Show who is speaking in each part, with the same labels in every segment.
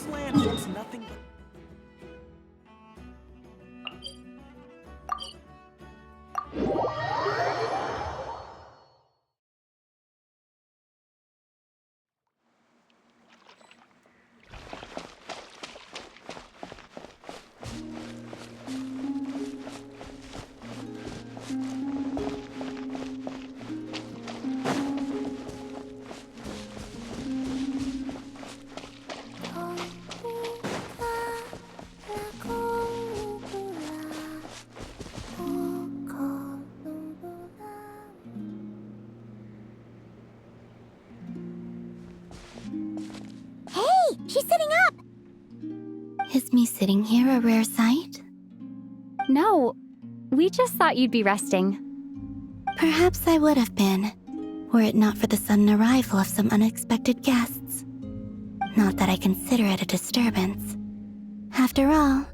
Speaker 1: This land holds nothing but...
Speaker 2: She's sitting up! Is me sitting here a rare sight?
Speaker 3: No, we just thought you'd be resting.
Speaker 2: Perhaps I would have been, were it not for the sudden arrival of some unexpected guests. Not that I consider it a disturbance. After all,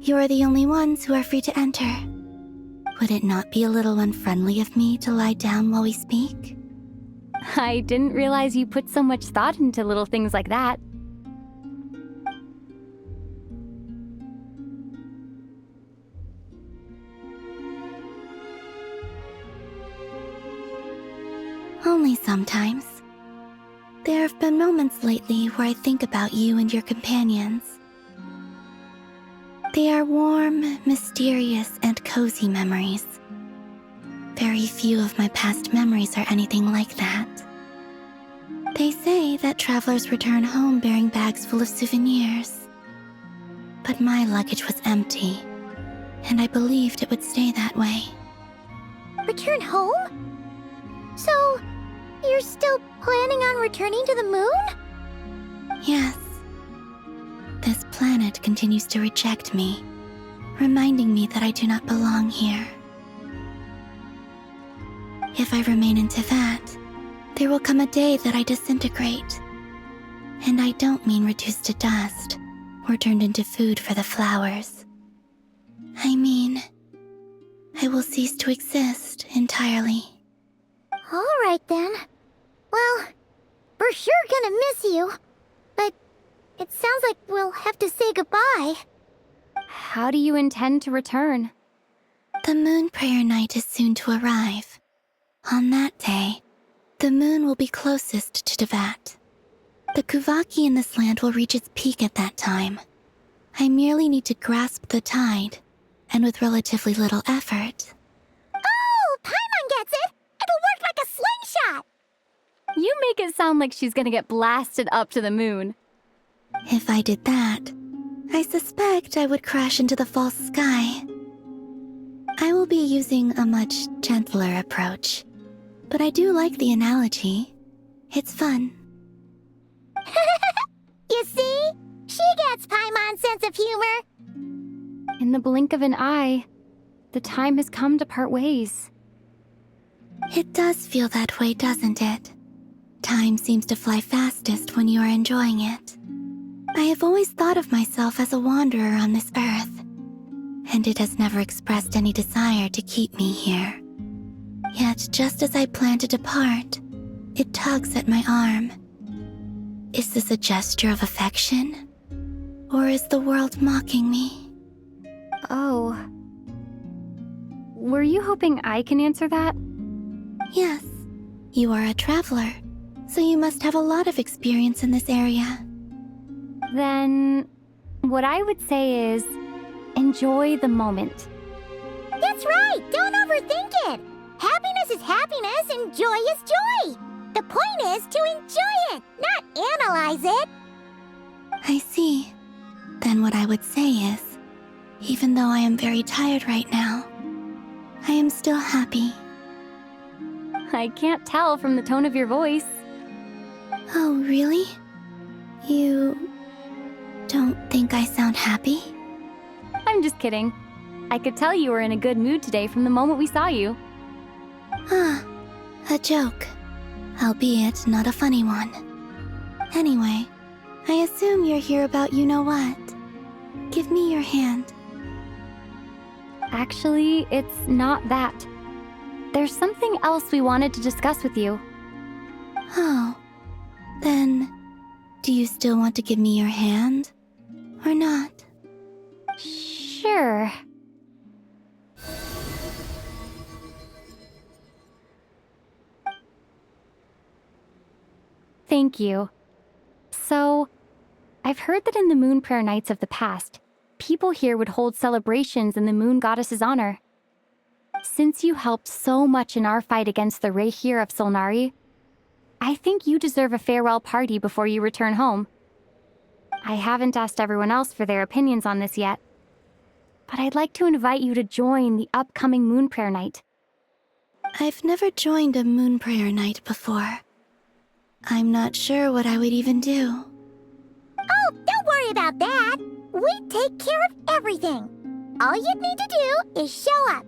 Speaker 2: you are the only ones who are free to enter. Would it not be a little unfriendly of me to lie down while we speak?
Speaker 3: I didn't realize you put so much thought into little things like that.
Speaker 2: Only sometimes. There have been moments lately where I think about you and your companions. They are warm, mysterious, and cozy memories. Very few of my past memories are anything like that. They say that travelers return home bearing bags full of souvenirs. But my luggage was empty, and I believed it would stay that way.
Speaker 4: Return home? So, you're still planning on returning to the moon?
Speaker 2: Yes. This planet continues to reject me, reminding me that I do not belong here. If I remain in Teyvat, there will come a day that I disintegrate. And I don't mean reduced to dust or turned into food for the flowers. I mean, I will cease to exist entirely.
Speaker 4: Alright then. Well, we're sure gonna miss you. But it sounds like we'll have to say goodbye.
Speaker 3: How do you intend to return?
Speaker 2: The moon prayer night is soon to arrive. On that day, the moon will be closest to Teyvat. The Kuvaki in this land will reach its peak at that time. I merely need to grasp the tide, and with relatively little effort.
Speaker 4: Oh, Paimon gets it! It'll work like a slingshot!
Speaker 3: You make it sound like she's gonna get blasted up to the moon.
Speaker 2: If I did that, I suspect I would crash into the false sky. I will be using a much gentler approach, but I do like the analogy. It's fun.
Speaker 4: You see? She gets Paimon's sense of humor.
Speaker 3: In the blink of an eye, the time has come to part ways.
Speaker 2: It does feel that way, doesn't it? Time seems to fly fastest when you are enjoying it. I have always thought of myself as a wanderer on this earth, and it has never expressed any desire to keep me here. Yet, just as I plan to depart, it tugs at my arm. Is this a gesture of affection? Or is the world mocking me?
Speaker 3: Oh. Were you hoping I can answer that?
Speaker 2: Yes. You are a traveler, so you must have a lot of experience in this area.
Speaker 3: Then, what I would say is, enjoy the moment.
Speaker 4: That's right! Don't overthink it! Happiness is happiness and joy is joy! The point is to enjoy it, not analyze it!
Speaker 2: I see. Then what I would say is, even though I am very tired right now, I am still happy.
Speaker 3: I can't tell from the tone of your voice.
Speaker 2: Oh, really? You don't think I sound happy?
Speaker 3: I'm just kidding. I could tell you were in a good mood today from the moment we saw you.
Speaker 2: Ah, a joke. Albeit not a funny one. Anyway, I assume you're here about you-know-what. Give me your hand.
Speaker 3: Actually, it's not that. There's something else we wanted to discuss with you.
Speaker 2: Oh, then, Do you still want to give me your hand? Or not?
Speaker 3: Sure. Thank you. So, I've heard that in the Moon Prayer Nights of the past, people here would hold celebrations in the Moon Goddess's honor. Since you helped so much in our fight against the Rehir of Solnari, I think you deserve a farewell party before you return home. I haven't asked everyone else for their opinions on this yet, but I'd like to invite you to join the upcoming Moon Prayer Night.
Speaker 2: I've never joined a Moon Prayer Night before. I'm not sure what I would even do.
Speaker 4: Oh, don't worry about that. We take care of everything. All you'd need to do is show up.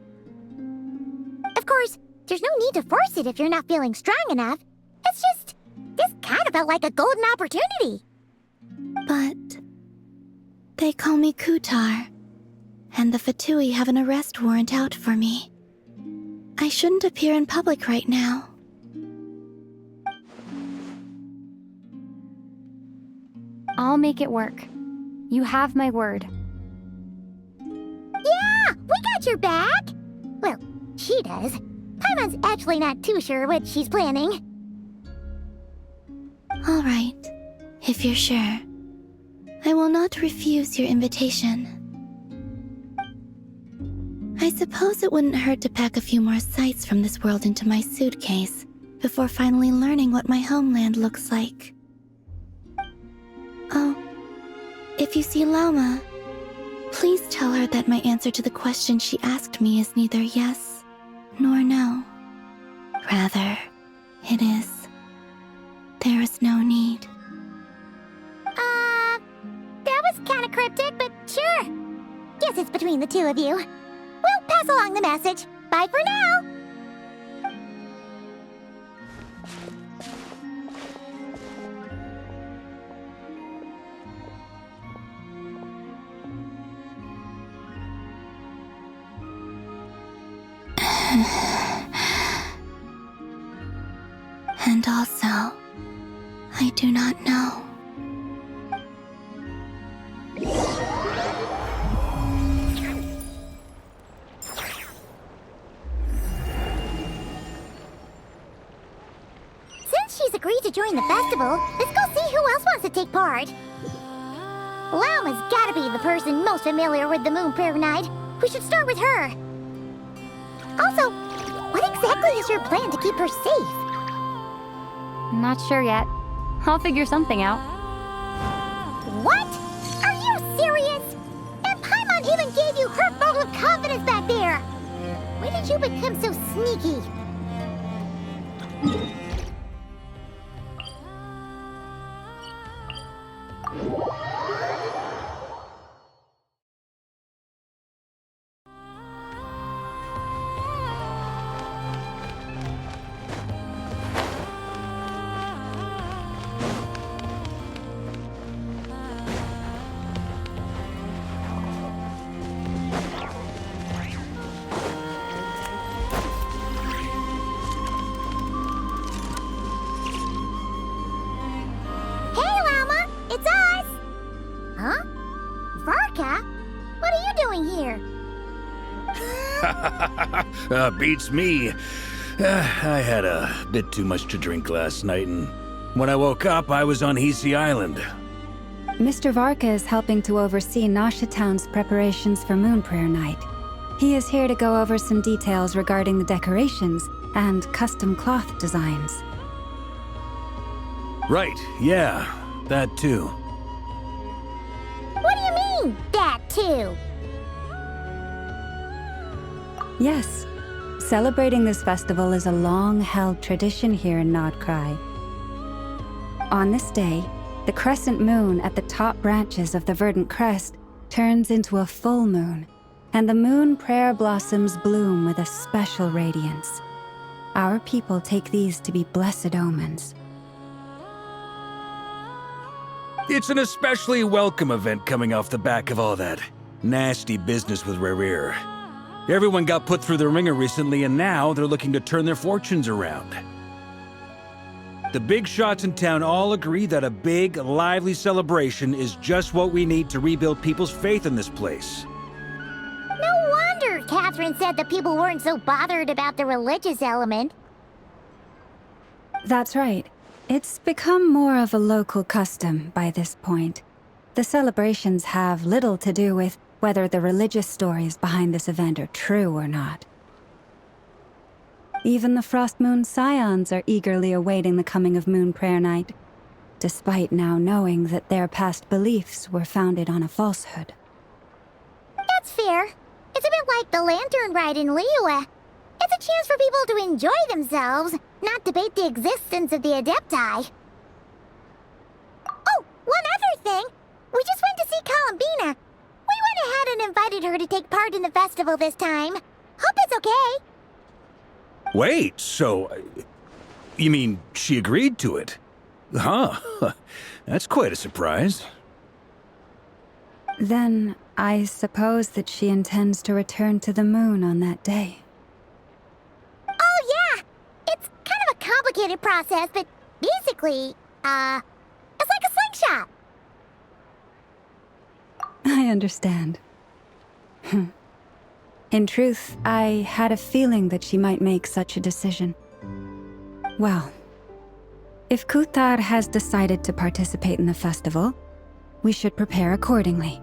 Speaker 4: Of course, there's no need to force it if you're not feeling strong enough. It's just, this kind of felt like a golden opportunity.
Speaker 2: But they call me Kutar, and the Fatui have an arrest warrant out for me. I shouldn't appear in public right now.
Speaker 3: I'll make it work. You have my word.
Speaker 4: Yeah, we got your back. Well, she does. Paimon's actually not too sure what she's planning.
Speaker 2: All right, if you're sure. I will not refuse your invitation. I suppose it wouldn't hurt to pack a few more sights from this world into my suitcase before finally learning what my homeland looks like. Oh, if you see Lauma, please tell her that my answer to the question she asked me is neither yes nor no. Rather, it is, there is no need.
Speaker 4: That was kind of cryptic, but sure. Guess it's between the two of you. We'll pass along the message. Bye for now.
Speaker 2: And also, I do not know.
Speaker 4: Since she's agreed to join the festival, let's go see who else wants to take part. Lauma's gotta be the person most familiar with the Moon Prayer Night. We should start with her. Also, what exactly is your plan to keep her safe?
Speaker 3: Not sure yet. I'll figure something out.
Speaker 4: What? Are you serious? And Paimon even gave you her vote of confidence back there. When did you become so sneaky? Huh? Varka? What are you doing here?
Speaker 1: Beats me. I had a bit too much to drink last night, and when I woke up, I was on Hisi Island.
Speaker 5: Mr. Varka is helping to oversee Nasha Town's preparations for Moon Prayer Night. He is here to go over some details regarding the decorations and custom cloth designs.
Speaker 1: Right, yeah, that too.
Speaker 4: What do you mean, that too?
Speaker 5: Yes, celebrating this festival is a long-held tradition here in Nodcry. On this day, the crescent moon at the top branches of the verdant crest turns into a full moon, and the moon prayer blossoms bloom with a special radiance. Our people take these to be blessed omens.
Speaker 1: It's an especially welcome event coming off the back of all that nasty business with Rehir. Everyone got put through the ringer recently, and now they're looking to turn their fortunes around. The big shots in town all agree that a big, lively celebration is just what we need to rebuild people's faith in this place.
Speaker 4: No wonder Catherine said that people weren't so bothered about the religious element.
Speaker 5: That's right. It's become more of a local custom by this point. The celebrations have little to do with whether the religious stories behind this event are true or not. Even the Frost Moon Scions are eagerly awaiting the coming of Moon Prayer Night, despite now knowing that their past beliefs were founded on a falsehood.
Speaker 4: That's fair. It's a bit like the Lantern Ride in Liyue. It's a chance for people to enjoy themselves, not debate the existence of the Adepti. Oh, one other thing. We just went to see Columbina. We went ahead and invited her to take part in the festival this time. Hope it's okay.
Speaker 1: Wait, so... you mean she agreed to it? Huh. That's quite a surprise.
Speaker 5: Then, I suppose that she intends to return to the moon on that day.
Speaker 4: Oh, yeah. It's kind of a complicated process, but basically, it's like a slingshot.
Speaker 5: I understand. In truth, I had a feeling that she might make such a decision. Well, if Kuthar has decided to participate in the festival, we should prepare accordingly.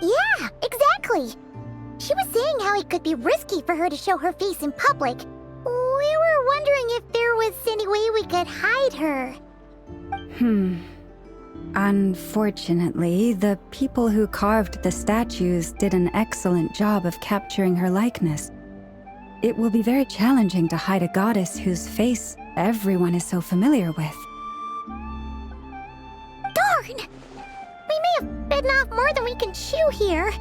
Speaker 4: Yeah, exactly. She was saying how it could be risky for her to show her face in public. We were wondering if there was any way we could hide her.
Speaker 5: Unfortunately, the people who carved the statues did an excellent job of capturing her likeness. It will be very challenging to hide a goddess whose face everyone is so familiar with.
Speaker 4: Darn! We may have bitten off more than we can chew here.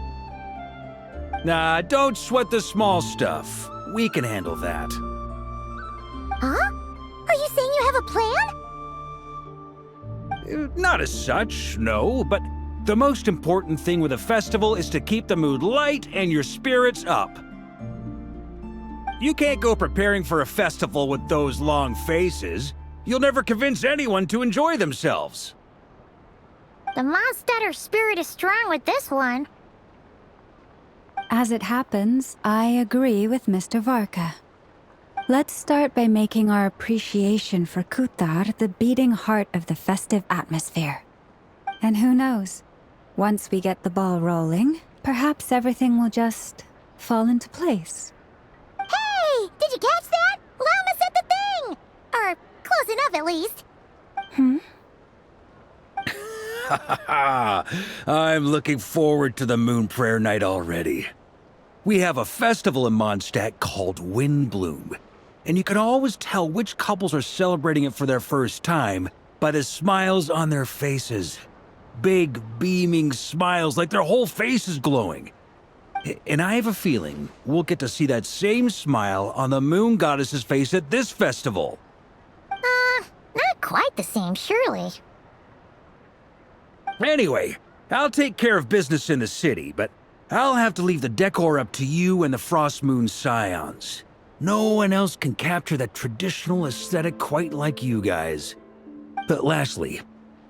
Speaker 1: Nah, don't sweat the small stuff. We can handle that.
Speaker 4: Huh? Are you saying you have a plan?
Speaker 1: Not as such, no, but the most important thing with a festival is to keep the mood light and your spirits up. You can't go preparing for a festival with those long faces. You'll never convince anyone to enjoy themselves.
Speaker 4: The Mondstatter spirit is strong with this one.
Speaker 5: As it happens, I agree with Mr. Varka. Let's start by making our appreciation for Kuthar the beating heart of the festive atmosphere. And who knows, once we get the ball rolling, perhaps everything will just fall into place.
Speaker 4: Hey! Did you catch that? Llama said the thing! Or close enough, at least.
Speaker 1: I'm looking forward to the Moon Prayer Night already. We have a festival in Mondstadt called Windbloom, and you can always tell which couples are celebrating it for their first time by the smiles on their faces. Big, beaming smiles like their whole face is glowing. And I have a feeling we'll get to see that same smile on the Moon Goddess's face at this festival.
Speaker 4: Not quite the same, surely.
Speaker 1: Anyway, I'll take care of business in the city, but I'll have to leave the decor up to you and the Frost Moon Scions. No one else can capture that traditional aesthetic quite like you guys. But lastly,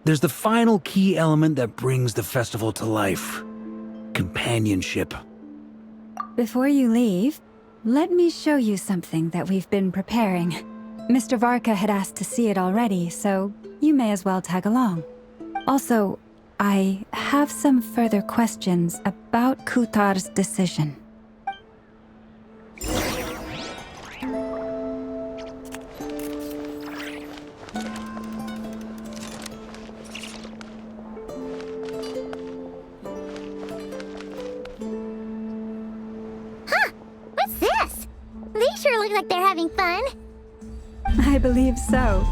Speaker 1: there's the final key element that brings the festival to life. Companionship.
Speaker 5: Before you leave, let me show you something that we've been preparing. Mr. Varka had asked to see it already, so you may as well tag along. Also, I have some further questions about Kuthar's decision.
Speaker 4: What's this? They sure look like they're having fun.
Speaker 5: I believe so.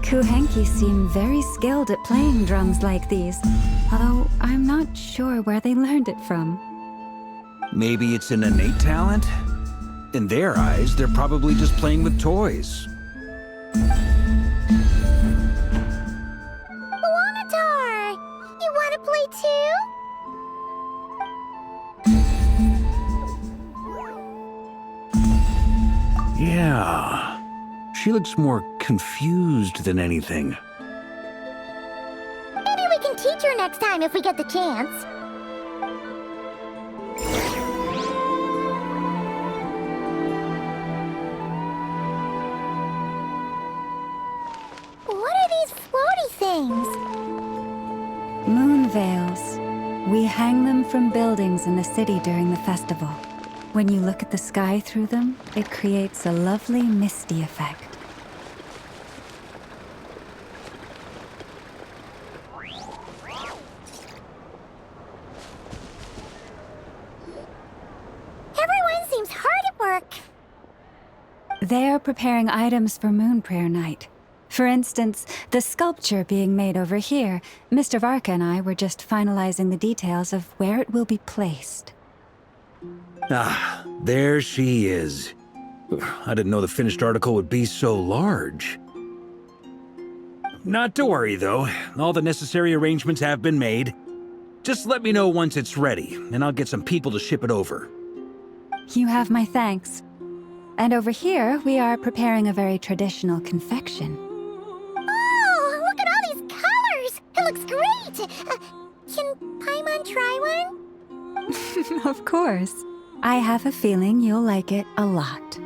Speaker 5: Kuhenki seem very skilled at playing drums like these, although I'm not sure where they learned it from.
Speaker 1: Maybe it's an innate talent? In their eyes, they're probably just playing with toys.
Speaker 4: Wanatar! You want to play too?
Speaker 1: Yeah. She looks more confused than anything.
Speaker 4: Maybe we can teach her next time if we get the chance. What are these floaty things?
Speaker 5: Moon veils. We hang them from buildings in the city during the festival. When you look at the sky through them, it creates a lovely misty effect.
Speaker 4: Everyone seems hard at work.
Speaker 5: They're preparing items for Moon Prayer Night. For instance, the sculpture being made over here. Mr. Varka and I were just finalizing the details of where it will be placed.
Speaker 1: Ah, there she is. I didn't know the finished article would be so large. Not to worry, though. All the necessary arrangements have been made. Just let me know once it's ready, and I'll get some people to ship it over.
Speaker 5: You have my thanks. And over here, we are preparing a very traditional confection.
Speaker 4: Oh, look at all these colors! It looks great! Can Paimon try one?
Speaker 5: Of course. I have a feeling you'll like it a lot.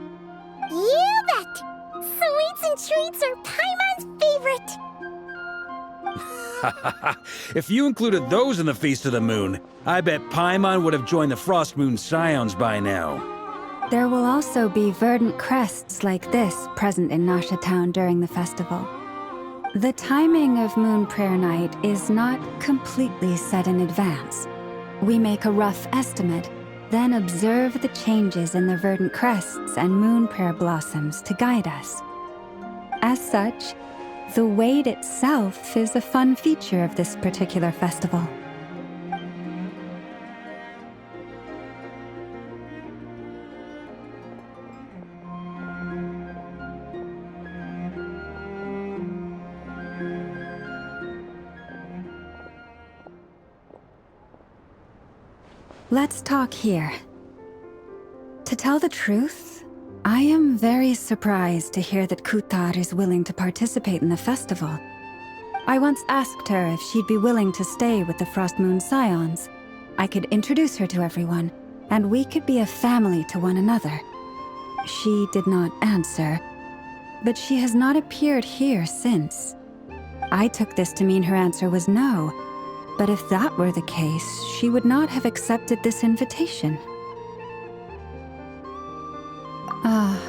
Speaker 4: You bet! Sweets and treats are Paimon's favorite!
Speaker 1: If you included those in the Feast of the Moon, I bet Paimon would have joined the Frost Moon Scions by now.
Speaker 5: There will also be verdant crests like this present in Nasha Town during the festival. The timing of Moon Prayer Night is not completely set in advance. We make a rough estimate, then observe the changes in the verdant crests and moon prayer blossoms to guide us. As such, the wait itself is a fun feature of this particular festival. Let's talk here. To tell the truth, I am very surprised to hear that Kutar is willing to participate in the festival. I once asked her if she'd be willing to stay with the Frost Moon Scions. I could introduce her to everyone, and we could be a family to one another. She did not answer, but she has not appeared here since. I took this to mean her answer was no. But if that were the case, she would not have accepted this invitation. Ah,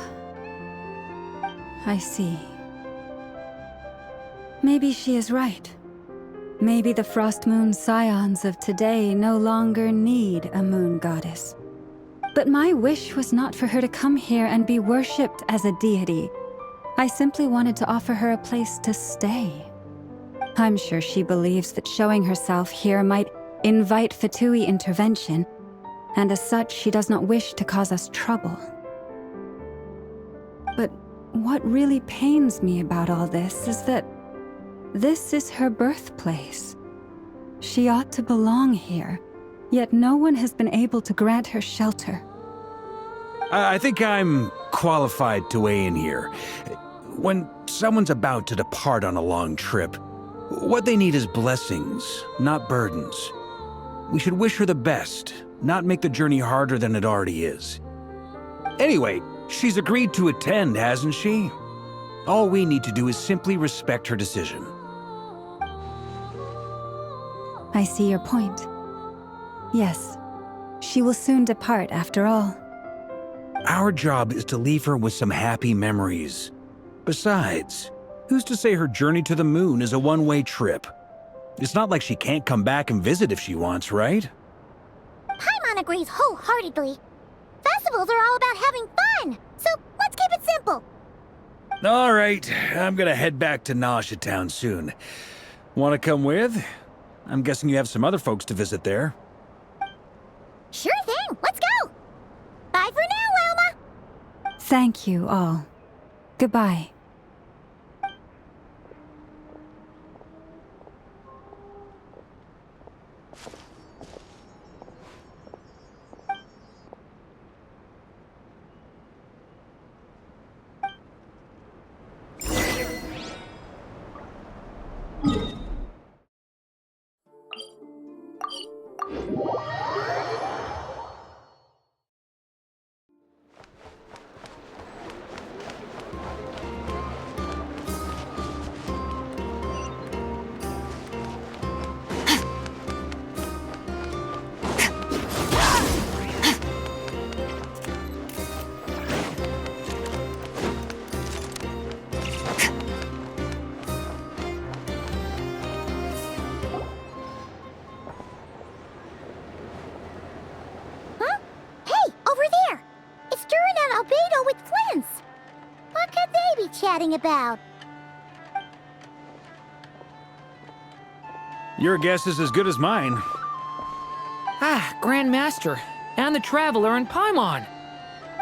Speaker 5: I see. Maybe she is right. Maybe the Frost Moon Scions of today no longer need a moon goddess. But my wish was not for her to come here and be worshipped as a deity. I simply wanted to offer her a place to stay. I'm sure she believes that showing herself here might invite Fatui intervention, and as such, she does not wish to cause us trouble. But what really pains me about all this is that this is her birthplace. She ought to belong here, yet no one has been able to grant her shelter.
Speaker 1: I think I'm qualified to weigh in here. When someone's about to depart on a long trip, what they need is blessings, not burdens. We should wish her the best, not make the journey harder than it already is. Anyway, she's agreed to attend, hasn't she? All we need to do is simply respect her decision.
Speaker 5: I see your point. Yes, she will soon depart after all.
Speaker 1: Our job is to leave her with some happy memories. Besides, who's to say her journey to the moon is a one-way trip? It's not like she can't come back and visit if she wants, right?
Speaker 4: Paimon agrees wholeheartedly. Festivals are all about having fun, so let's keep it simple.
Speaker 1: All right, I'm gonna head back to Nasha Town soon. Want to come with? I'm guessing you have some other folks to visit there.
Speaker 4: Sure thing, let's go! Bye for now, Wilma!
Speaker 5: Thank you all. Goodbye.
Speaker 4: chatting about?
Speaker 1: Your guess is as good as mine.
Speaker 6: Ah, Grand Master, and the Traveler and Paimon.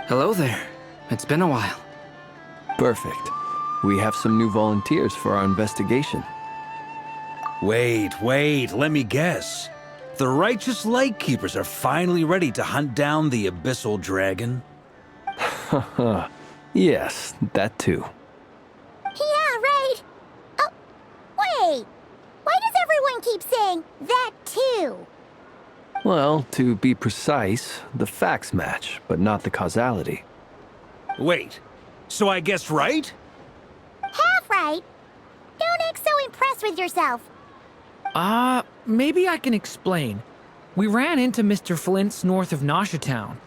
Speaker 7: Hello there. It's been a while.
Speaker 8: Perfect. We have some new volunteers for our investigation.
Speaker 1: Wait, let me guess. The righteous Lightkeepers are finally ready to hunt down the Abyssal Dragon?
Speaker 8: Haha. Yes, that too.
Speaker 4: Yeah, right. Oh, wait. Why does everyone keep saying that too?
Speaker 8: Well, to be precise, the facts match, but not the causality.
Speaker 1: Wait, so I guessed right?
Speaker 4: Half right. Don't act so impressed with yourself.
Speaker 6: Maybe I can explain. We ran into Mr. Flint's north of Nasha Town.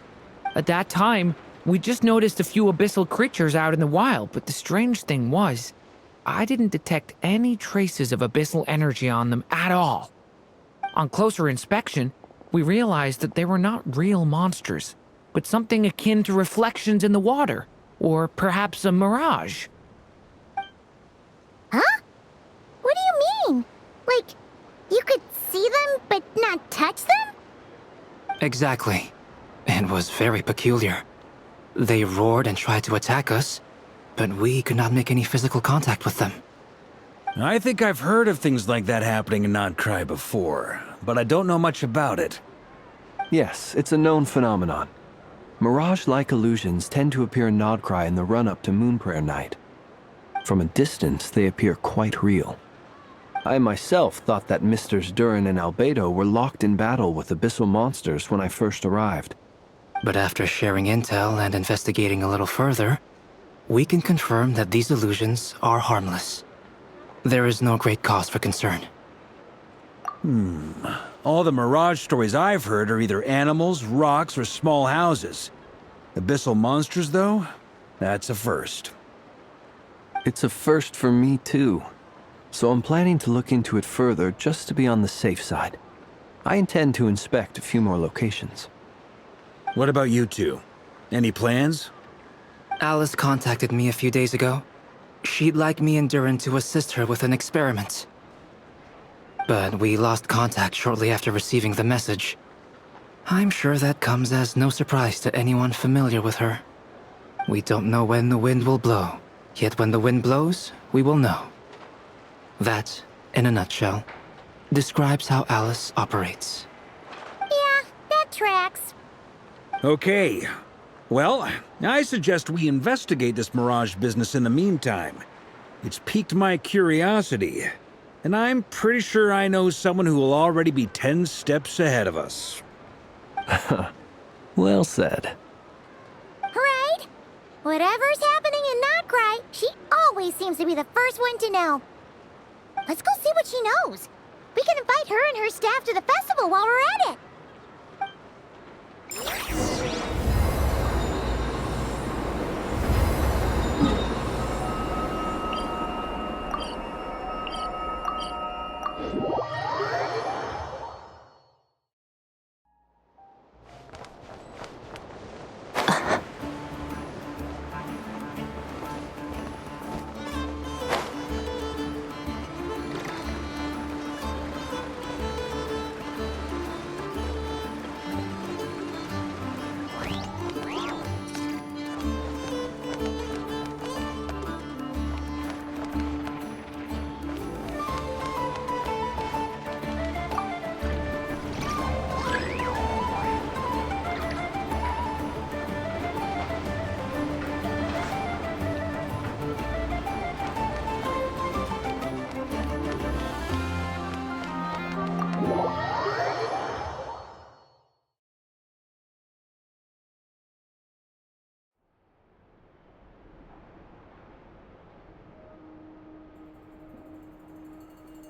Speaker 6: At that time, we just noticed a few abyssal creatures out in the wild, but the strange thing was, I didn't detect any traces of abyssal energy on them at all. On closer inspection, we realized that they were not real monsters, but something akin to reflections in the water, or perhaps a mirage.
Speaker 4: Huh? What do you mean? Like, you could see them but not touch them?
Speaker 7: Exactly. It was very peculiar. They roared and tried to attack us, but we could not make any physical contact with them.
Speaker 1: I think I've heard of things like that happening in Nocturne before, but I don't know much about it.
Speaker 8: Yes, it's a known phenomenon. Mirage-like illusions tend to appear in Nocturne in the run-up to Moonprayer Night. From a distance, they appear quite real. I myself thought that Misters Durin and Albedo were locked in battle with abyssal monsters when I first arrived.
Speaker 7: But after sharing intel and investigating a little further, we can confirm that these illusions are harmless. There is no great cause for concern.
Speaker 1: All the Mirage stories I've heard are either animals, rocks, or small houses. Abyssal monsters, though? That's a first.
Speaker 8: It's a first for me, too. So I'm planning to look into it further just to be on the safe side. I intend to inspect a few more locations.
Speaker 1: What about you two? Any plans?
Speaker 7: Alice contacted me a few days ago. She'd like me and Durin to assist her with an experiment. But we lost contact shortly after receiving the message. I'm sure that comes as no surprise to anyone familiar with her. We don't know when the wind will blow, yet when the wind blows, we will know. That, in a nutshell, describes how Alice operates.
Speaker 4: Yeah, that tracks.
Speaker 1: Okay. Well, I suggest we investigate this Mirage business in the meantime. It's piqued my curiosity, and I'm pretty sure I know someone who will already be 10 steps ahead of us.
Speaker 8: Well said.
Speaker 4: Right? Whatever's happening in Nocturne, she always seems to be the first one to know. Let's go see what she knows. We can invite her and her staff to the festival while we're at it.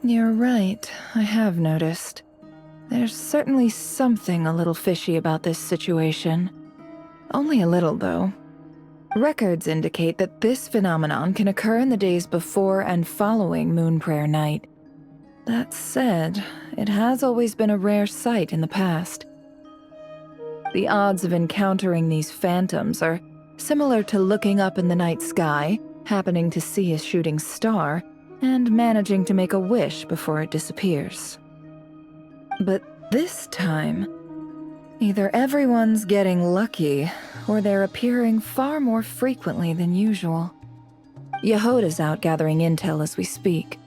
Speaker 9: You're right, I have noticed. There's certainly something a little fishy about this situation. Only a little, though. Records indicate that this phenomenon can occur in the days before and following Moonprayer Night. That said, it has always been a rare sight in the past. The odds of encountering these phantoms are similar to looking up in the night sky happening to see a shooting star and managing to make a wish before it disappears. But this time, either everyone's getting lucky, or they're appearing far more frequently than usual. Yehoda's out gathering intel as we speak.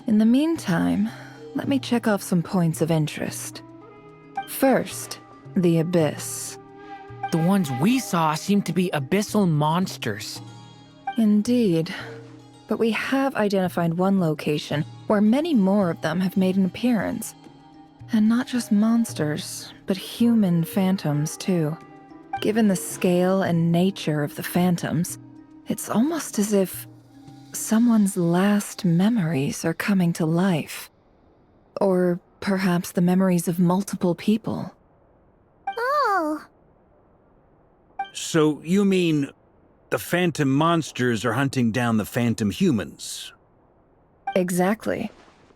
Speaker 9: In the meantime, let me check off some points of interest. First, the Abyss.
Speaker 6: The ones we saw seem to be abyssal monsters.
Speaker 9: Indeed. But we have identified one location where many more of them have made an appearance. And not just monsters, but human phantoms too. Given the scale and nature of the phantoms, it's almost as if someone's last memories are coming to life. Or perhaps the memories of multiple people.
Speaker 4: Oh.
Speaker 1: So you mean the phantom monsters are hunting down the phantom humans?
Speaker 9: Exactly.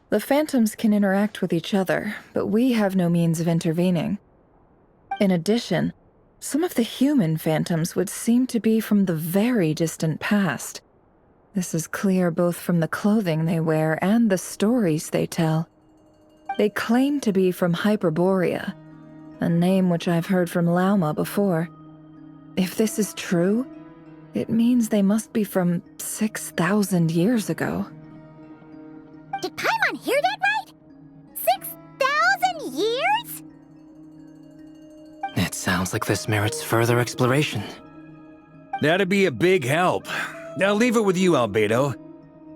Speaker 9: The phantoms can interact with each other, but we have no means of intervening. In addition, some of the human phantoms would seem to be from the very distant past. This is clear both from the clothing they wear and the stories they tell. They claim to be from Hyperborea, a name which I've heard from Lauma before. If this is true, it means they must be from 6,000 years ago.
Speaker 4: Did Paimon hear that right? 6,000 years?
Speaker 7: It sounds like this merits further exploration.
Speaker 1: That'd be a big help. I'll leave it with you, Albedo.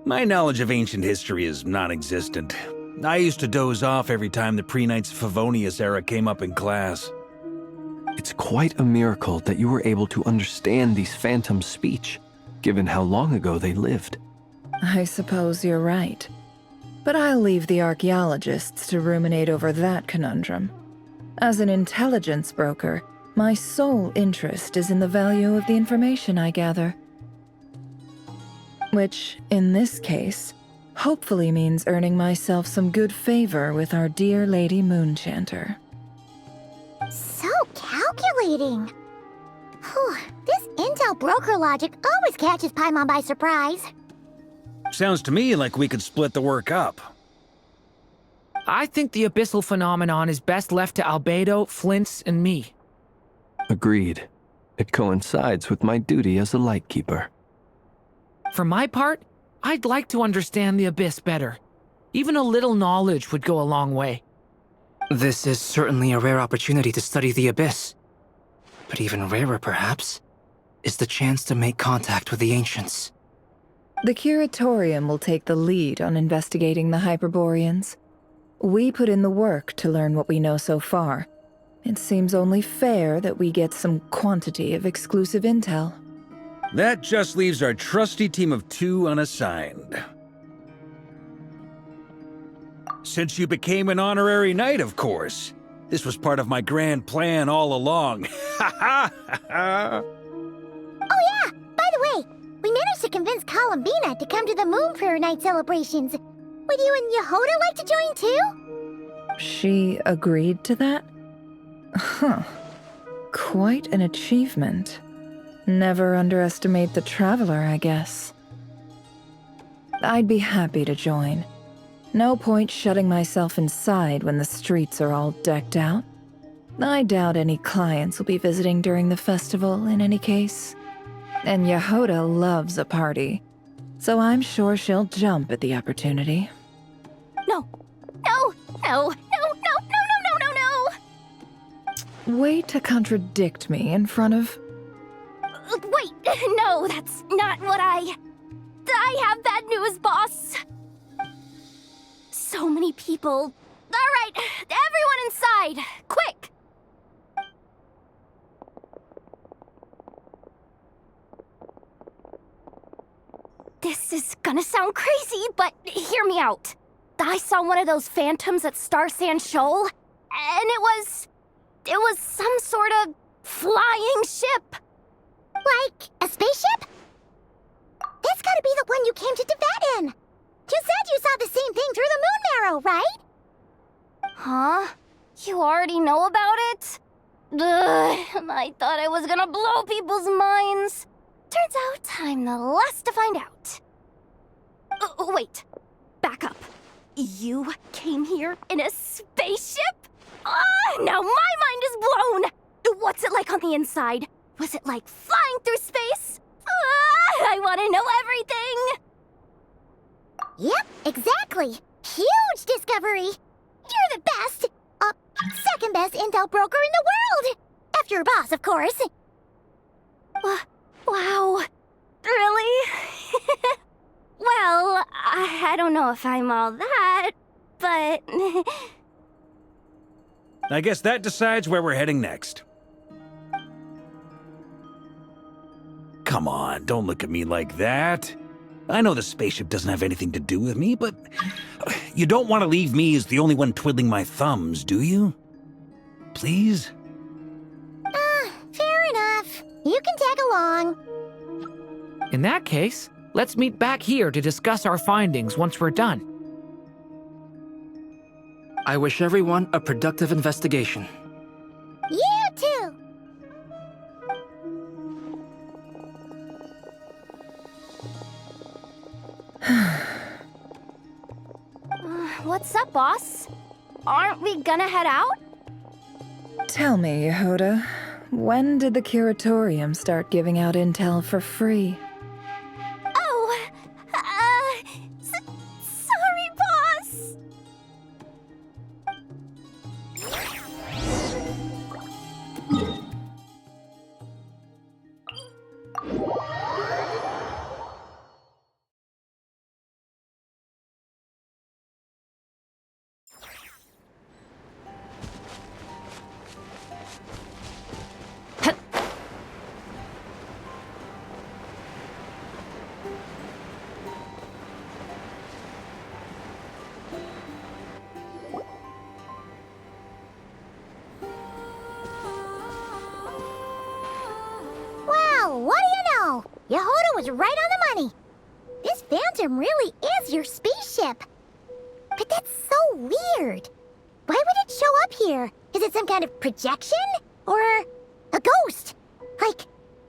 Speaker 1: My knowledge of ancient history is non-existent. I used to doze off every time the pre-Knights of Favonius era came up in class.
Speaker 8: It's quite a miracle that you were able to understand these phantoms' speech, given how long ago they lived.
Speaker 9: I suppose you're right. But I'll leave the archaeologists to ruminate over that conundrum. As an intelligence broker, my sole interest is in the value of the information I gather. Which, in this case, hopefully means earning myself some good favor with our dear Lady Moonchanter.
Speaker 4: So calculating. Whew, this intel broker logic always catches Paimon by surprise.
Speaker 1: Sounds to me like we could split the work up.
Speaker 6: I think the abyssal phenomenon is best left to Albedo, Flints, and me.
Speaker 8: Agreed. It coincides with my duty as a lightkeeper.
Speaker 6: For my part, I'd like to understand the Abyss better. Even a little knowledge would go a long way.
Speaker 7: This is certainly a rare opportunity to study the Abyss. But even rarer, perhaps, is the chance to make contact with the Ancients.
Speaker 9: The Curatorium will take the lead on investigating the Hyperboreans. We put in the work to learn what we know so far. It seems only fair that we get some quantity of exclusive intel.
Speaker 1: That just leaves our trusty team of 2 unassigned. Since you became an honorary knight, of course. This was part of my grand plan all along. Ha ha ha!
Speaker 4: Oh yeah, by the way, we managed to convince Columbina to come to the Moon Prayer Night celebrations. Would you and Yehoda like to join too?
Speaker 9: She agreed to that? Huh. Quite an achievement. Never underestimate the traveler, I guess. I'd be happy to join. No point shutting myself inside when the streets are all decked out. I doubt any clients will be visiting during the festival in any case. And Yehoda loves a party, so I'm sure she'll jump at the opportunity.
Speaker 3: No. No. No. No. No. No. No. No. No. No.
Speaker 9: Way to contradict me in front of...
Speaker 3: Wait. No, that's not what I have bad news, boss. So many people. All right, everyone inside, quick. This is gonna sound crazy, but hear me out. I saw one of those phantoms at Star Sand Shoal, and it was some sort of flying ship.
Speaker 4: Like a spaceship? That's gotta be the one you came to Tibet in. You said you saw the same thing through the moon marrow, right?
Speaker 3: Huh? You already know about it? Ugh, I thought I was gonna blow people's minds. Turns out I'm the last to find out. Wait. Back up. You came here in a spaceship? Now my mind is blown! What's it like on the inside? Was it like flying through space? I want to know everything!
Speaker 4: Yep, exactly. Huge discovery. You're the best. Second best intel broker in the world. After your boss, of course.
Speaker 3: Wow. Really? Well, I don't know if I'm all that, but...
Speaker 1: I guess that decides where we're heading next. Come on, don't look at me like that. I know the spaceship doesn't have anything to do with me, but you don't want to leave me as the only one twiddling my thumbs, do you? Please?
Speaker 4: Fair enough. You can tag along.
Speaker 6: In that case, let's meet back here to discuss our findings once we're done.
Speaker 7: I wish everyone a productive investigation.
Speaker 4: You too.
Speaker 3: What's up, boss? Aren't we gonna head out?
Speaker 9: Tell me, Yehoda, when did the curatorium start giving out intel for free?
Speaker 3: Oh, sorry, boss.
Speaker 4: Wow, what do you know? Yehoda was right on the money. This Phantom really is your spaceship. But that's so weird. Why would it show up here? Is it some kind of projection? Or a ghost? Like,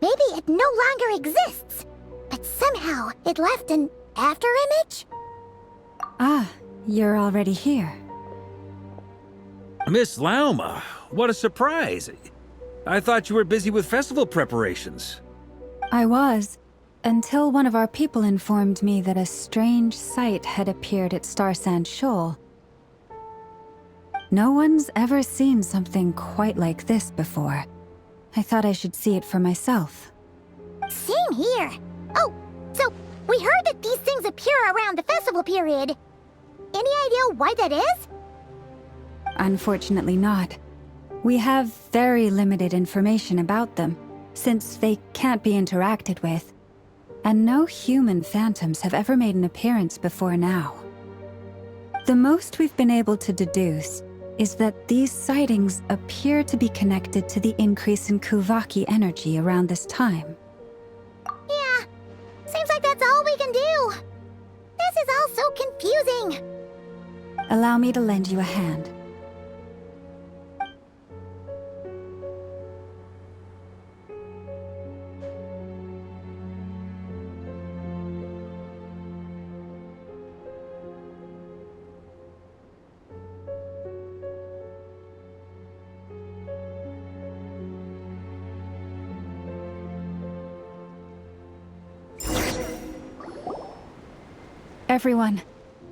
Speaker 4: maybe it no longer exists, but somehow it left an afterimage?
Speaker 5: Ah, you're already here.
Speaker 1: Miss Lauma, what a surprise. I thought you were busy with festival preparations.
Speaker 5: I was, until one of our people informed me that a strange sight had appeared at Starsand Shoal. No one's ever seen something quite like this before. I thought I should see it for myself.
Speaker 4: Same here. Oh, so we heard that these things appear around the festival period. Any idea why that is?
Speaker 5: Unfortunately not. We have very limited information about them, since they can't be interacted with. And no human phantoms have ever made an appearance before now. The most we've been able to deduce is that these sightings appear to be connected to the increase in Kuvaki energy around this time.
Speaker 4: Yeah, seems like that's all we can do. This is all so confusing.
Speaker 5: Allow me to lend you a hand. Everyone,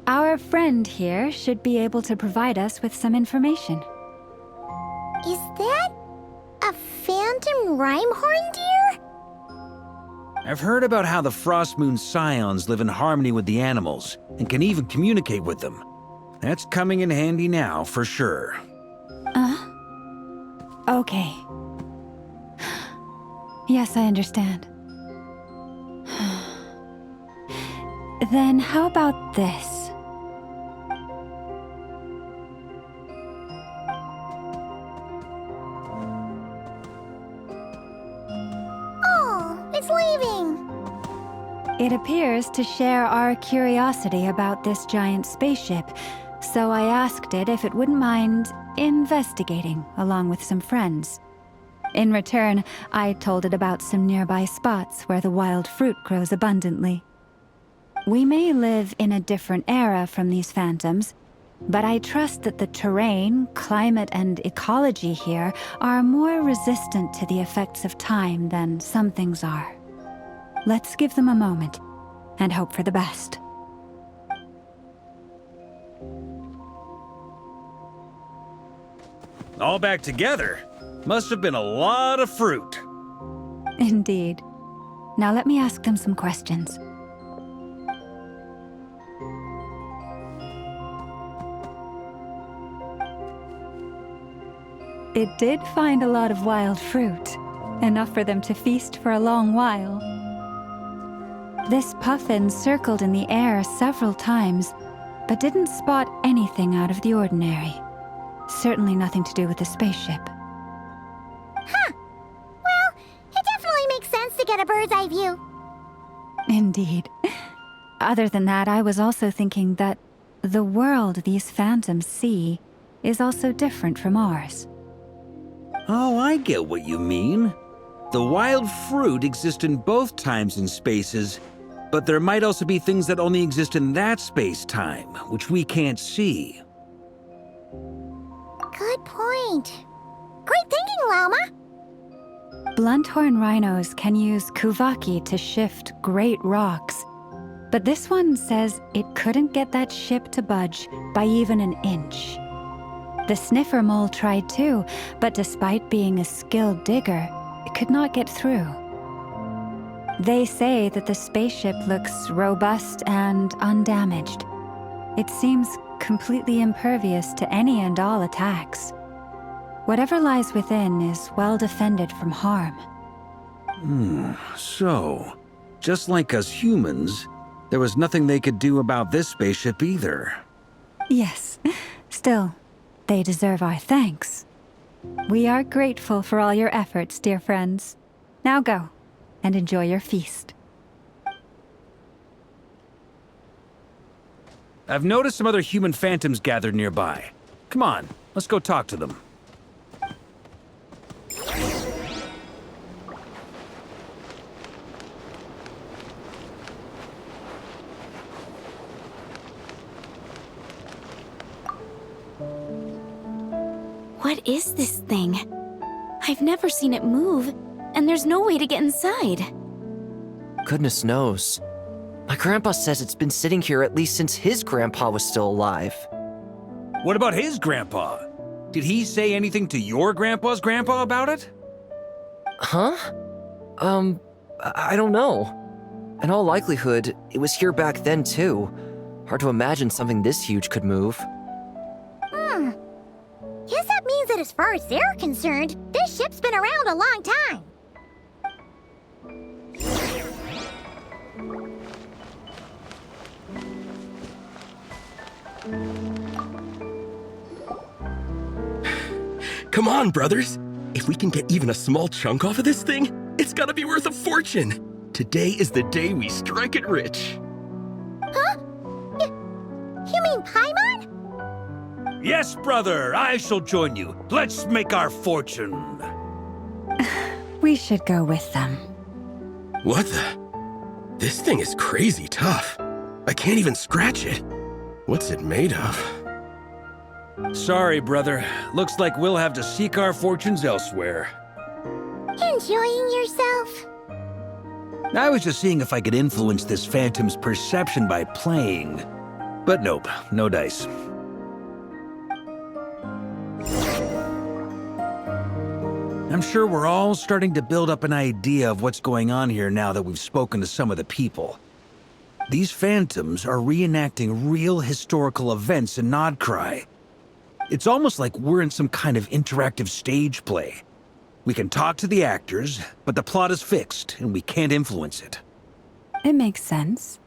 Speaker 5: our friend here should be able to provide us with some information.
Speaker 4: Is that a phantom rhymehorn deer?
Speaker 1: I've heard about how the Frost Moon Scions live in harmony with the animals and can even communicate with them. That's coming in handy now, for sure.
Speaker 5: Okay. Yes, I understand. Then how about this?
Speaker 4: Oh, it's leaving.
Speaker 5: It appears to share our curiosity about this giant spaceship, so I asked it if it wouldn't mind investigating along with some friends. In return, I told it about some nearby spots where the wild fruit grows abundantly. We may live in a different era from these phantoms, but I trust that the terrain, climate, and ecology here are more resistant to the effects of time than some things are. Let's give them a moment and hope for the best.
Speaker 1: All back together? Must have been a lot of fruit.
Speaker 5: Indeed. Now let me ask them some questions. It did find a lot of wild fruit, enough for them to feast for a long while. This puffin circled in the air several times, but didn't spot anything out of the ordinary. Certainly nothing to do with the spaceship.
Speaker 4: Huh. Well, it definitely makes sense to get a bird's eye view.
Speaker 5: Indeed. Other than that, I was also thinking that the world these phantoms see is also different from ours.
Speaker 1: Oh, I get what you mean. The wild fruit exists in both times and spaces, but there might also be things that only exist in that space-time, which we can't see.
Speaker 4: Good point. Great thinking, Lauma.
Speaker 5: Blunthorn rhinos can use kuvaki to shift great rocks, but this one says it couldn't get that ship to budge by even an inch. The sniffer mole tried too, but despite being a skilled digger, it could not get through. They say that the spaceship looks robust and undamaged. It seems completely impervious to any and all attacks. Whatever lies within is well defended from harm.
Speaker 1: So, just like us humans, there was nothing they could do about this spaceship either.
Speaker 5: Yes, still, they deserve our thanks. We are grateful for all your efforts, dear friends. Now go, and enjoy your feast.
Speaker 1: I've noticed some other human phantoms gathered nearby. Come on, let's go talk to them.
Speaker 2: What is this thing? I've never seen it move, and there's no way to get inside.
Speaker 10: Goodness knows. My grandpa says it's been sitting here at least since his grandpa was still alive.
Speaker 1: What about his grandpa? Did he say anything to your grandpa's grandpa about it?
Speaker 10: Huh? I don't know. In all likelihood, it was here back then too. Hard to imagine something this huge could move.
Speaker 4: Guess that means that as far as they're concerned, this ship's been around a long time.
Speaker 11: Come on, brothers. If we can get even a small chunk off of this thing, it's gotta be worth a fortune. Today is the day we strike it rich.
Speaker 4: Huh? You mean Paimon?
Speaker 1: Yes, brother, I shall join you. Let's make our fortune.
Speaker 5: We should go with them.
Speaker 11: What the? This thing is crazy tough. I can't even scratch it. What's it made of?
Speaker 1: Sorry, brother. Looks like we'll have to seek our fortunes elsewhere.
Speaker 4: Enjoying yourself?
Speaker 1: I was just seeing if I could influence this phantom's perception by playing. But nope, no dice. I'm sure we're all starting to build up an idea of what's going on here now that we've spoken to some of the people. These phantoms are reenacting real historical events in Nodcry. It's almost like we're in some kind of interactive stage play. We can talk to the actors, but the plot is fixed, and we can't influence it.
Speaker 5: It makes sense.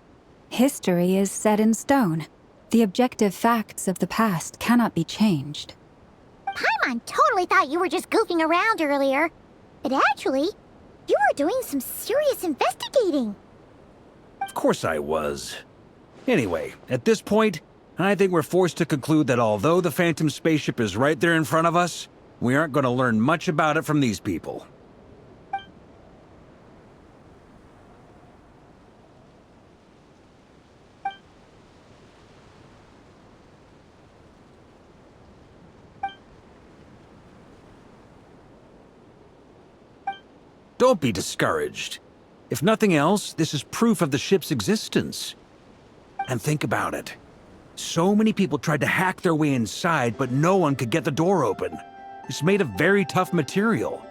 Speaker 5: History is set in stone. The objective facts of the past cannot be changed.
Speaker 4: Paimon totally thought you were just goofing around earlier. But actually, you were doing some serious investigating.
Speaker 1: Of course I was. Anyway, at this point, I think we're forced to conclude that although the Phantom spaceship is right there in front of us, We aren't going to learn much about it from these people. Don't be discouraged. If nothing else, this is proof of the ship's existence. And think about it. So many people tried to hack their way inside, but no one could get the door open. It's made of very tough material.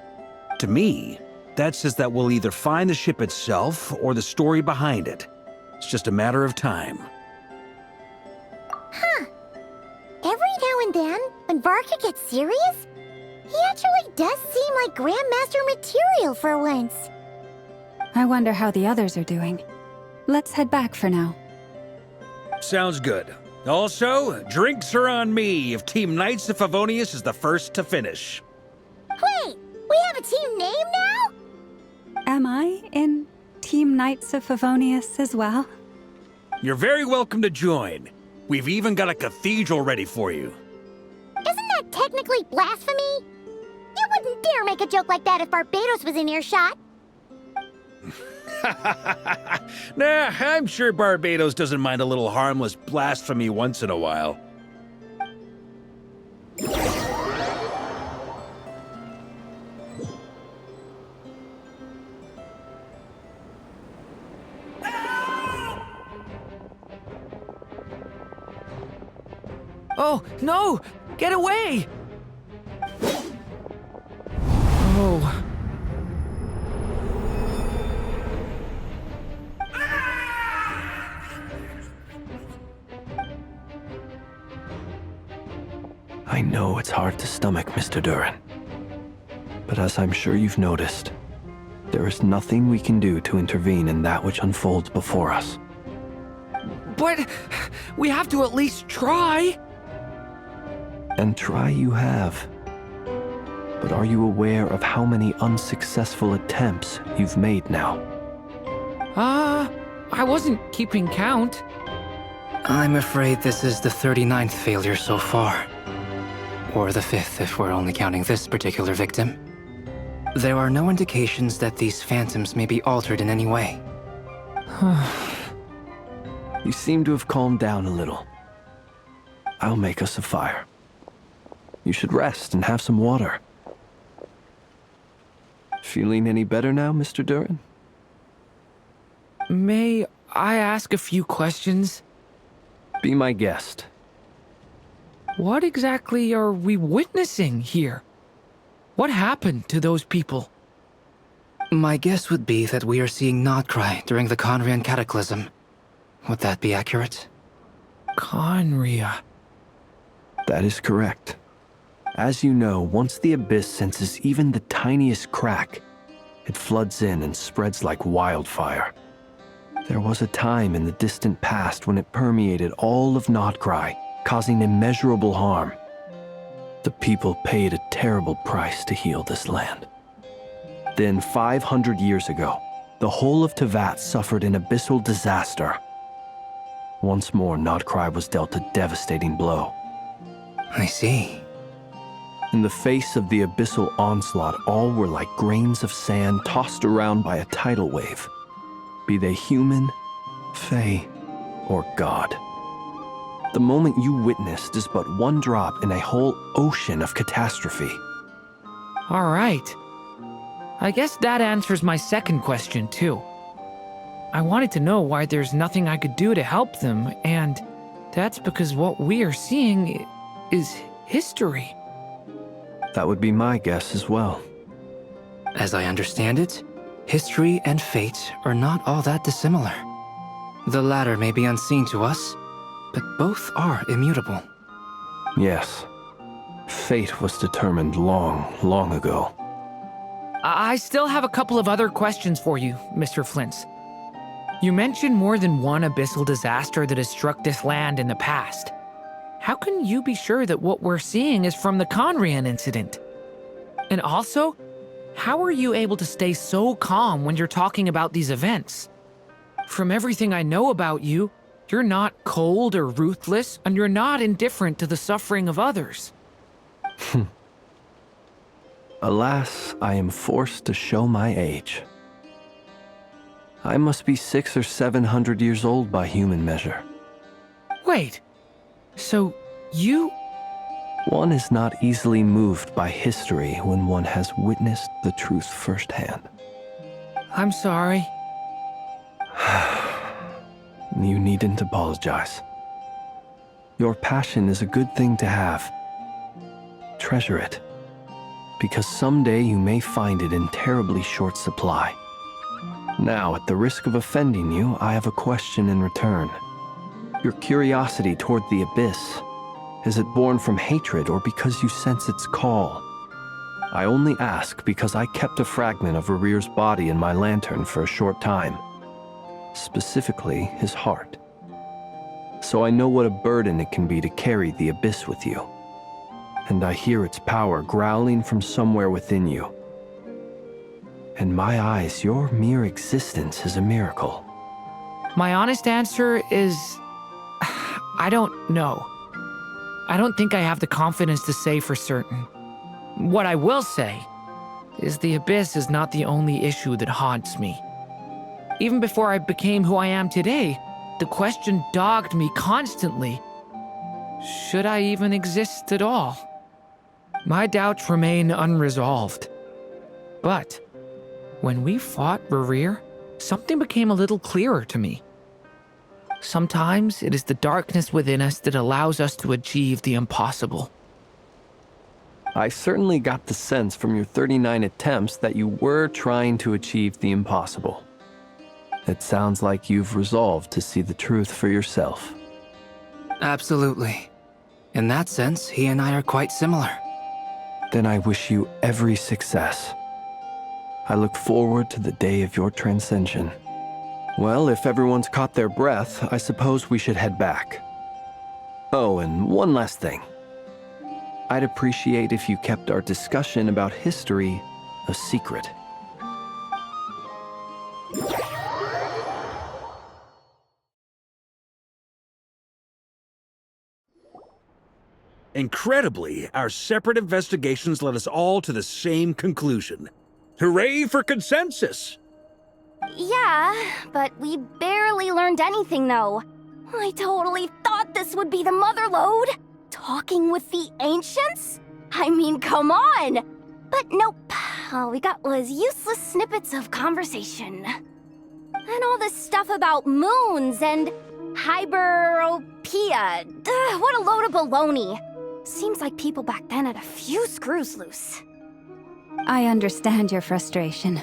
Speaker 1: To me, that says that we'll either find the ship itself or the story behind it. It's just a matter of time.
Speaker 4: Huh. Every now and then, when Varka gets serious, he actually does seem like Grandmaster material for once.
Speaker 5: I wonder how the others are doing. Let's head back for now.
Speaker 1: Sounds good. Also, drinks are on me if Team Knights of Favonius is the first to finish.
Speaker 4: Wait, we have a team name now?
Speaker 5: Am I in Team Knights of Favonius as well?
Speaker 1: You're very welcome to join. We've even got a cathedral ready for you.
Speaker 4: Isn't that technically blasphemy? You wouldn't dare make a joke like that if Barbados was in earshot.
Speaker 1: Nah, I'm sure Barbados doesn't mind a little harmless blasphemy once in a while.
Speaker 6: Oh, no! Get away! Oh.
Speaker 8: I know it's hard to stomach, Mr. Duran. But as I'm sure you've noticed, there is nothing we can do to intervene in that which unfolds before us.
Speaker 6: But we have to at least try.
Speaker 8: And try you have. But are you aware of how many unsuccessful attempts you've made now?
Speaker 6: I wasn't keeping count.
Speaker 7: I'm afraid this is the 39th failure so far. Or the 5th if we're only counting this particular victim. There are no indications that these phantoms may be altered in any way.
Speaker 8: You seem to have calmed down a little. I'll make us a fire. You should rest and have some water. Feeling any better now, Mr. Duran?
Speaker 6: May I ask a few questions?
Speaker 8: Be my guest.
Speaker 6: What exactly are we witnessing here? What happened to those people?
Speaker 7: My guess would be that we are seeing Nocturne during the Conrian Cataclysm. Would that be accurate?
Speaker 6: Conria.
Speaker 8: That is correct. As you know, once the Abyss senses even the tiniest crack, it floods in and spreads like wildfire. There was a time in the distant past when it permeated all of Nocturne, causing immeasurable harm. The people paid a terrible price to heal this land. Then, 500 years ago, the whole of Tevat suffered an abyssal disaster. Once more, Nocturne was dealt a devastating blow.
Speaker 7: I see.
Speaker 8: In the face of the abyssal onslaught, all were like grains of sand tossed around by a tidal wave, be they human, fae, or god. The moment you witnessed is but one drop in a whole ocean of catastrophe.
Speaker 6: All right. I guess that answers my second question, too. I wanted to know why there's nothing I could do to help them, and that's because what we are seeing is history.
Speaker 8: That would be my guess as well.
Speaker 7: As I understand it, history and fate are not all that dissimilar. The latter may be unseen to us, but both are immutable.
Speaker 8: Yes. Fate was determined long, long ago.
Speaker 6: I still have a couple of other questions for you, Mr. Flint's. You mentioned more than one abyssal disaster that has struck this land in the past. How can you be sure that what we're seeing is from the Conrian incident? And also, how are you able to stay so calm when you're talking about these events? From everything I know about you, you're not cold or ruthless, and you're not indifferent to the suffering of others.
Speaker 8: Alas, I am forced to show my age. I must be 600 or 700 years old by human measure.
Speaker 6: Wait, so you...
Speaker 8: One is not easily moved by history when one has witnessed the truth firsthand.
Speaker 6: I'm sorry.
Speaker 8: You needn't apologize. Your passion is a good thing to have. Treasure it, because someday you may find it in terribly short supply. Now, at the risk of offending you, I have a question in return. Your curiosity toward the abyss, is it born from hatred or because you sense its call? I only ask because I kept a fragment of Rere's body in my lantern for a short time. Specifically, his heart. So I know what a burden it can be to carry the abyss with you. And I hear its power growling from somewhere within you. In my eyes, your mere existence is a miracle.
Speaker 6: My honest answer is... I don't know. I don't think I have the confidence to say for certain. What I will say is the abyss is not the only issue that haunts me. Even before I became who I am today, the question dogged me constantly. Should I even exist at all? My doubts remain unresolved. But when we fought Rerir, something became a little clearer to me. Sometimes it is the darkness within us that allows us to achieve the impossible.
Speaker 8: I certainly got the sense from your 39 attempts that you were trying to achieve the impossible. It sounds like you've resolved to see the truth for yourself.
Speaker 7: Absolutely. In that sense, he and I are quite similar.
Speaker 8: Then I wish you every success. I look forward to the day of your transcension. Well, if everyone's caught their breath, I suppose we should head back. Oh, and one last thing. I'd appreciate if you kept our discussion about history a secret.
Speaker 1: Incredibly, our separate investigations led us all to the same conclusion. Hooray for consensus!
Speaker 3: Yeah, but we barely learned anything, though. I totally thought this would be the mother lode. Talking with the ancients? I mean, come on! But nope. All we got was useless snippets of conversation. And all this stuff about moons and hyperopia. What a load of baloney. Seems like people back then had a few screws loose.
Speaker 5: I understand your frustration.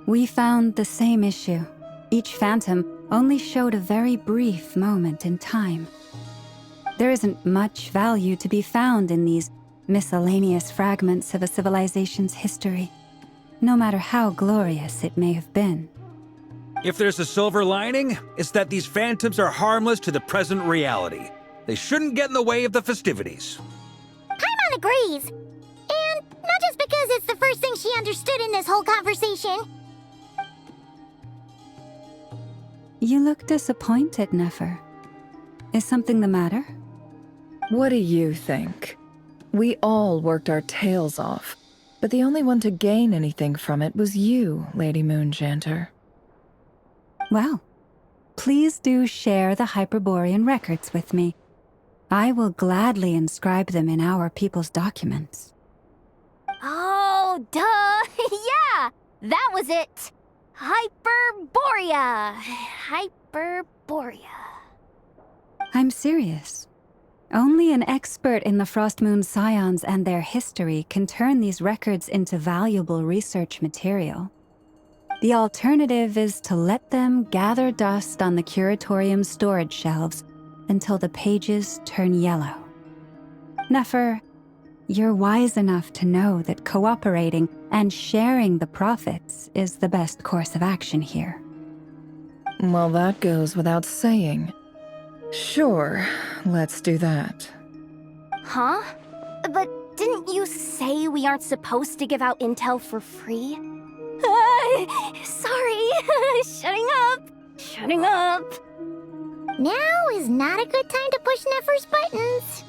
Speaker 5: We found the same issue. Each phantom only showed a very brief moment in time. There isn't much value to be found in these miscellaneous fragments of a civilization's history, no matter how glorious it may have been.
Speaker 1: If there's a silver lining, it's that these phantoms are harmless to the present reality. They shouldn't get in the way of the festivities.
Speaker 4: Paimon agrees. And not just because it's the first thing she understood in this whole conversation.
Speaker 5: You look disappointed, Nefer. Is something the matter?
Speaker 9: What do you think? We all worked our tails off, but the only one to gain anything from it was you, Lady Moonjanter.
Speaker 5: Well, please do share the Hyperborean records with me. I will gladly inscribe them in our people's documents.
Speaker 3: Oh, duh! Yeah! That was it! Hyperborea! Hyperborea.
Speaker 5: I'm serious. Only an expert in the Frostmoon Scions and their history can turn these records into valuable research material. The alternative is to let them gather dust on the Curatorium's storage shelves until the pages turn yellow. Nefer, you're wise enough to know that cooperating and sharing the profits is the best course of action here.
Speaker 9: Well, that goes without saying. Sure, let's do that.
Speaker 3: Huh? But didn't you say we aren't supposed to give out intel for free? Sorry. Shutting up.
Speaker 4: Now is not a good time to push Nefer's buttons.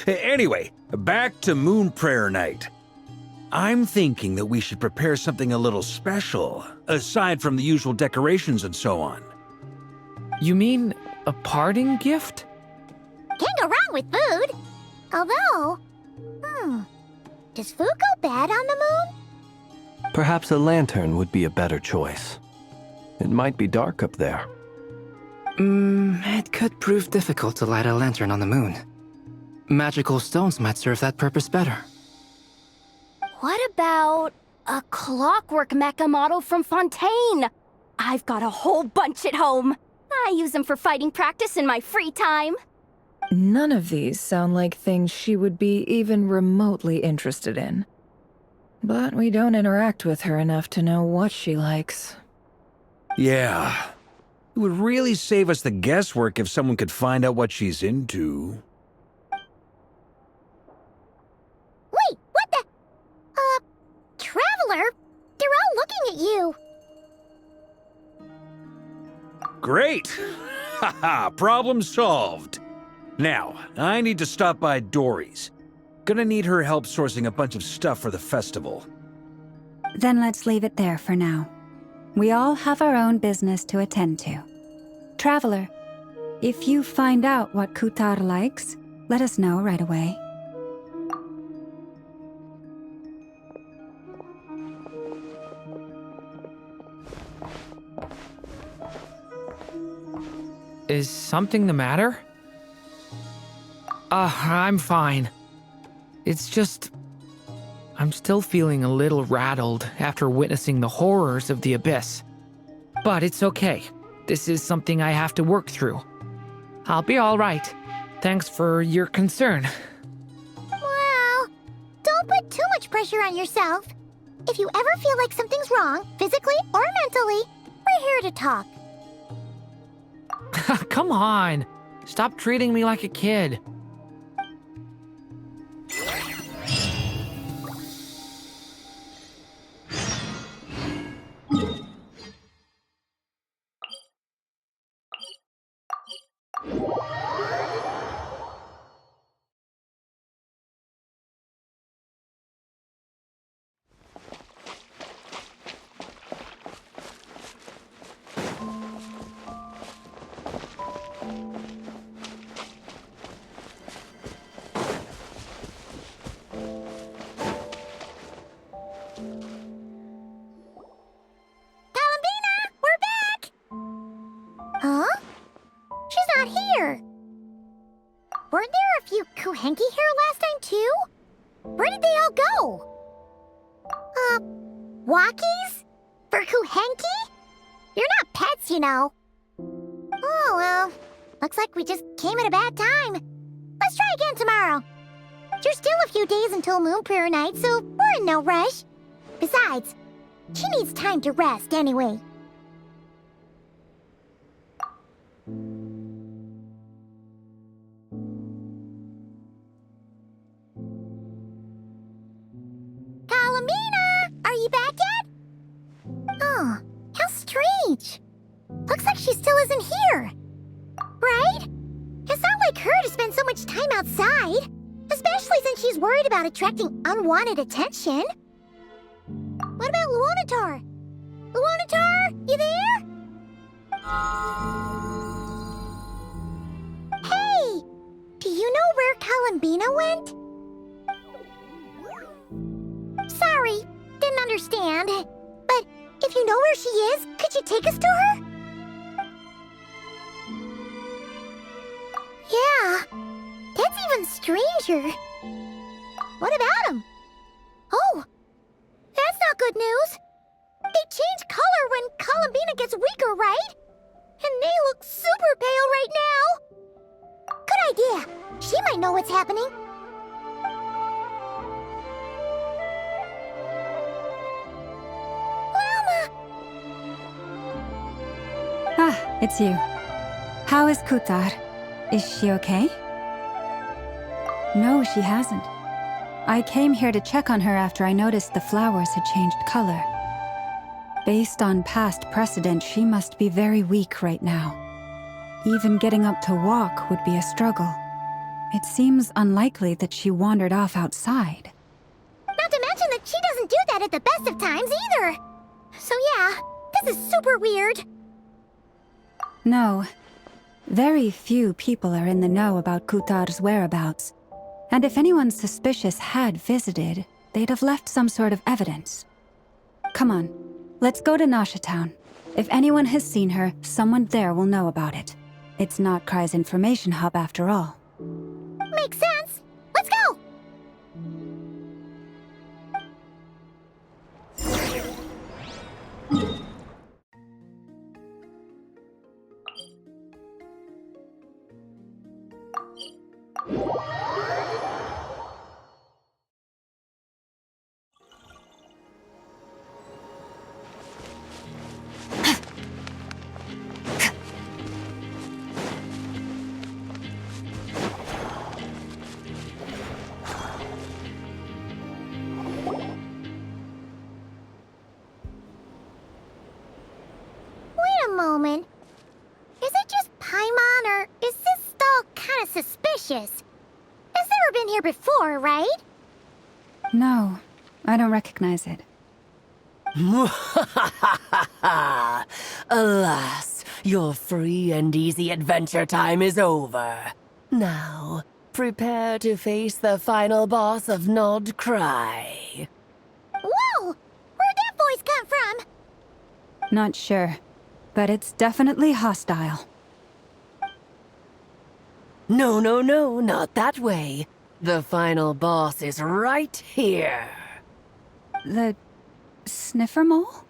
Speaker 1: Anyway, Back to Moon Prayer Night. I'm thinking that we should prepare something a little special, aside from the usual decorations and so on.
Speaker 6: You mean a parting gift?
Speaker 4: Can't go wrong with food. Although, does food go bad on the moon?
Speaker 8: Perhaps a lantern would be a better choice. It might be dark up there.
Speaker 7: It could prove difficult to light a lantern on the moon. Magical stones might serve that purpose better.
Speaker 3: What about a clockwork mecha model from Fontaine? I've got a whole bunch at home. I use them for fighting practice in my free time.
Speaker 9: None of these sound like things she would be even remotely interested in. But we don't interact with her enough to know what she likes.
Speaker 1: Yeah. It would really save us the guesswork if someone could find out what she's into.
Speaker 4: Wait, what the? Traveler? They're all looking at you.
Speaker 1: Great! Haha, problem solved. Now, I need to stop by Dory's. Gonna need her help sourcing a bunch of stuff for the festival.
Speaker 5: Then let's leave it there for now. We all have our own business to attend to. Traveler, if you find out what Kutar likes, let us know right away.
Speaker 6: Is something the matter? I'm fine. It's just... I'm still feeling a little rattled after witnessing the horrors of the Abyss. But it's okay. This is something I have to work through. I'll be all right. Thanks for your concern.
Speaker 4: Well, don't put too much pressure on yourself. If you ever feel like something's wrong, physically or mentally, we're here to talk.
Speaker 6: Come on. Stop treating me like a kid.
Speaker 4: Weren't there a few Kuhenki here last time, too? Where did they all go? Walkies? For Kuhenki? You're not pets, you know. Oh, well. Looks like we just came at a bad time. Let's try again tomorrow. There's still a few days until Moon Prayer Night, so we're in no rush. Besides, she needs time to rest anyway. Are you back yet? Oh, how strange. Looks like she still isn't here. Right? It's not like her to spend so much time outside, especially since she's worried about attracting unwanted attention. What about Luonatar? Luonatar, you there? Hey! Do you know where Columbina went? Sorry, didn't understand. But if you know where she is, could you take us to her? Yeah, that's even stranger. What about him? Oh, that's not good news. They change color when Columbina gets weaker, right? And they look super pale right now. Good idea. She might know what's happening.
Speaker 5: Ah, it's you. How is Kutar? Is she okay? No, she hasn't. I came here to check on her after I noticed the flowers had changed color. Based on past precedent, she must be very weak right now. Even getting up to walk would be a struggle. It seems unlikely that she wandered off outside.
Speaker 4: Not to mention that she doesn't do that at the best of times either. So yeah, this is super weird.
Speaker 5: No. Very few people are in the know about Kutar's whereabouts. And if anyone suspicious had visited, they'd have left some sort of evidence. Come on, let's go to Nasha Town. If anyone has seen her, someone there will know about it. It's not Cry's information hub after all.
Speaker 4: Makes sense. Let's go! Moment. Is it just Paimon, or is this stall kind of suspicious? It's never been here before, right?
Speaker 5: No, I don't recognize it.
Speaker 12: Alas, your free and easy adventure time is over. Now, prepare to face the final boss of Nod Cry.
Speaker 4: Whoa! Where'd that voice come from?
Speaker 5: Not sure. But it's definitely hostile.
Speaker 12: No, not that way. The final boss is right here.
Speaker 5: The sniffer mole?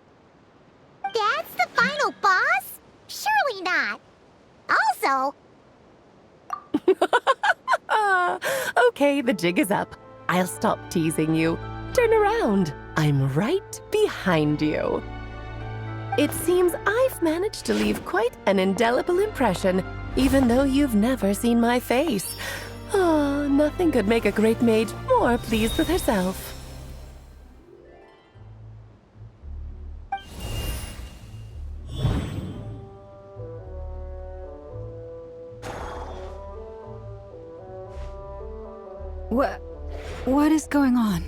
Speaker 4: That's the final boss? Surely not. Also...
Speaker 12: Okay, the jig is up. I'll stop teasing you. Turn around. I'm right behind you. It seems I've managed to leave quite an indelible impression, even though you've never seen my face. Oh, nothing could make a great mage more pleased with herself.
Speaker 5: What is going on?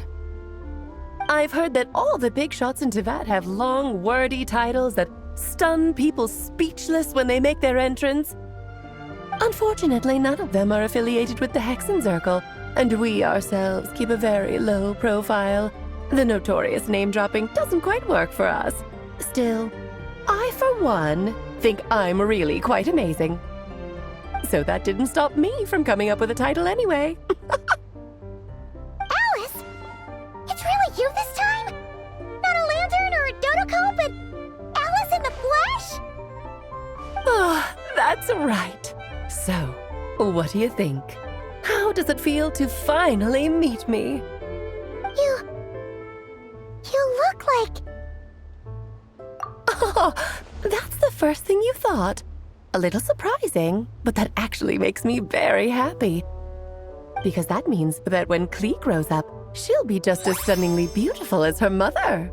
Speaker 12: I've heard that all the big shots in Teyvat have long, wordy titles that stun people speechless when they make their entrance. Unfortunately, none of them are affiliated with the Hexenzirkel, and we ourselves keep a very low profile. The notorious name-dropping doesn't quite work for us. Still, I, for one, think I'm really quite amazing. So that didn't stop me from coming up with a title anyway.
Speaker 4: Alice! It's really you this time? Not a lantern or a dodoco, but Alice in the flesh?
Speaker 12: Oh, that's right. So, what do you think? How does it feel to finally meet me?
Speaker 4: You look like...
Speaker 12: Oh, that's the first thing you thought. A little surprising, but that actually makes me very happy. Because that means that when Klee grows up, she'll be just as stunningly beautiful as her mother.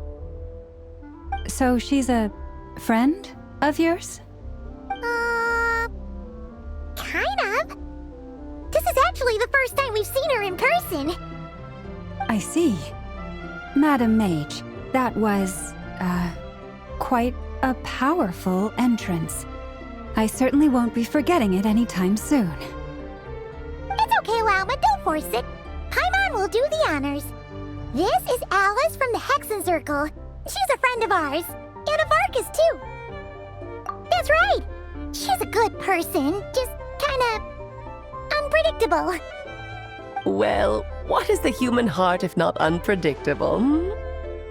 Speaker 5: So she's a friend of yours?
Speaker 4: Kind of. This is actually the first time we've seen her in person.
Speaker 5: I see. Madam Mage, that was, quite a powerful entrance. I certainly won't be forgetting it anytime soon.
Speaker 4: It's okay, Lauma, don't force it. Paimon will do the honors. This is Alice from the Hexenzirkel. She's a friend of ours. And of Arcus, too. That's right. She's a good person, just kinda... unpredictable.
Speaker 12: Well, what is the human heart if not unpredictable?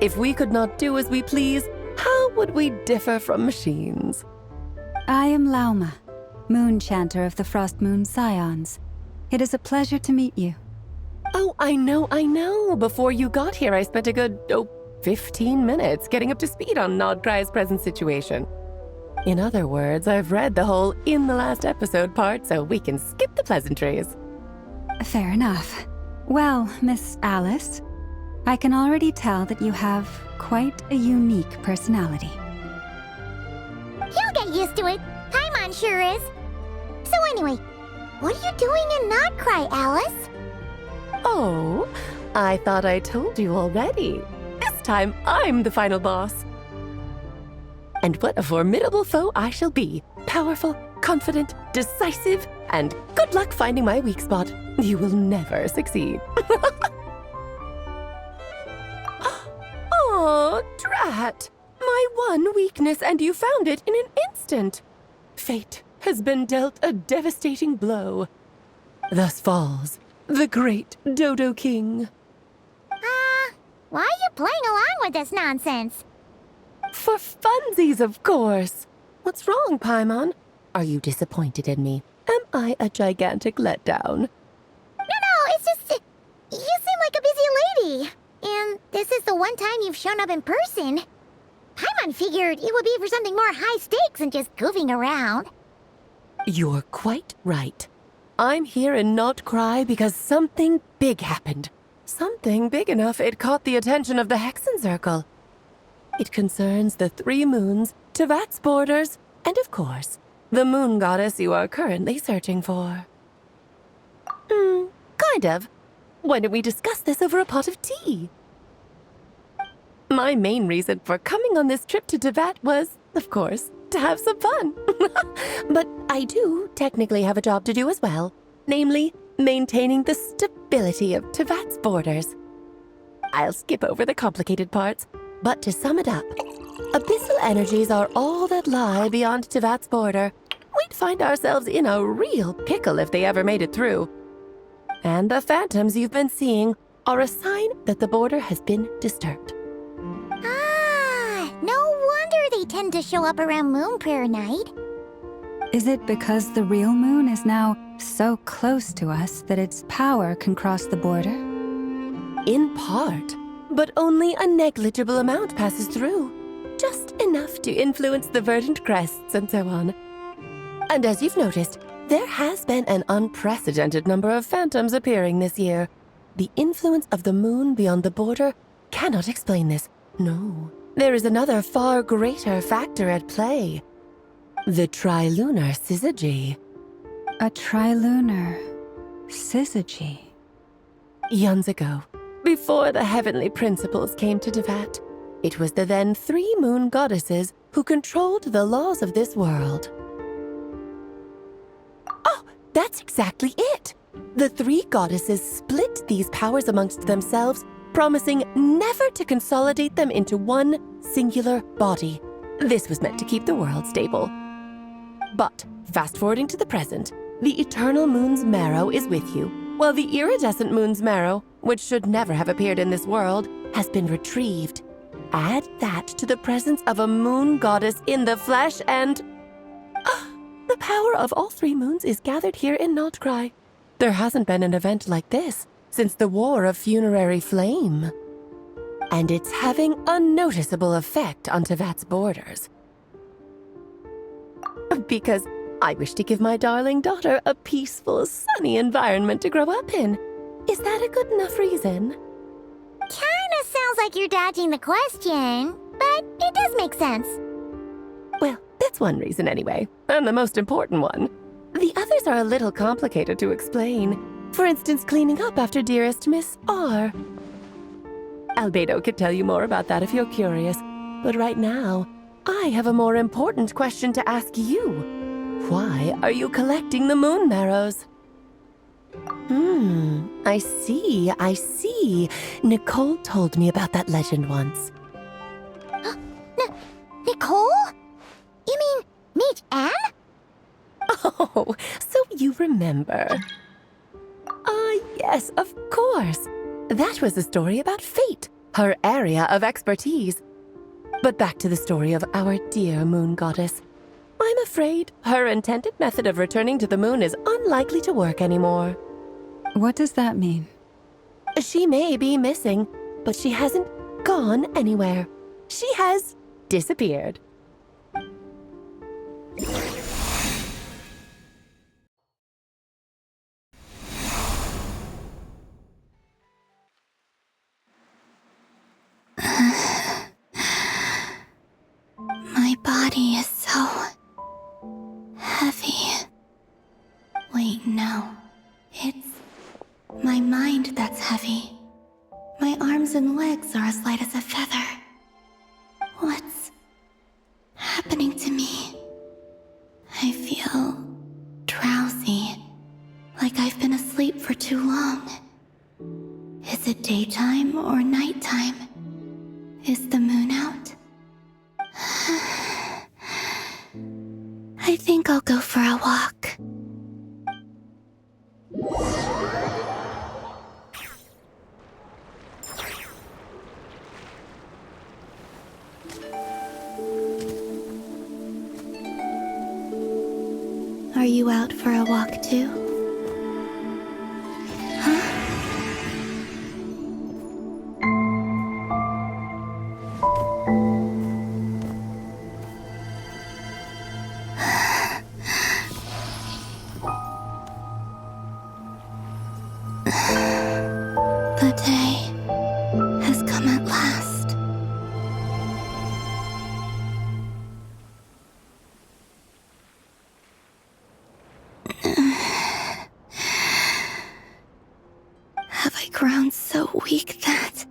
Speaker 12: If we could not do as we please, how would we differ from machines?
Speaker 5: I am Lauma, Moon Chanter of the Frost Moon Scions. It is a pleasure to meet you.
Speaker 12: Oh, I know. Before you got here, I spent a good, 15 minutes getting up to speed on Nodcry's present situation. In other words, I've read the whole in the last episode part, so we can skip the pleasantries.
Speaker 5: Fair enough. Well, Miss Alice, I can already tell that you have quite a unique personality.
Speaker 4: He'll get used to it. Paimon sure is. So anyway, What are you doing in Notcry, Alice?
Speaker 12: Oh, I thought I told you already. This time, I'm the final boss. And what a formidable foe I shall be. Powerful, confident, decisive, and good luck finding my weak spot. You will never succeed. Oh, drat! My one weakness, and you found it in an instant. Fate has been dealt a devastating blow. Thus falls the great Dodo King.
Speaker 4: Why are you playing along with this nonsense?
Speaker 12: For funsies, of course. What's wrong, Paimon? Are you disappointed in me? Am I a gigantic letdown?
Speaker 4: No, it's just... You seem like a busy lady. And this is the one time you've shown up in person. Paimon figured it would be for something more high stakes than just goofing around.
Speaker 12: You're quite right. I'm here in Notcry because something big happened. Something big enough it caught the attention of the Hexen Circle. It concerns the 3 moons, Tevat's borders, and of course, the moon goddess you are currently searching for. Kind of. Why don't we discuss this over a pot of tea? My main reason for coming on this trip to Tevat was, of course, to have some fun. But I do technically have a job to do as well, namely, maintaining the stability of Tevat's borders. I'll skip over the complicated parts, but to sum it up, abyssal energies are all that lie beyond Tevat's border. We'd find ourselves in a real pickle if they ever made it through. And the phantoms you've been seeing are a sign that the border has been disturbed.
Speaker 4: No wonder they tend to show up around Moon Prayer Night.
Speaker 5: Is it because the real moon is now so close to us that its power can cross the border?
Speaker 12: In part, but only a negligible amount passes through. Just enough to influence the verdant crests and so on. And as you've noticed, there has been an unprecedented number of phantoms appearing this year. The influence of the moon beyond the border cannot explain this. No, there is another far greater factor at play. The trilunar syzygy.
Speaker 5: A trilunar syzygy.
Speaker 12: Eons ago, before the heavenly principles came to Tevat, it was the then 3 moon goddesses who controlled the laws of this world. Oh, that's exactly it! The 3 goddesses split these powers amongst themselves, promising never to consolidate them into one singular body. This was meant to keep the world stable. But, fast-forwarding to the present, the eternal moon's marrow is with you, while the iridescent moon's marrow, which should never have appeared in this world, has been retrieved. Add that to the presence of a moon goddess in the flesh and... the power of all 3 moons is gathered here in Notcry. There hasn't been an event like this since the War of Funerary Flame. And it's having a noticeable effect on Tevat's borders. Because I wish to give my darling daughter a peaceful, sunny environment to grow up in. Is that a good enough reason?
Speaker 4: Kinda sounds like you're dodging the question, but it does make sense.
Speaker 12: Well, that's one reason anyway, and the most important one. The others are a little complicated to explain. For instance, cleaning up after dearest Miss R. Albedo could tell you more about that if you're curious, but right now, I have a more important question to ask you. Why are you collecting the moon marrows? I see. Nicole told me about that legend once.
Speaker 4: Nicole? You mean Mage Anne?
Speaker 12: Oh, so you remember. Yes, of course. That was a story about fate, her area of expertise. But back to the story of our dear moon goddess. I'm afraid her intended method of returning to the moon is unlikely to work anymore.
Speaker 5: What does that mean?
Speaker 12: She may be missing, but she hasn't gone anywhere. She has disappeared.
Speaker 2: My body is so heavy. Wait, no. My mind that's heavy. My arms and legs are as light as a feather. What's happening to me? I feel drowsy, like I've been asleep for too long. Is it daytime or nighttime? Is the moon out? I think I'll go for a walk. Are you out for a walk too? Huh? The day has come at last. Have I grown so weak that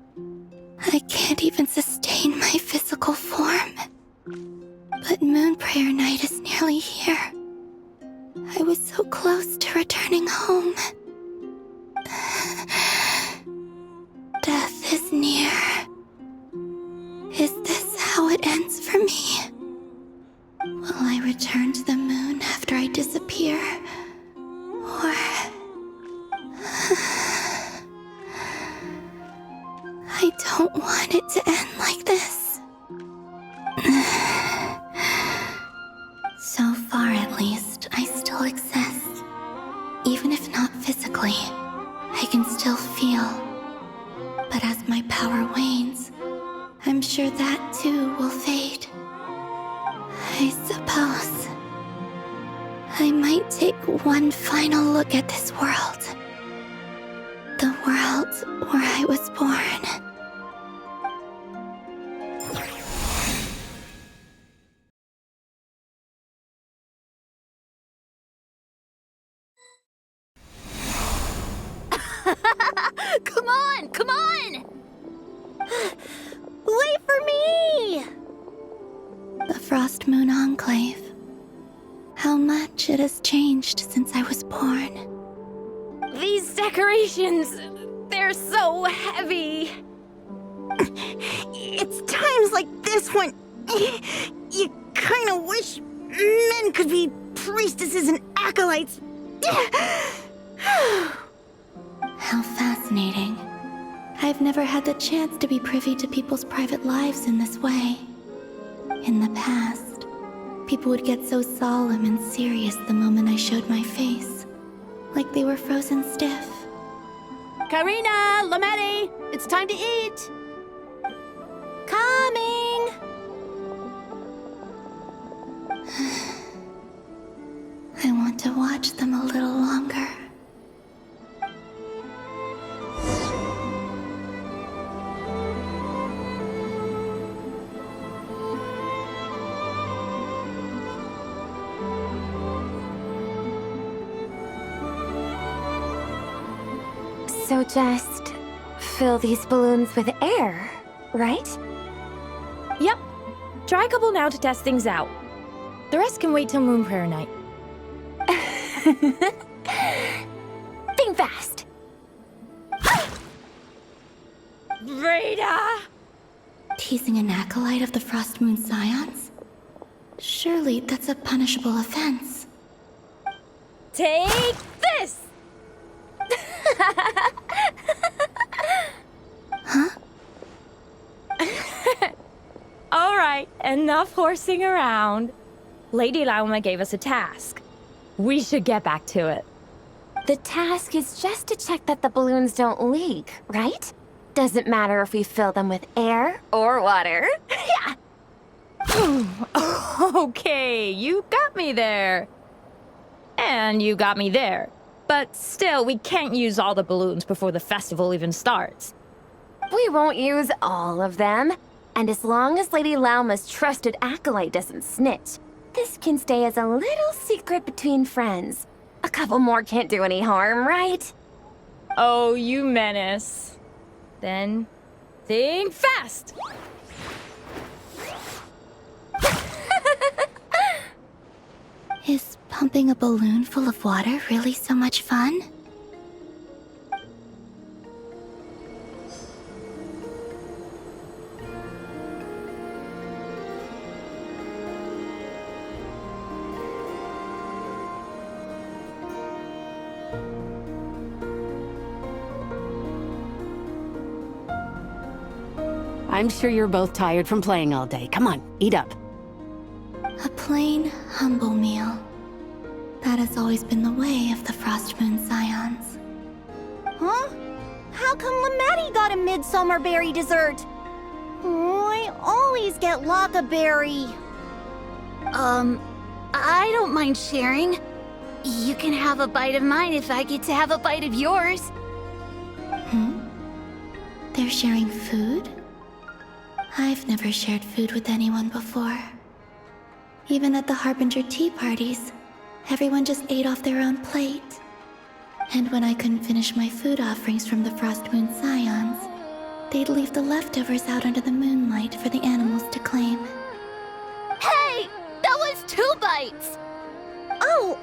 Speaker 2: I can't even sustain my physical form? But Moon Prayer Night is nearly here. I was so close to returning home. Death is near. Is this how it ends for me? Will I return to the moon after I disappear? Or... I don't want it to end like this. So far, at least, I still exist. Even if not physically, I can still feel. But as my power wanes, I'm sure that too will fade. I suppose I might take one final look at this world. The world where I was born.
Speaker 4: Come on! Come on! Wait for me!
Speaker 2: The Frost Moon Enclave. How much it has changed since I was born.
Speaker 13: These decorations, they're so heavy.
Speaker 14: It's times like this when you kind of wish men could be priestesses and acolytes.
Speaker 2: How fascinating. I've never had the chance to be privy to people's private lives in this way. In the past, people would get so solemn and serious the moment I showed my face, like they were frozen stiff.
Speaker 12: Karina, Lametti, it's time to eat.
Speaker 4: Coming!
Speaker 2: I want to watch them a little longer.
Speaker 3: So just fill these balloons with air, right?
Speaker 13: Yep. Try a couple now to test things out. The rest can wait till Moon Prayer Night.
Speaker 3: Think fast.
Speaker 13: Rita!
Speaker 2: Teasing an acolyte of the Frost Moon Scions? Surely that's a punishable offense.
Speaker 13: Take this!
Speaker 2: Huh?
Speaker 13: All right, enough horsing around. Lady Lauma gave us a task. We should get back to it.
Speaker 3: The task is just to check that the balloons don't leak, right? Doesn't matter if we fill them with air or water.
Speaker 13: Okay, you got me there. And you got me there. But still, we can't use all the balloons before the festival even starts.
Speaker 3: We won't use all of them. And as long as Lady Lauma's trusted acolyte doesn't snitch, this can stay as a little secret between friends. A couple more can't do any harm, right?
Speaker 13: Oh, you menace. Then think fast!
Speaker 2: Is pumping a balloon full of water really so much fun?
Speaker 15: I'm sure you're both tired from playing all day. Come on, eat up.
Speaker 2: A plain, humble meal. That has always been the way of the Frost Moon Scions.
Speaker 14: Huh? How come Lamatti got a midsummer berry dessert? Oh, I always get Lockaberry.
Speaker 16: I don't mind sharing. You can have a bite of mine if I get to have a bite of yours.
Speaker 2: They're sharing food? I've never shared food with anyone before. Even at the Harbinger tea parties, everyone just ate off their own plate. And when I couldn't finish my food offerings from the Frost Moon Scions, they'd leave the leftovers out under the moonlight for the animals to claim.
Speaker 16: Hey! That was 2 bites!
Speaker 14: Oh,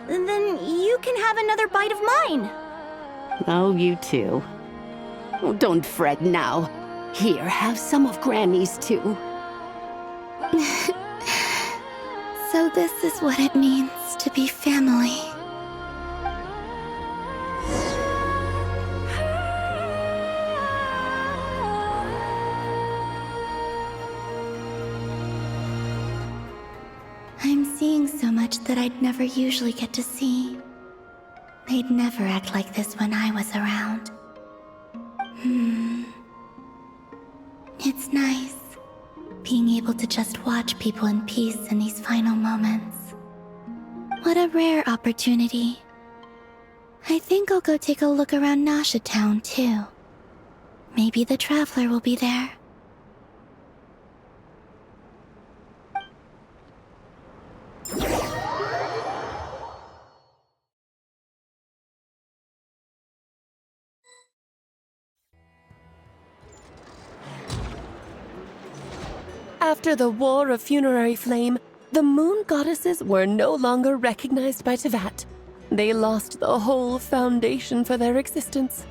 Speaker 14: then you can have another bite of mine.
Speaker 15: Oh, you too. Oh, don't fret now. Here, have some of Granny's too.
Speaker 2: So this is what it means to be family. I'm seeing so much that I'd never usually get to see. They'd never act like this when I was around. It's nice, being able to just watch people in peace in these final moments. What a rare opportunity. I think I'll go take a look around Nasha Town, too. Maybe the Traveler will be there.
Speaker 12: After the War of Funerary Flame, the moon goddesses were no longer recognized by Tevat. They lost the whole foundation for their existence.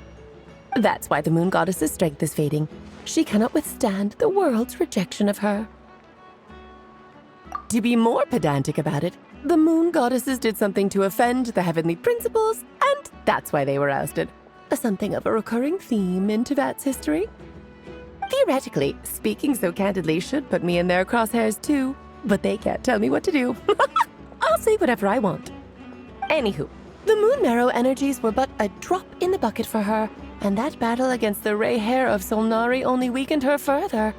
Speaker 12: That's why the moon goddess's strength is fading. She cannot withstand the world's rejection of her. To be more pedantic about it, the moon goddesses did something to offend the heavenly principles, and that's why they were ousted. Something of a recurring theme in Tevat's history. Theoretically, speaking so candidly should put me in their crosshairs too, but they can't tell me what to do. I'll say whatever I want. Anywho, the Moon Marrow energies were but a drop in the bucket for her, and that battle against the Ray Hair of Solnari only weakened her further.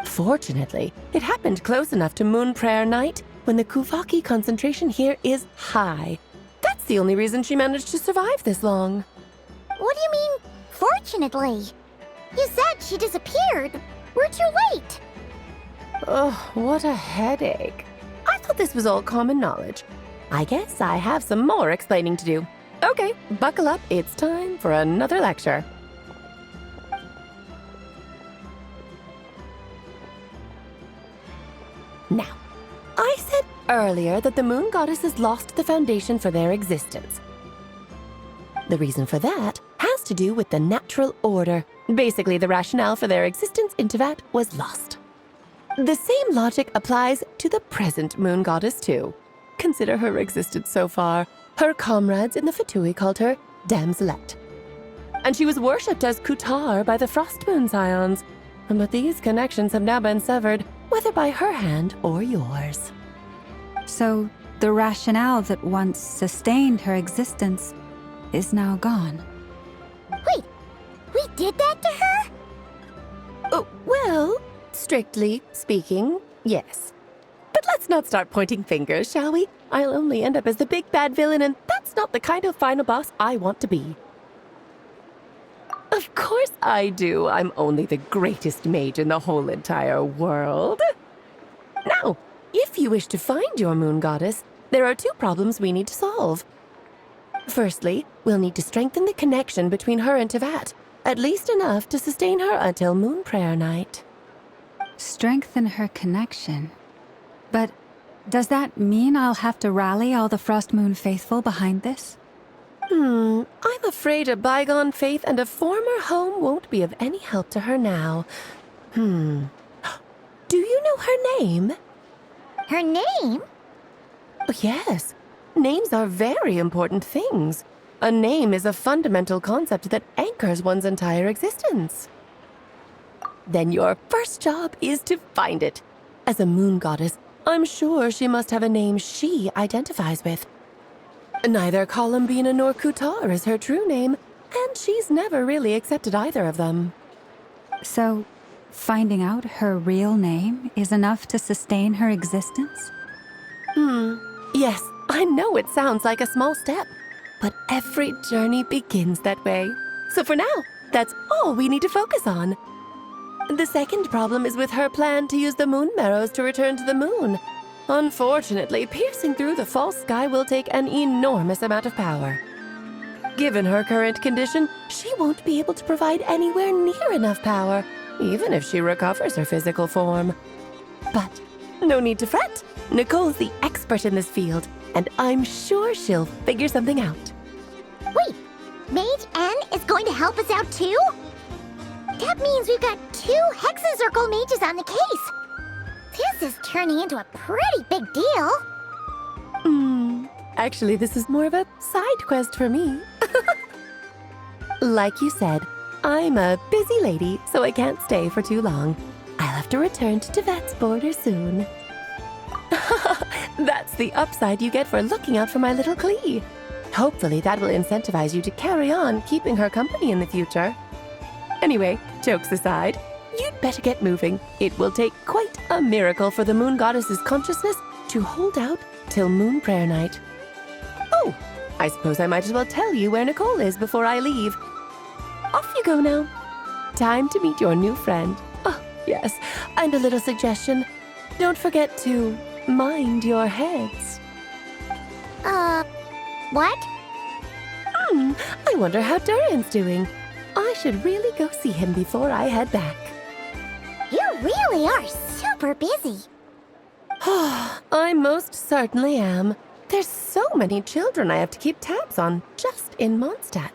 Speaker 12: Fortunately, it happened close enough to Moon Prayer Night when the Kuvaki concentration here is high. That's the only reason she managed to survive this long.
Speaker 4: What do you mean, fortunately? You said she disappeared. We're too late.
Speaker 12: Oh, what a headache. I thought this was all common knowledge. I guess I have some more explaining to do. Okay, buckle up. It's time for another lecture. Now, I said earlier that the moon goddesses lost the foundation for their existence. The reason for that has to do with the natural order. Basically, the rationale for their existence in Tevat was lost. The same logic applies to the present moon goddess too. Consider her existence so far. Her comrades in the Fatui called her Damselette. And she was worshipped as Kutar by the Frost Moon Scions. But these connections have now been severed, whether by her hand or yours.
Speaker 5: So, the rationale that once sustained her existence is now gone.
Speaker 4: Wait, we did that to her?
Speaker 12: Oh, well, strictly speaking, yes. But let's not start pointing fingers, shall we? I'll only end up as the big bad villain, and that's not the kind of final boss I want to be. Of course I do. I'm only the greatest mage in the whole entire world. Now, if you wish to find your moon goddess, there are 2 problems we need to solve. Firstly, we'll need to strengthen the connection between her and Tevat, at least enough to sustain her until Moon Prayer Night.
Speaker 5: Strengthen her connection. But does that mean I'll have to rally all the Frost Moon faithful behind this?
Speaker 12: I'm afraid a bygone faith and a former home won't be of any help to her now. Do you know her name?
Speaker 4: Her name?
Speaker 12: Yes. Names are very important things. A name is a fundamental concept that anchors one's entire existence. Then your first job is to find it. As a moon goddess, I'm sure she must have a name she identifies with. Neither Columbina nor Kutar is her true name, and she's never really accepted either of them.
Speaker 5: So, finding out her real name is enough to sustain her existence?
Speaker 12: Yes, I know it sounds like a small step, but every journey begins that way. So for now, that's all we need to focus on. The second problem is with her plan to use the moon marrows to return to the moon. Unfortunately, piercing through the false sky will take an enormous amount of power. Given her current condition, she won't be able to provide anywhere near enough power, even if she recovers her physical form. But no need to fret. Nicole's the expert in this field, and I'm sure she'll figure something out.
Speaker 4: Wait, Mage N is going to help us out too? That means we've got 2 Hexacircle mages on the case. This is turning into a pretty big deal.
Speaker 12: Actually, this is more of a side quest for me. Like you said, I'm a busy lady, so I can't stay for too long. I'll have to return to Tevat's border soon. That's the upside you get for looking out for my little Klee. Hopefully that will incentivize you to carry on keeping her company in the future. Anyway, jokes aside, you'd better get moving. It will take quite a miracle for the moon goddess's consciousness to hold out till Moon Prayer Night. Oh, I suppose I might as well tell you where Nicole is before I leave. Off you go now. Time to meet your new friend. Oh, yes, and a little suggestion. Don't forget to mind your heads.
Speaker 4: What?
Speaker 12: I wonder how Durin's doing. I should really go see him before I head back.
Speaker 4: You really are super busy.
Speaker 12: I most certainly am. There's so many children I have to keep tabs on just in Mondstadt.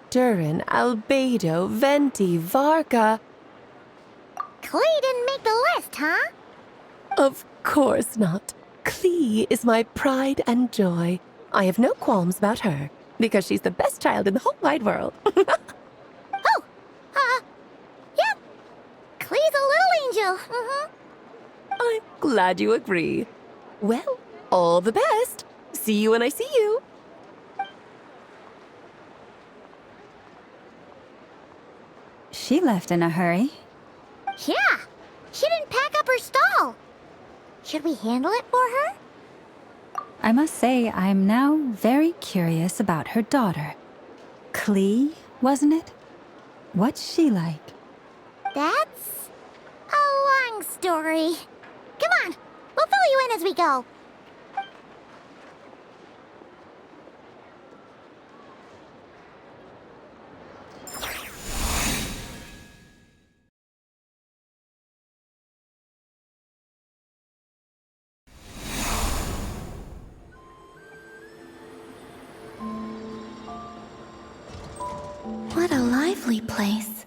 Speaker 12: Durin, Albedo, Venti, Varka.
Speaker 4: Klee didn't make the list, huh?
Speaker 12: Of course not. Klee is my pride and joy. I have no qualms about her, because she's the best child in the whole wide world.
Speaker 4: Yep. Klee's a little angel.
Speaker 12: I'm glad you agree. Well, all the best. See you when I see you.
Speaker 5: She left in a hurry.
Speaker 4: Yeah, she didn't pack up her stall. Should we handle it for her?
Speaker 5: I must say, I'm now very curious about her daughter. Klee, wasn't it? What's she like?
Speaker 4: That's a long story. Come on, we'll fill you in as we go.
Speaker 2: What a lively place.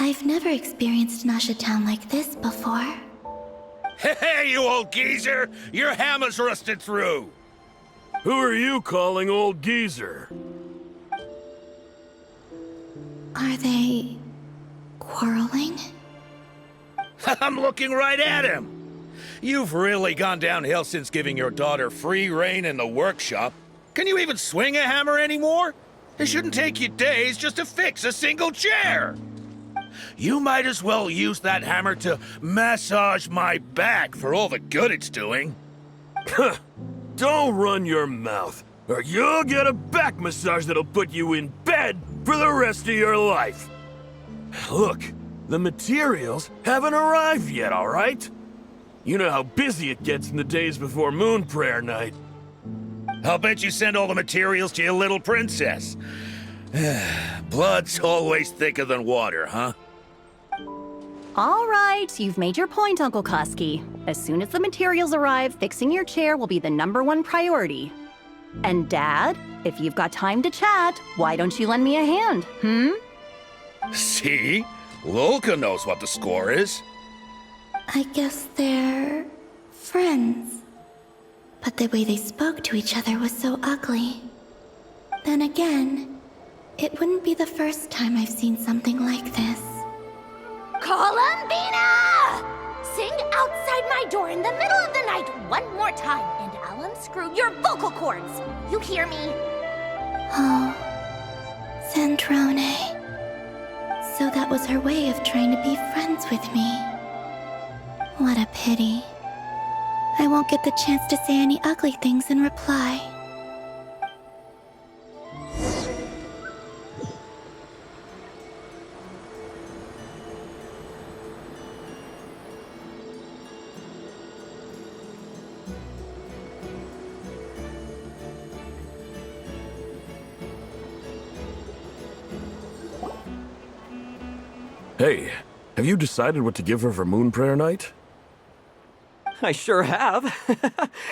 Speaker 2: I've never experienced Nashatown like this before.
Speaker 1: Hey, you old geezer! Your hammer's rusted through!
Speaker 17: Who are you calling old geezer?
Speaker 2: Are they quarreling?
Speaker 1: I'm looking right at him! You've really gone downhill since giving your daughter free rein in the workshop. Can you even swing a hammer anymore? It shouldn't take you days just to fix a single chair. You might as well use that hammer to massage my back for all the good it's doing.
Speaker 17: Don't run your mouth, or you'll get a back massage that'll put you in bed for the rest of your life. Look, the materials haven't arrived yet, all right? You know how busy it gets in the days before Moon Prayer Night.
Speaker 18: I'll bet you send all the materials to your little princess. Blood's always thicker than water, huh?
Speaker 19: All right, you've made your point, Uncle Koski. As soon as the materials arrive, fixing your chair will be the #1 priority. And Dad, if you've got time to chat, why don't you lend me a hand,
Speaker 18: See? Lolka knows what the score is.
Speaker 2: I guess they're friends. But the way they spoke to each other was so ugly. Then again, it wouldn't be the first time I've seen something like this.
Speaker 4: Columbina! Sing outside my door in the middle of the night one more time, and I'll unscrew your vocal cords. You hear me?
Speaker 2: Oh, Zandrone. So that was her way of trying to be friends with me. What a pity. I won't get the chance to say any ugly things in reply.
Speaker 17: Hey, have you decided what to give her for Moon Prayer Night?
Speaker 20: I sure have.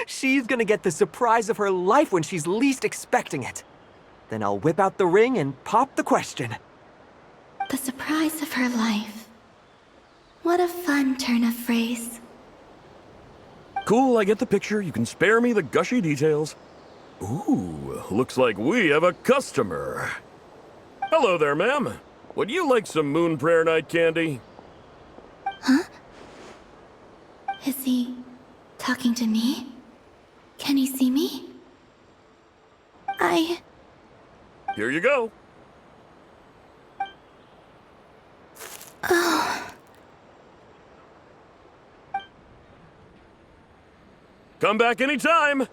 Speaker 20: She's gonna get the surprise of her life when she's least expecting it. Then I'll whip out the ring and pop the question.
Speaker 2: The surprise of her life. What a fun turn of phrase.
Speaker 17: Cool, I get the picture. You can spare me the gushy details. Ooh, looks like we have a customer. Hello there, ma'am. Would you like some Moon Prayer Night candy?
Speaker 2: Huh? Is he talking to me? Can he see me?
Speaker 17: Here you go.
Speaker 2: Oh.
Speaker 17: Come back anytime.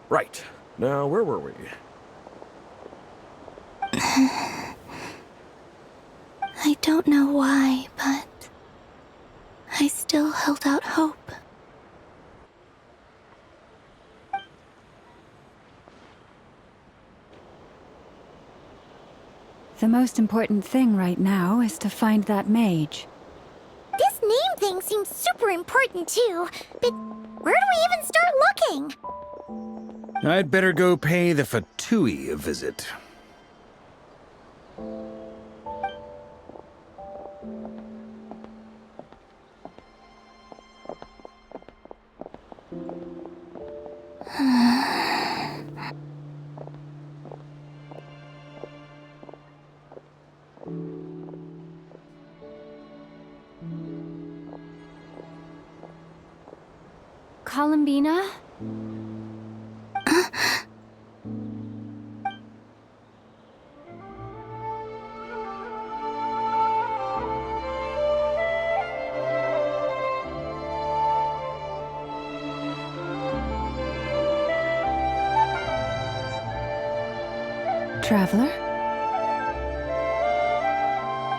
Speaker 17: Right. Now, where were we?
Speaker 2: I don't know why, but I still held out hope.
Speaker 5: The most important thing right now is to find that mage.
Speaker 4: This name thing seems super important too, but where do we even start looking?
Speaker 1: I'd better go pay the Fatui a visit.
Speaker 3: Columbina?
Speaker 5: Traveler?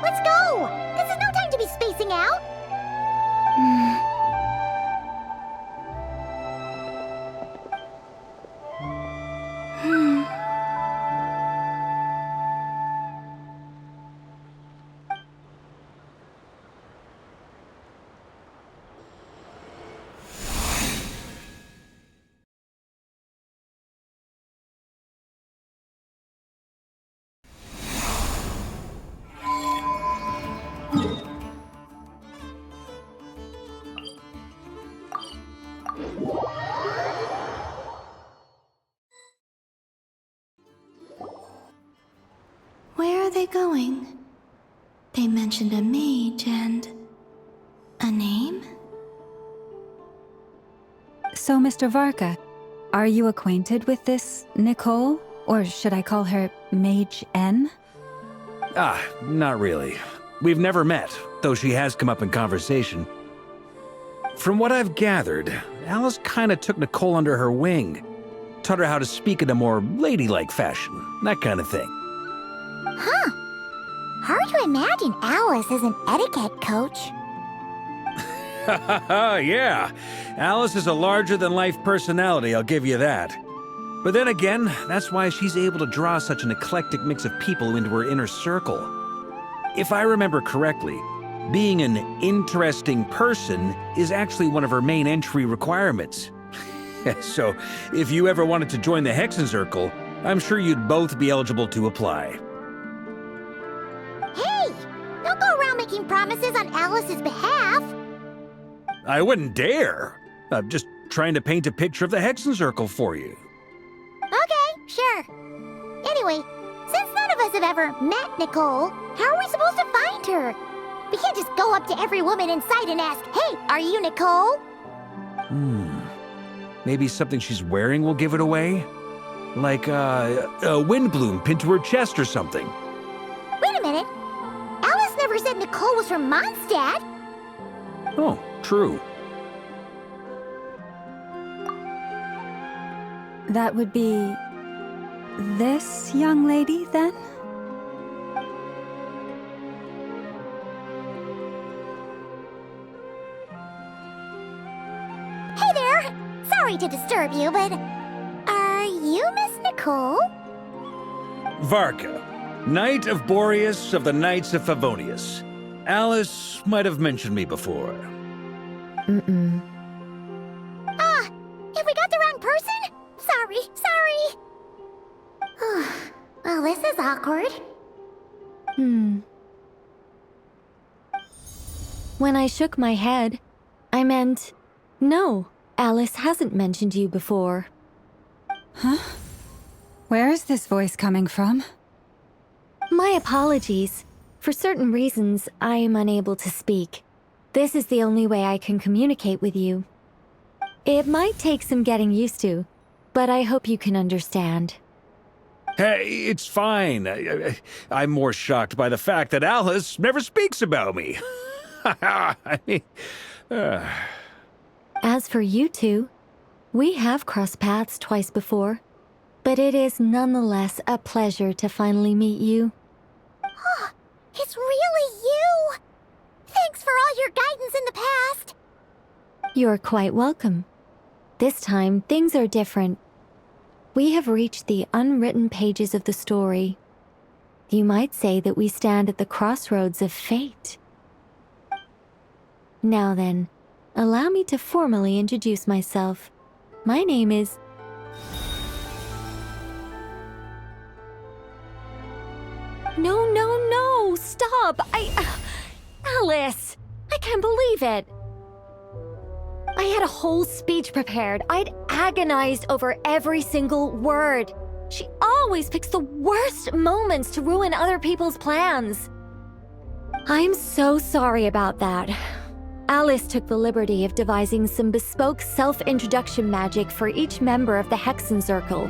Speaker 4: Let's go! This is no time to be spacing out!
Speaker 2: Where are they going? They mentioned a mage and... a name?
Speaker 5: So, Mr. Varka, are you acquainted with this Nicole? Or should I call her Mage N?
Speaker 1: Not really. We've never met, though she has come up in conversation. From what I've gathered, Alice kinda took Nicole under her wing. Taught her how to speak in a more ladylike fashion, that kind of thing.
Speaker 4: Huh. Hard to imagine Alice as an etiquette coach.
Speaker 1: Yeah, Alice is a larger-than-life personality, I'll give you that. But then again, that's why she's able to draw such an eclectic mix of people into her inner circle. If I remember correctly, being an interesting person is actually one of her main entry requirements. So, if you ever wanted to join the Hexen Circle, I'm sure you'd both be eligible to apply.
Speaker 4: Hey! Don't go around making promises on Alice's behalf!
Speaker 1: I wouldn't dare. I'm just trying to paint a picture of the Hexen Circle for you.
Speaker 4: Okay, sure. Anyway, since none of us have ever met Nicole, how are we supposed to find her? We can't just go up to every woman in sight and ask, "Hey, are you Nicole?"
Speaker 1: Maybe something she's wearing will give it away? Like, a wind bloom pinned to her chest or something.
Speaker 4: Wait a minute. Alice never said Nicole was from Mondstadt.
Speaker 1: Oh, true.
Speaker 5: That would be this young lady, then?
Speaker 4: Hey there! Sorry to disturb you, but are you Miss Nicole?
Speaker 1: Varka, Knight of Boreas of the Knights of Favonius. Alice might have mentioned me before.
Speaker 4: Ah, have we got the wrong person? Sorry. Well, this is awkward.
Speaker 3: When I shook my head, I meant, no, Alice hasn't mentioned you before.
Speaker 5: Huh? Where is this voice coming from?
Speaker 3: My apologies. For certain reasons, I am unable to speak. This is the only way I can communicate with you. It might take some getting used to, but I hope you can understand.
Speaker 1: Hey, it's fine. I'm more shocked by the fact that Alice never speaks about me. I mean,
Speaker 3: As for you two, we have crossed paths twice before, but it is nonetheless a pleasure to finally meet you.
Speaker 4: It's really you! Thanks for all your guidance in the past.
Speaker 3: You're quite welcome. This time, things are different. We have reached the unwritten pages of the story. You might say that we stand at the crossroads of fate. Now then, allow me to formally introduce myself. My name is... No, stop! Alice! I can't believe it! I had a whole speech prepared. I'd agonized over every single word. She always picks the worst moments to ruin other people's plans. I'm so sorry about that. Alice took the liberty of devising some bespoke self-introduction magic for each member of the Hexen Circle.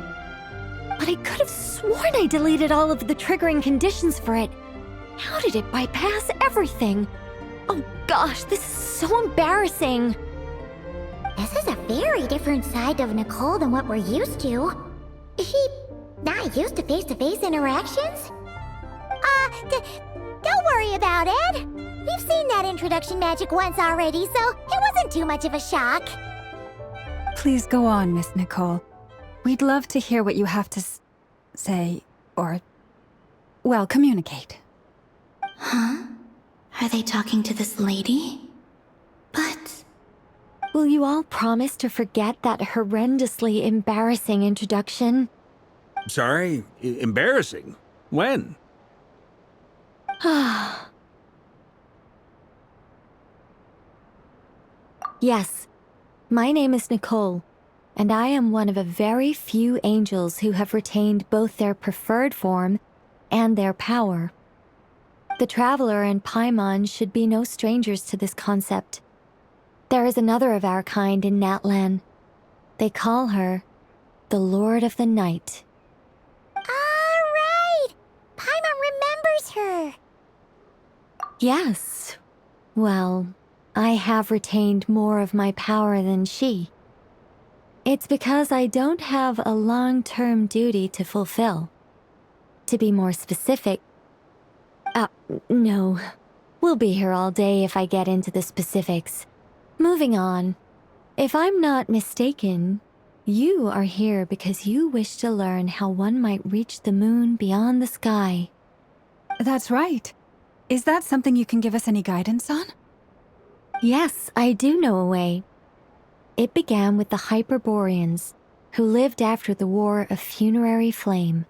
Speaker 3: But I could have sworn I deleted all of the triggering conditions for it. How did it bypass everything? Oh gosh, this is so embarrassing.
Speaker 4: This is a very different side of Nicole than what we're used to. Is she not used to face-to-face interactions? Don't worry about it. We've seen that introduction magic once already, so it wasn't too much of a shock.
Speaker 5: Please go on, Miss Nicole. We'd love to hear what you have to say, or, well, communicate.
Speaker 2: Huh? Are they talking to this lady? But...
Speaker 3: Will you all promise to forget that horrendously embarrassing introduction?
Speaker 1: sorry, embarrassing. When?
Speaker 3: Yes, my name is Nicole, and I am one of a very few angels who have retained both their preferred form and their power. The Traveler and Paimon should be no strangers to this concept. There is another of our kind in Natlan. They call her the Lord of the Night.
Speaker 4: Right! Paimon remembers her.
Speaker 3: Yes. Well, I have retained more of my power than she. It's because I don't have a long-term duty to fulfill. To be more specific... no. We'll be here all day if I get into the specifics. Moving on. If I'm not mistaken, You are here because you wish to learn how one might reach the moon beyond the sky.
Speaker 5: That's right. Is that something you can give us any guidance on?
Speaker 3: Yes, I do know a way. It began with the Hyperboreans, who lived after the War of Funerary Flame.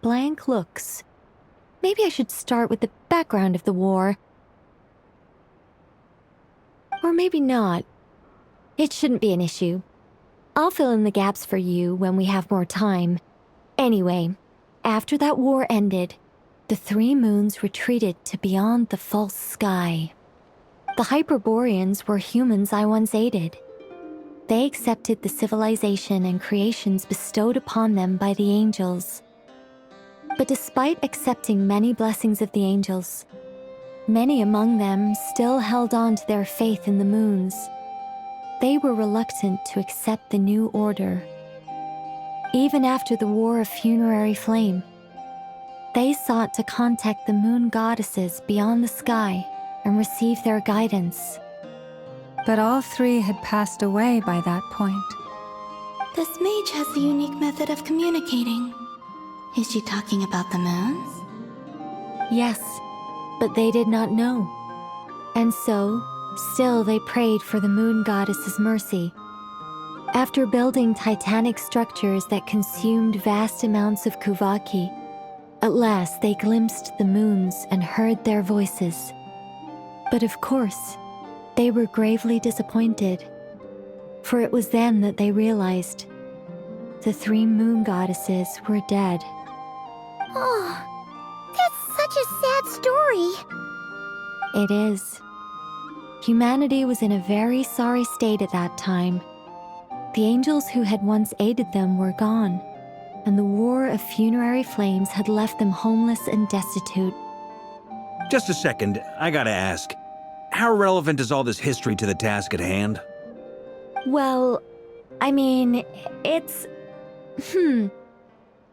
Speaker 3: Blank looks. Maybe I should start with the background of the war. Or maybe not. It shouldn't be an issue. I'll fill in the gaps for you when we have more time. Anyway, after that war ended, the three moons retreated to beyond the false sky. The Hyperboreans were humans I once aided. They accepted the civilization and creations bestowed upon them by the angels. But despite accepting many blessings of the angels, many among them still held on to their faith in the moons. They were reluctant to accept the new order. Even after the War of Funerary Flame, they sought to contact the moon goddesses beyond the sky and receive their guidance.
Speaker 5: But all three had passed away by that point.
Speaker 2: This mage has a unique method of communicating. Is she talking about the moons?
Speaker 3: Yes, but they did not know. And so, still they prayed for the moon goddess's mercy. After building titanic structures that consumed vast amounts of Kuvaki, at last they glimpsed the moons and heard their voices. But of course, they were gravely disappointed, for it was then that they realized the three moon goddesses were dead.
Speaker 4: Oh, that's such a sad story.
Speaker 3: It is. Humanity was in a very sorry state at that time. The angels who had once aided them were gone, and the War of Funerary Flames had left them homeless and destitute.
Speaker 1: Just a second, I gotta ask. How relevant is all this history to the task at hand?
Speaker 3: Well, I mean, it's...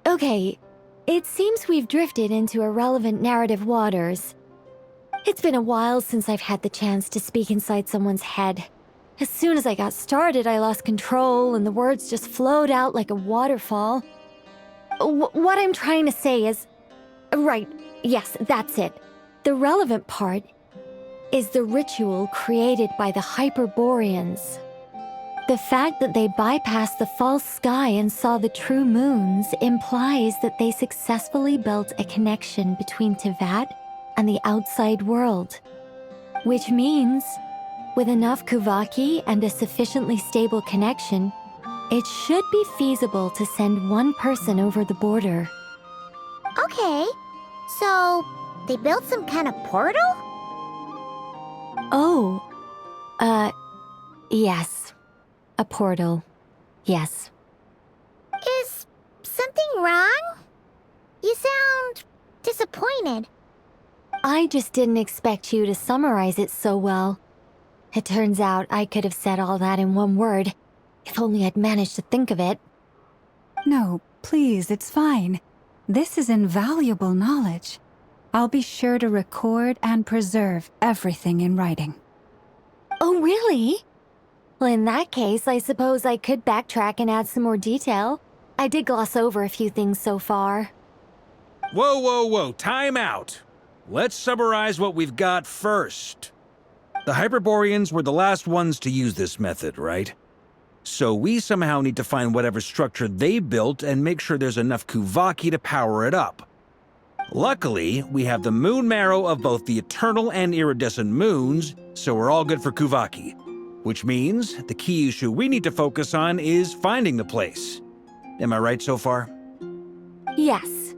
Speaker 3: Okay, it seems we've drifted into irrelevant narrative waters. It's been a while since I've had the chance to speak inside someone's head. As soon as I got started, I lost control and the words just flowed out like a waterfall. What I'm trying to say is... Right, yes, that's it. The relevant part is the ritual created by the Hyperboreans. The fact that they bypassed the false sky and saw the true moons implies that they successfully built a connection between Tevat and the outside world. Which means, with enough Kuvaki and a sufficiently stable connection, it should be feasible to send one person over the border.
Speaker 4: Okay, so they built some kind of portal?
Speaker 3: Oh, yes. A portal. Yes.
Speaker 4: Is something wrong? You sound disappointed.
Speaker 3: I just didn't expect you to summarize it so well. It turns out I could have said all that in one word, if only I'd managed to think of it.
Speaker 5: No, please, it's fine. This is invaluable knowledge. I'll be sure to record and preserve everything in writing.
Speaker 3: Oh, really? Well, in that case, I suppose I could backtrack and add some more detail. I did gloss over a few things so far.
Speaker 1: Whoa, time out. Let's summarize what we've got first. The Hyperboreans were the last ones to use this method, right? So we somehow need to find whatever structure they built and make sure there's enough Kuvaki to power it up. Luckily, we have the moon marrow of both the eternal and iridescent moons, so we're all good for Kuvaki. Which means the key issue we need to focus on is finding the place. Am I right so far?
Speaker 3: Yes.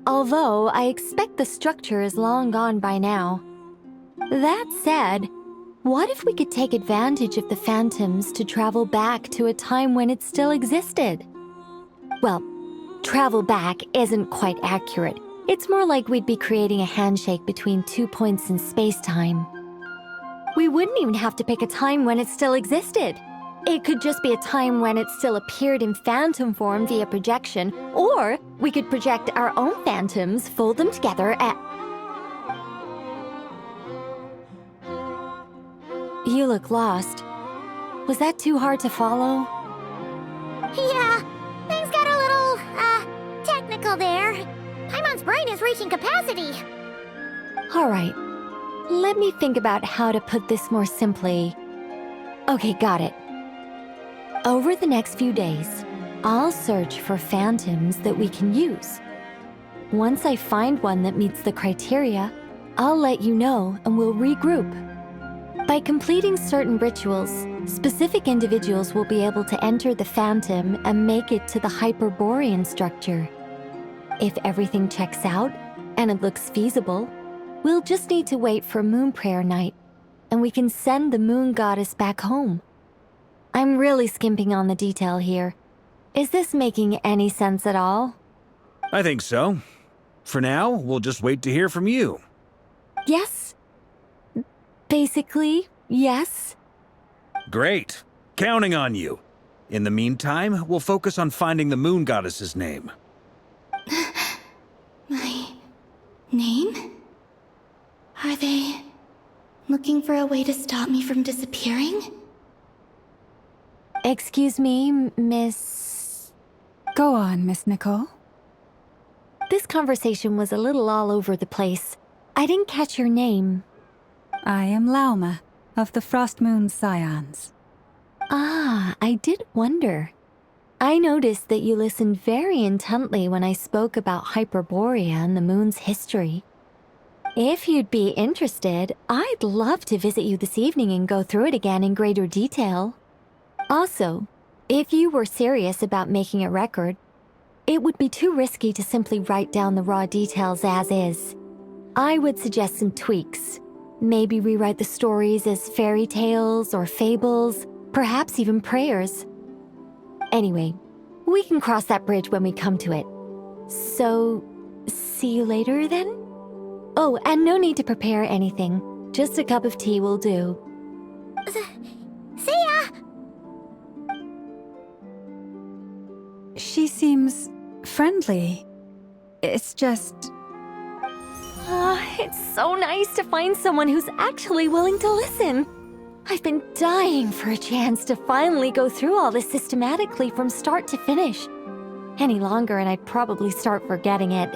Speaker 3: Although I expect the structure is long gone by now. That said, what if we could take advantage of the phantoms to travel back to a time when it still existed? Well, travel back isn't quite accurate. It's more like we'd be creating a handshake between 2 points in space-time. We wouldn't even have to pick a time when it still existed. It could just be a time when it still appeared in phantom form via projection, or we could project our own phantoms, fold them together, and... You look lost. Was that too hard to follow?
Speaker 4: Yeah, things got a little, technical there. Paimon's brain is reaching capacity.
Speaker 3: All right. Let me think about how to put this more simply. Okay, got it. Over the next few days, I'll search for phantoms that we can use. Once I find one that meets the criteria, I'll let you know and we'll regroup. By completing certain rituals, specific individuals will be able to enter the phantom and make it to the Hyperborean structure. If everything checks out and it looks feasible, we'll just need to wait for Moon Prayer Night, and we can send the Moon Goddess back home. I'm really skimping on the detail here. Is this making any sense at all?
Speaker 1: I think so. For now, we'll just wait to hear from you.
Speaker 3: Yes. Basically, yes.
Speaker 1: Great. Counting on you. In the meantime, we'll focus on finding the Moon Goddess's name.
Speaker 2: My name? Are they looking for a way to stop me from disappearing?
Speaker 3: Excuse me, Miss...
Speaker 5: Go on, Miss Nicole.
Speaker 3: This conversation was a little all over the place. I didn't catch your name.
Speaker 5: I am Lauma, of the Frost Moon Scions.
Speaker 3: Ah, I did wonder. I noticed that you listened very intently when I spoke about Hyperborea and the moon's history. If you'd be interested, I'd love to visit you this evening and go through it again in greater detail. Also, if you were serious about making a record, it would be too risky to simply write down the raw details as is. I would suggest some tweaks. Maybe rewrite the stories as fairy tales or fables, perhaps even prayers. Anyway, we can cross that bridge when we come to it. So, see you later then? Oh, and no need to prepare anything. Just a cup of tea will do.
Speaker 4: See ya!
Speaker 5: She seems friendly. It's just...
Speaker 3: It's so nice to find someone who's actually willing to listen. I've been dying for a chance to finally go through all this systematically from start to finish. Any longer and I'd probably start forgetting it.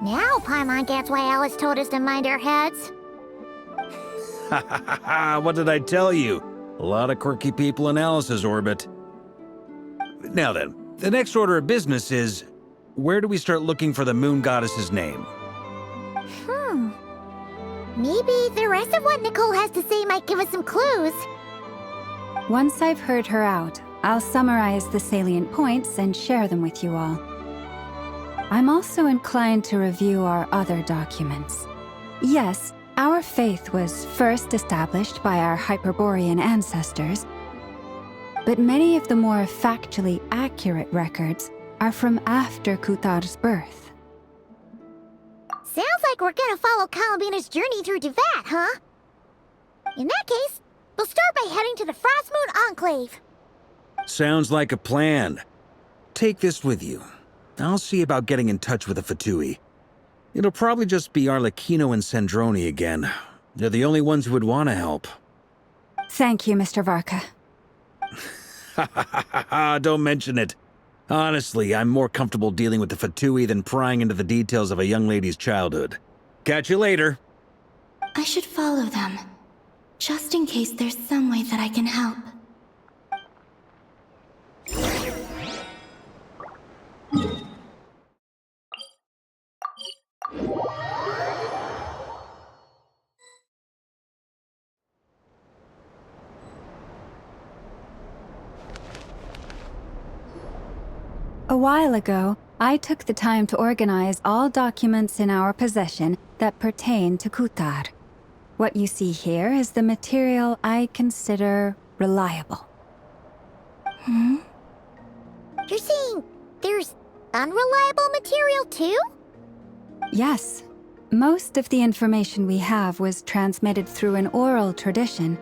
Speaker 4: Now Paimon gets why Alice told us to mind our heads.
Speaker 1: Ha ha ha ha! What did I tell you? A lot of quirky people in Alice's orbit. Now then, the next order of business is, where do we start looking for the Moon Goddess's name?
Speaker 4: Maybe the rest of what Nicole has to say might give us some clues.
Speaker 5: Once I've heard her out, I'll summarize the salient points and share them with you all. I'm also inclined to review our other documents. Yes, our faith was first established by our Hyperborean ancestors, but many of the more factually accurate records are from after Kutar's birth.
Speaker 4: Sounds like we're gonna follow Kalabina's journey through Devat, huh? In that case, we'll start by heading to the Frost Moon Enclave.
Speaker 1: Sounds like a plan. Take this with you. I'll see about getting in touch with the Fatui. It'll probably just be Arlecchino and Sandroni again. They're the only ones who would want to help.
Speaker 5: Thank you, Mr. Varka.
Speaker 1: Ha ha ha ha ha! Don't mention it. Honestly, I'm more comfortable dealing with the Fatui than prying into the details of a young lady's childhood. Catch you later.
Speaker 2: I should follow them, just in case there's some way that I can help.
Speaker 5: A while ago, I took the time to organize all documents in our possession that pertain to Kutar. What you see here is the material I consider reliable.
Speaker 4: You're saying there's unreliable material too?
Speaker 5: Yes. Most of the information we have was transmitted through an oral tradition.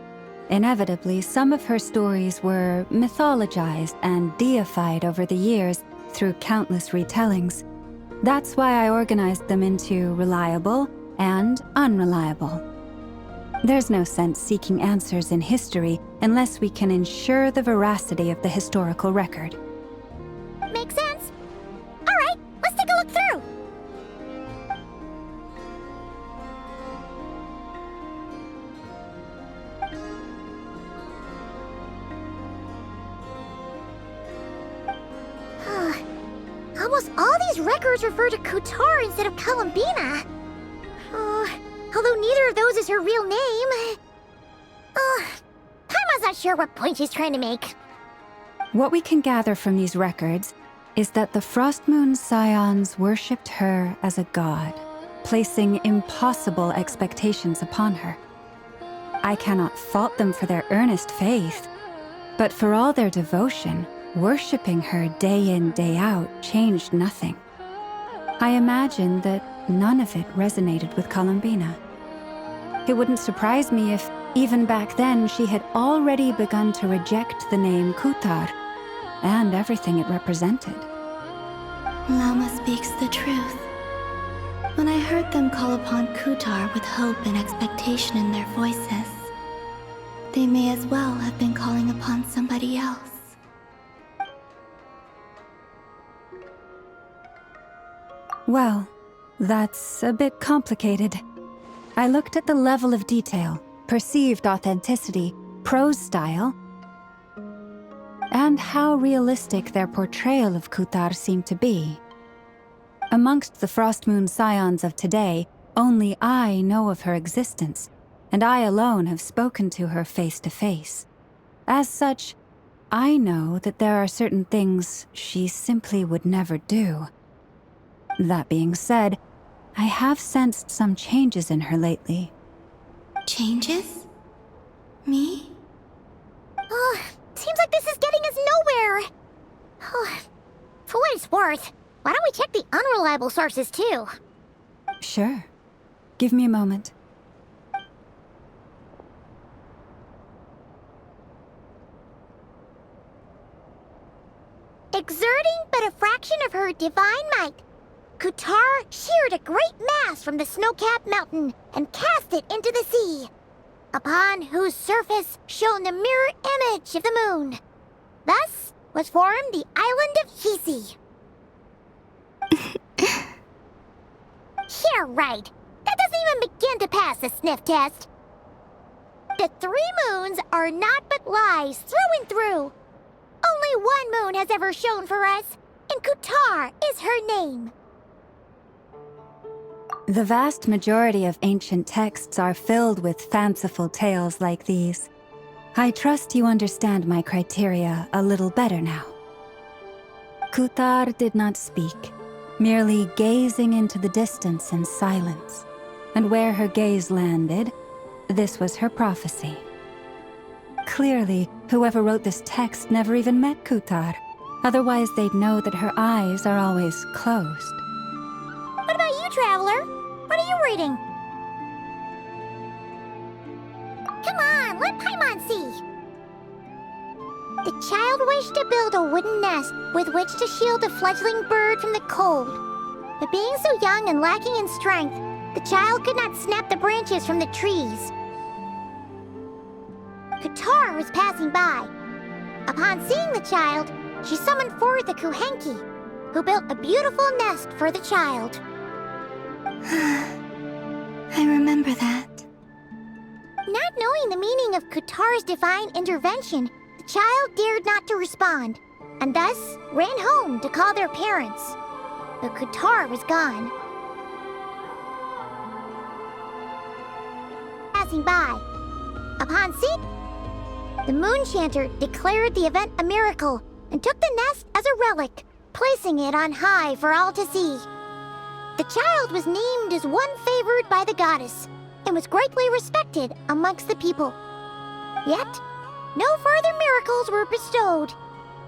Speaker 5: Inevitably, some of her stories were mythologized and deified over the years through countless retellings. That's why I organized them into reliable and unreliable. There's no sense seeking answers in history unless we can ensure the veracity of the historical record.
Speaker 4: Makes sense. Alright, let's take a look through. Almost all these records refer to Kutar instead of Columbina. Although neither of those is her real name. Paimon's not sure what point she's trying to make.
Speaker 5: What we can gather from these records is that the Frost Moon Scions worshipped her as a god, placing impossible expectations upon her. I cannot fault them for their earnest faith, but for all their devotion, worshipping her day in, day out changed nothing. I imagine that none of it resonated with Columbina. It wouldn't surprise me if, even back then, she had already begun to reject the name Kutar and everything it represented.
Speaker 2: Lama speaks the truth. When I heard them call upon Kutar with hope and expectation in their voices, they may as well have been calling upon somebody else.
Speaker 5: Well, that's a bit complicated. I looked at the level of detail, perceived authenticity, prose style, and how realistic their portrayal of Kutar seemed to be. Amongst the Frost Moon Scions of today, only I know of her existence, and I alone have spoken to her face to face. As such, I know that there are certain things she simply would never do. That being said, I have sensed some changes in her lately.
Speaker 2: Changes? Me?
Speaker 4: Seems like this is getting us nowhere. For what it's worth, why don't we check the unreliable sources too?
Speaker 5: Sure. Give me a moment.
Speaker 4: Exerting but a fraction of her divine might, Kutar sheared a great mass from the snow-capped mountain and cast it into the sea, upon whose surface shone the mirror image of the moon. Thus was formed the island of Hisi. Yeah, right. That doesn't even begin to pass the sniff test. The 3 moons are naught but lies through and through. Only one moon has ever shone for us, and Kutar is her name.
Speaker 5: The vast majority of ancient texts are filled with fanciful tales like these. I trust you understand my criteria a little better now. Kutar did not speak, merely gazing into the distance in silence. And where her gaze landed, this was her prophecy. Clearly, whoever wrote this text never even met Kutar. Otherwise, they'd know that her eyes are always closed.
Speaker 4: What about you, Traveler? What are you reading? Come on, let Paimon see. The child wished to build a wooden nest with which to shield a fledgling bird from the cold. But being so young and lacking in strength, the child could not snap the branches from the trees. Kutar was passing by. Upon seeing the child, she summoned forth the Kuhenki, who built a beautiful nest for the child.
Speaker 2: I remember that.
Speaker 4: Not knowing the meaning of Kutar's divine intervention, the child dared not to respond, and thus ran home to call their parents. But Kutar was gone. Passing by. Upon seeing, the Moon Chanter declared the event a miracle and took the nest as a relic, placing it on high for all to see. The child was named as one favored by the goddess and was greatly respected amongst the people. Yet, no further miracles were bestowed,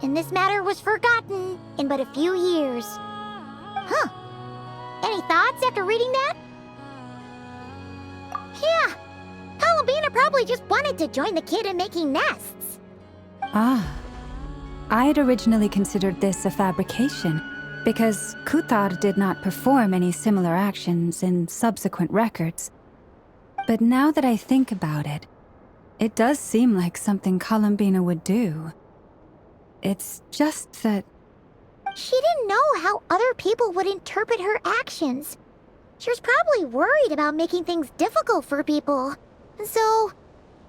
Speaker 4: and this matter was forgotten in but a few years. Huh. Any thoughts after reading that? Yeah. Columbina probably just wanted to join the kid in making nests.
Speaker 5: Ah. I'd originally considered this a fabrication, because Kutar did not perform any similar actions in subsequent records. But now that I think about it, it does seem like something Columbina would do. It's just that...
Speaker 4: She didn't know how other people would interpret her actions. She was probably worried about making things difficult for people. And so,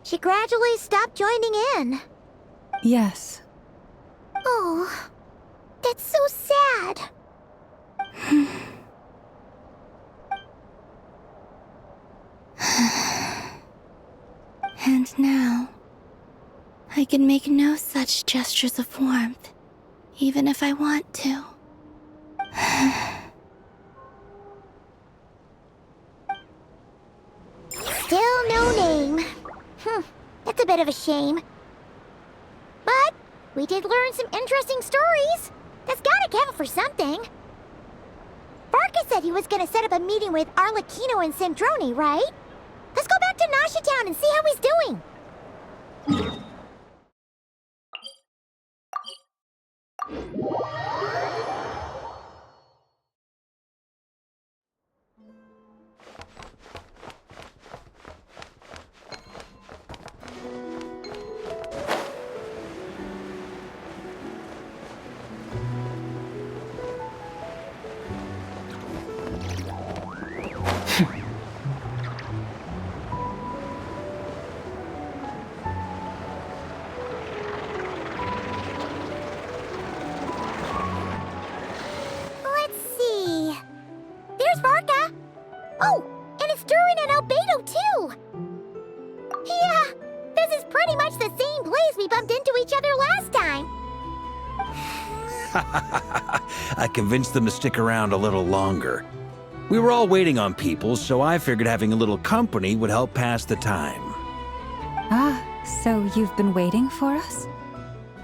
Speaker 4: she gradually stopped joining in.
Speaker 5: Yes.
Speaker 4: Oh, that's so sad.
Speaker 2: And now, I can make no such gestures of warmth, even if I want to.
Speaker 4: Still no name. That's a bit of a shame. But we did learn some interesting stories. That's gotta count for something. Barca said he was gonna set up a meeting with Arlecchino and Sandrone, right? Let's go back to Nasha Town and see how he's doing. Oh, and it's Durin and Albedo, too! Yeah, this is pretty much the same place we bumped into each other last time.
Speaker 1: I convinced them to stick around a little longer. We were all waiting on people, so I figured having a little company would help pass the time.
Speaker 5: Ah, so you've been waiting for us?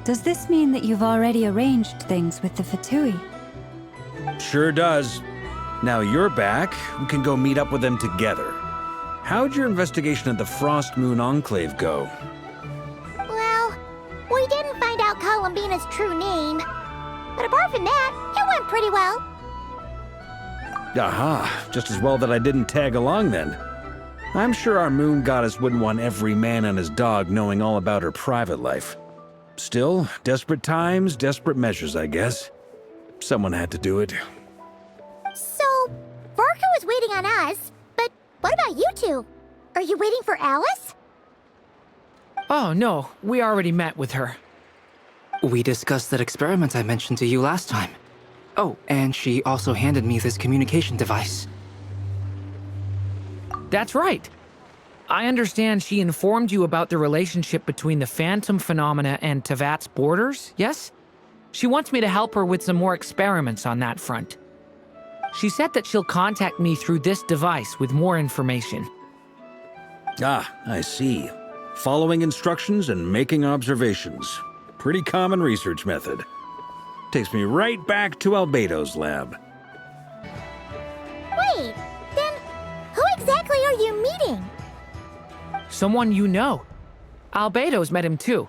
Speaker 5: Does this mean that you've already arranged things with the Fatui?
Speaker 1: Sure does. Now you're back, we can go meet up with them together. How'd your investigation of the Frost Moon Enclave go?
Speaker 4: Well, we didn't find out Columbina's true name. But apart from that, it went pretty well.
Speaker 1: Aha, just as well that I didn't tag along then. I'm sure our moon goddess wouldn't want every man and his dog knowing all about her private life. Still, desperate times, desperate measures, I guess. Someone had to do it.
Speaker 4: So, Varka was waiting on us, but what about you two? Are you waiting for Alice?
Speaker 6: Oh, no, we already met with her.
Speaker 7: We discussed that experiment I mentioned to you last time. Oh, and she also handed me this communication device.
Speaker 6: That's right. I understand she informed you about the relationship between the phantom phenomena and Tevat's borders, yes? She wants me to help her with some more experiments on that front. She said that she'll contact me through this device with more information.
Speaker 1: Ah, I see. Following instructions and making observations. Pretty common research method. Takes me right back to Albedo's lab.
Speaker 4: Wait, then who exactly are you meeting?
Speaker 6: Someone you know. Albedo's met him too.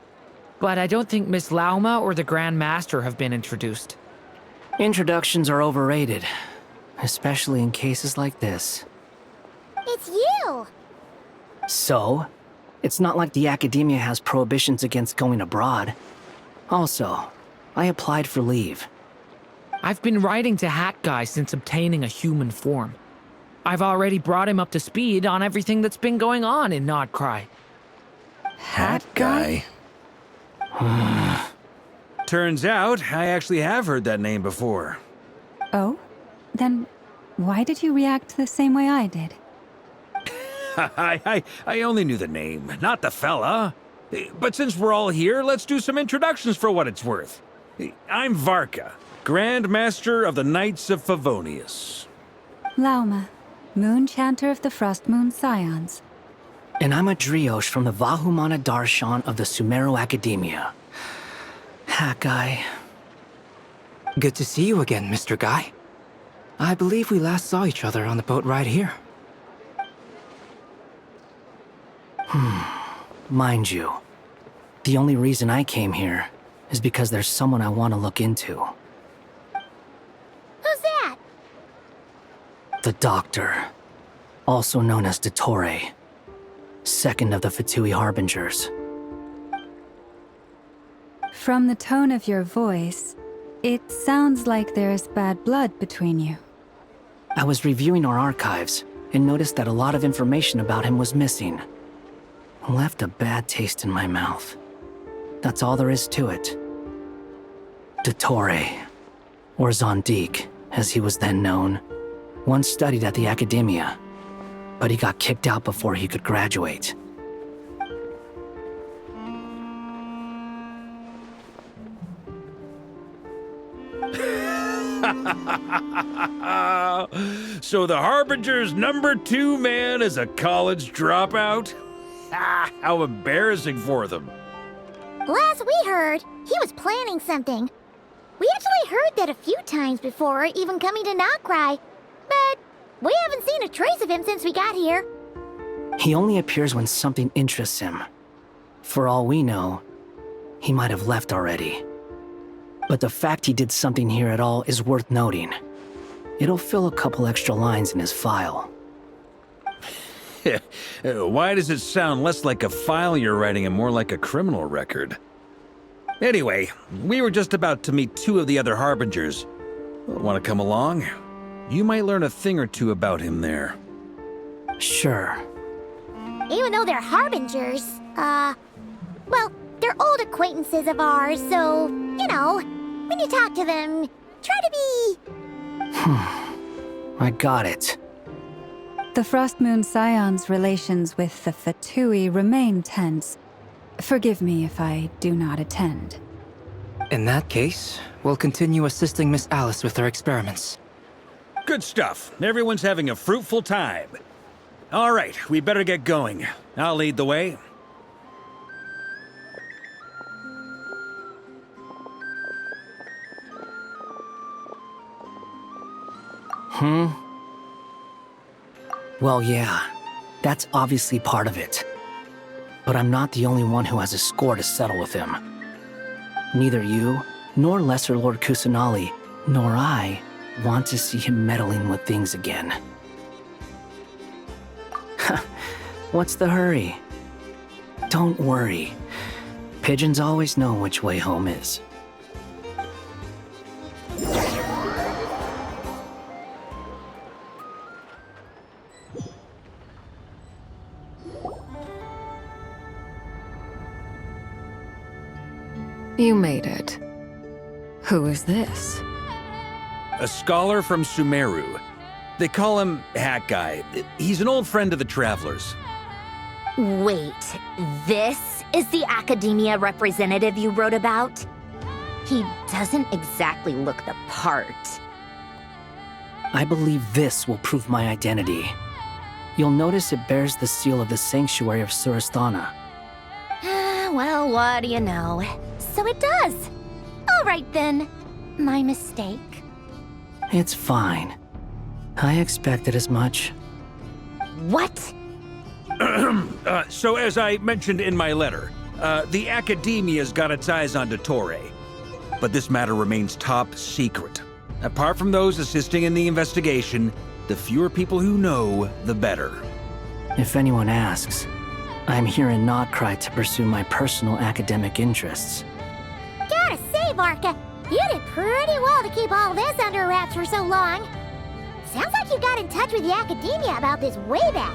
Speaker 6: But I don't think Miss Lauma or the Grand Master have been introduced.
Speaker 7: Introductions are overrated, especially in cases like this.
Speaker 4: It's you!
Speaker 21: So? It's not like the Academia has prohibitions against going abroad. Also, I applied for leave.
Speaker 6: I've been writing to Hat Guy since obtaining a human form. I've already brought him up to speed on everything that's been going on in Nodcry.
Speaker 1: Hat Guy? Turns out, I actually have heard that name before.
Speaker 5: Oh? Then why did you react the same way I did?
Speaker 1: I only knew the name, not the fella. But since we're all here, let's do some introductions for what it's worth. I'm Varka, Grand Master of the Knights of Favonius.
Speaker 5: Lauma, Moon Chanter of the Frost Moon Scions.
Speaker 21: And I'm a Driosh from the Vahumana Darshan of the Sumero Academia. Hat Guy.
Speaker 7: Good to see you again, Mr. Guy. I believe we last saw each other on the boat ride here.
Speaker 21: Mind you, the only reason I came here is because there's someone I want to look into.
Speaker 4: Who's that?
Speaker 21: The Doctor, also known as Dottore. second of the Fatui Harbingers.
Speaker 5: From the tone of your voice, it sounds like there's bad blood between you.
Speaker 21: I was reviewing our archives and noticed that a lot of information about him was missing. Left a bad taste in my mouth. That's all there is to it. Dottore, or Zondique, as he was then known, once studied at the Academia, but he got kicked out before he could graduate.
Speaker 1: So the Harbinger's #2 man is a college dropout? How embarrassing for them.
Speaker 4: Last we heard, he was planning something. We actually heard that a few times before, even coming to Nocturne, but we haven't seen a trace of him since we got here.
Speaker 21: He only appears when something interests him. For all we know, he might have left already. But the fact he did something here at all is worth noting. It'll fill a couple extra lines in his file.
Speaker 1: Why does it sound less like a file you're writing and more like a criminal record? Anyway, we were just about to meet 2 of the other Harbingers. Want to come along? You might learn a thing or two about him there.
Speaker 21: Sure.
Speaker 4: Even though they're Harbingers, well, they're old acquaintances of ours, so, you know, when you talk to them, try to be...
Speaker 21: I got it.
Speaker 5: The Frost Moon Scion's relations with the Fatui remain tense. Forgive me if I do not attend.
Speaker 7: In that case, we'll continue assisting Miss Alice with her experiments.
Speaker 1: Good stuff. Everyone's having a fruitful time. All right, we better get going. I'll lead the way.
Speaker 21: Well, yeah, that's obviously part of it. But I'm not the only one who has a score to settle with him. Neither you, nor Lesser Lord Kusanali, nor I want to see him meddling with things again. What's the hurry? Don't worry. Pigeons always know which way home is.
Speaker 9: You made it. Who is this?
Speaker 1: A scholar from Sumeru. They call him Hat Guy. He's an old friend of the Travelers.
Speaker 4: Wait, this is the Academia representative you wrote about? He doesn't exactly look the part.
Speaker 21: I believe this will prove my identity. You'll notice it bears the seal of the Sanctuary of Surasthana.
Speaker 4: Well, what do you know? So it does. All right then. My mistake.
Speaker 21: It's fine. I expected as much.
Speaker 4: What?
Speaker 1: So as I mentioned in my letter, the Academia's got its eyes on Dottore. But this matter remains top secret. Apart from those assisting in the investigation, the fewer people who know, the better.
Speaker 21: If anyone asks, I'm here in Nocturne to pursue my personal academic interests.
Speaker 4: Gotta say, Varka, you did pretty well to keep all this under wraps for so long. Sounds like you got in touch with the Academia about this way back.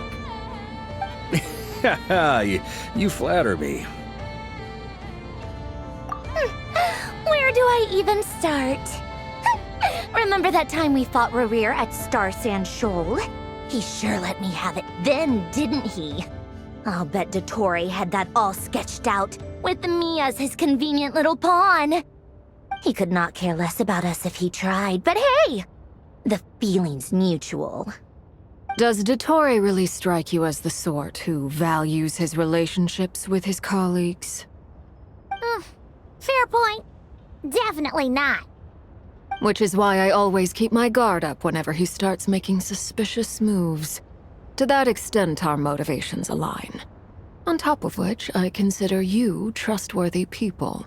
Speaker 1: You flatter me.
Speaker 4: Where do I even start? Remember that time we fought Rerir at Star Sand Shoal? He sure let me have it then, didn't he? I'll bet Dottore had that all sketched out, with me as his convenient little pawn. He could not care less about us if he tried, but hey! The feeling's mutual.
Speaker 9: Does Dottore really strike you as the sort who values his relationships with his colleagues?
Speaker 4: Fair point. Definitely not.
Speaker 9: Which is why I always keep my guard up whenever he starts making suspicious moves. To that extent, our motivations align. On top of which, I consider you trustworthy people.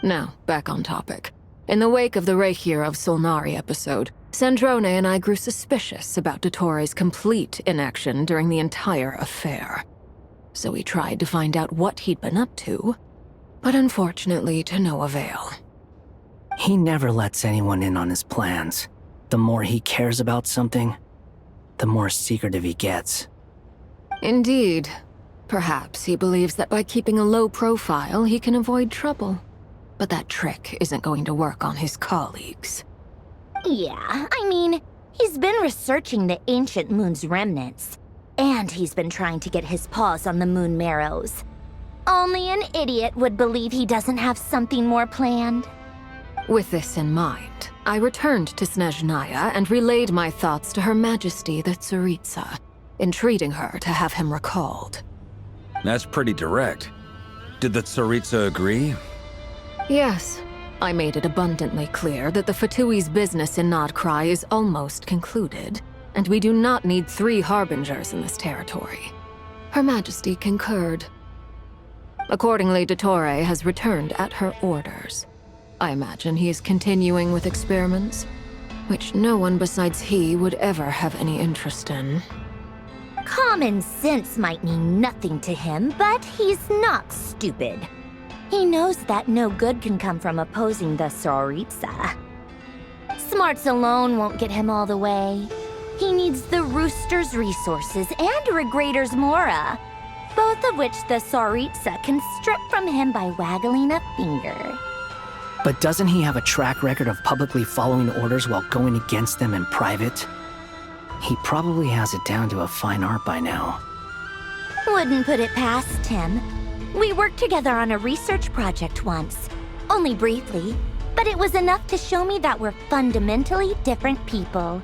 Speaker 9: Now, back on topic. In the wake of the Reikir of Solnari episode, Sandrone and I grew suspicious about Dottore's complete inaction during the entire affair.
Speaker 10: so we tried to find out what he'd been up to, but unfortunately to no avail.
Speaker 21: He never lets anyone in on his plans. The more he cares about something, the more secretive he gets.
Speaker 10: Indeed. Perhaps he believes that by keeping a low profile, he can avoid trouble. But that trick isn't going to work on his colleagues.
Speaker 4: Yeah, I mean, he's been researching the ancient moon's remnants. And he's been trying to get his paws on the moon marrows. Only an idiot would believe he doesn't have something more planned.
Speaker 10: With this in mind, I returned to Snezhnaya and relayed my thoughts to Her Majesty the Tsaritsa, entreating her to have him recalled.
Speaker 1: That's pretty direct. Did the Tsaritsa agree?
Speaker 10: Yes. I made it abundantly clear that the Fatui's business in Nodcry is almost concluded, and we do not need 3 harbingers in this territory. Her Majesty concurred. Accordingly, Dottore has returned at her orders. I imagine he is continuing with experiments, which no one besides he would ever have any interest in.
Speaker 4: Common sense might mean nothing to him, but he's not stupid. He knows that no good can come from opposing the Tsaritsa. Smarts alone won't get him all the way. He needs the Rooster's resources and Regrator's Mora, both of which the Tsaritsa can strip from him by waggling a finger.
Speaker 21: But doesn't he have a track record of publicly following orders while going against them in private? He probably has it down to a fine art by now.
Speaker 4: Wouldn't put it past him. We worked together on a research project once. Only briefly, but it was enough to show me that we're fundamentally different people.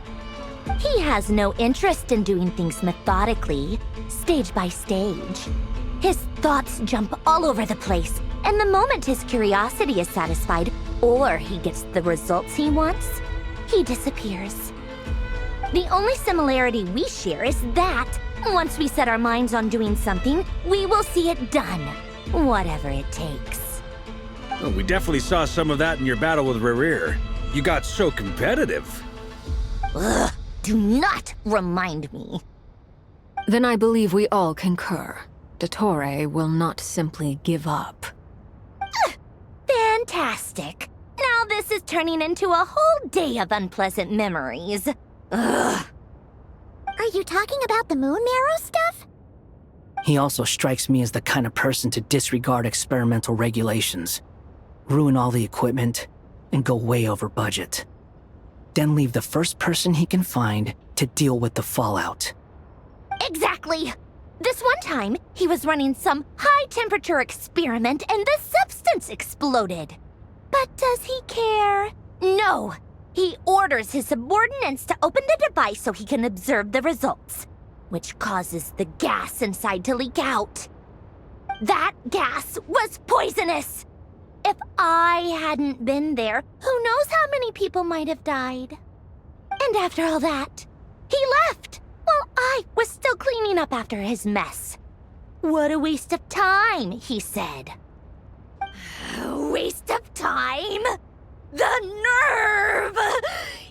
Speaker 4: He has no interest in doing things methodically, stage by stage. His thoughts jump all over the place, and the moment his curiosity is satisfied, or he gets the results he wants, he disappears. The only similarity we share is that, once we set our minds on doing something, we will see it done, whatever it takes.
Speaker 1: Well, we definitely saw some of that in your battle with Rerir. You got so competitive.
Speaker 4: Ugh, do not remind me.
Speaker 10: Then I believe we all concur. Dottore will not simply give up.
Speaker 4: Fantastic. Now this is turning into a whole day of unpleasant memories. Ugh. Are you talking about the moon marrow stuff?
Speaker 21: He also strikes me as the kind of person to disregard experimental regulations, ruin all the equipment, and go way over budget. Then leave the first person he can find to deal with the fallout.
Speaker 4: Exactly! This one time, he was running some high-temperature experiment and the substance exploded. But does he care? No! He orders his subordinates to open the device so he can observe the results, which causes the gas inside to leak out. That gas was poisonous! If I hadn't been there, who knows how many people might have died. And after all that, he left! While I was still cleaning up after his mess. What a waste of time, he said. Waste of time? The nerve!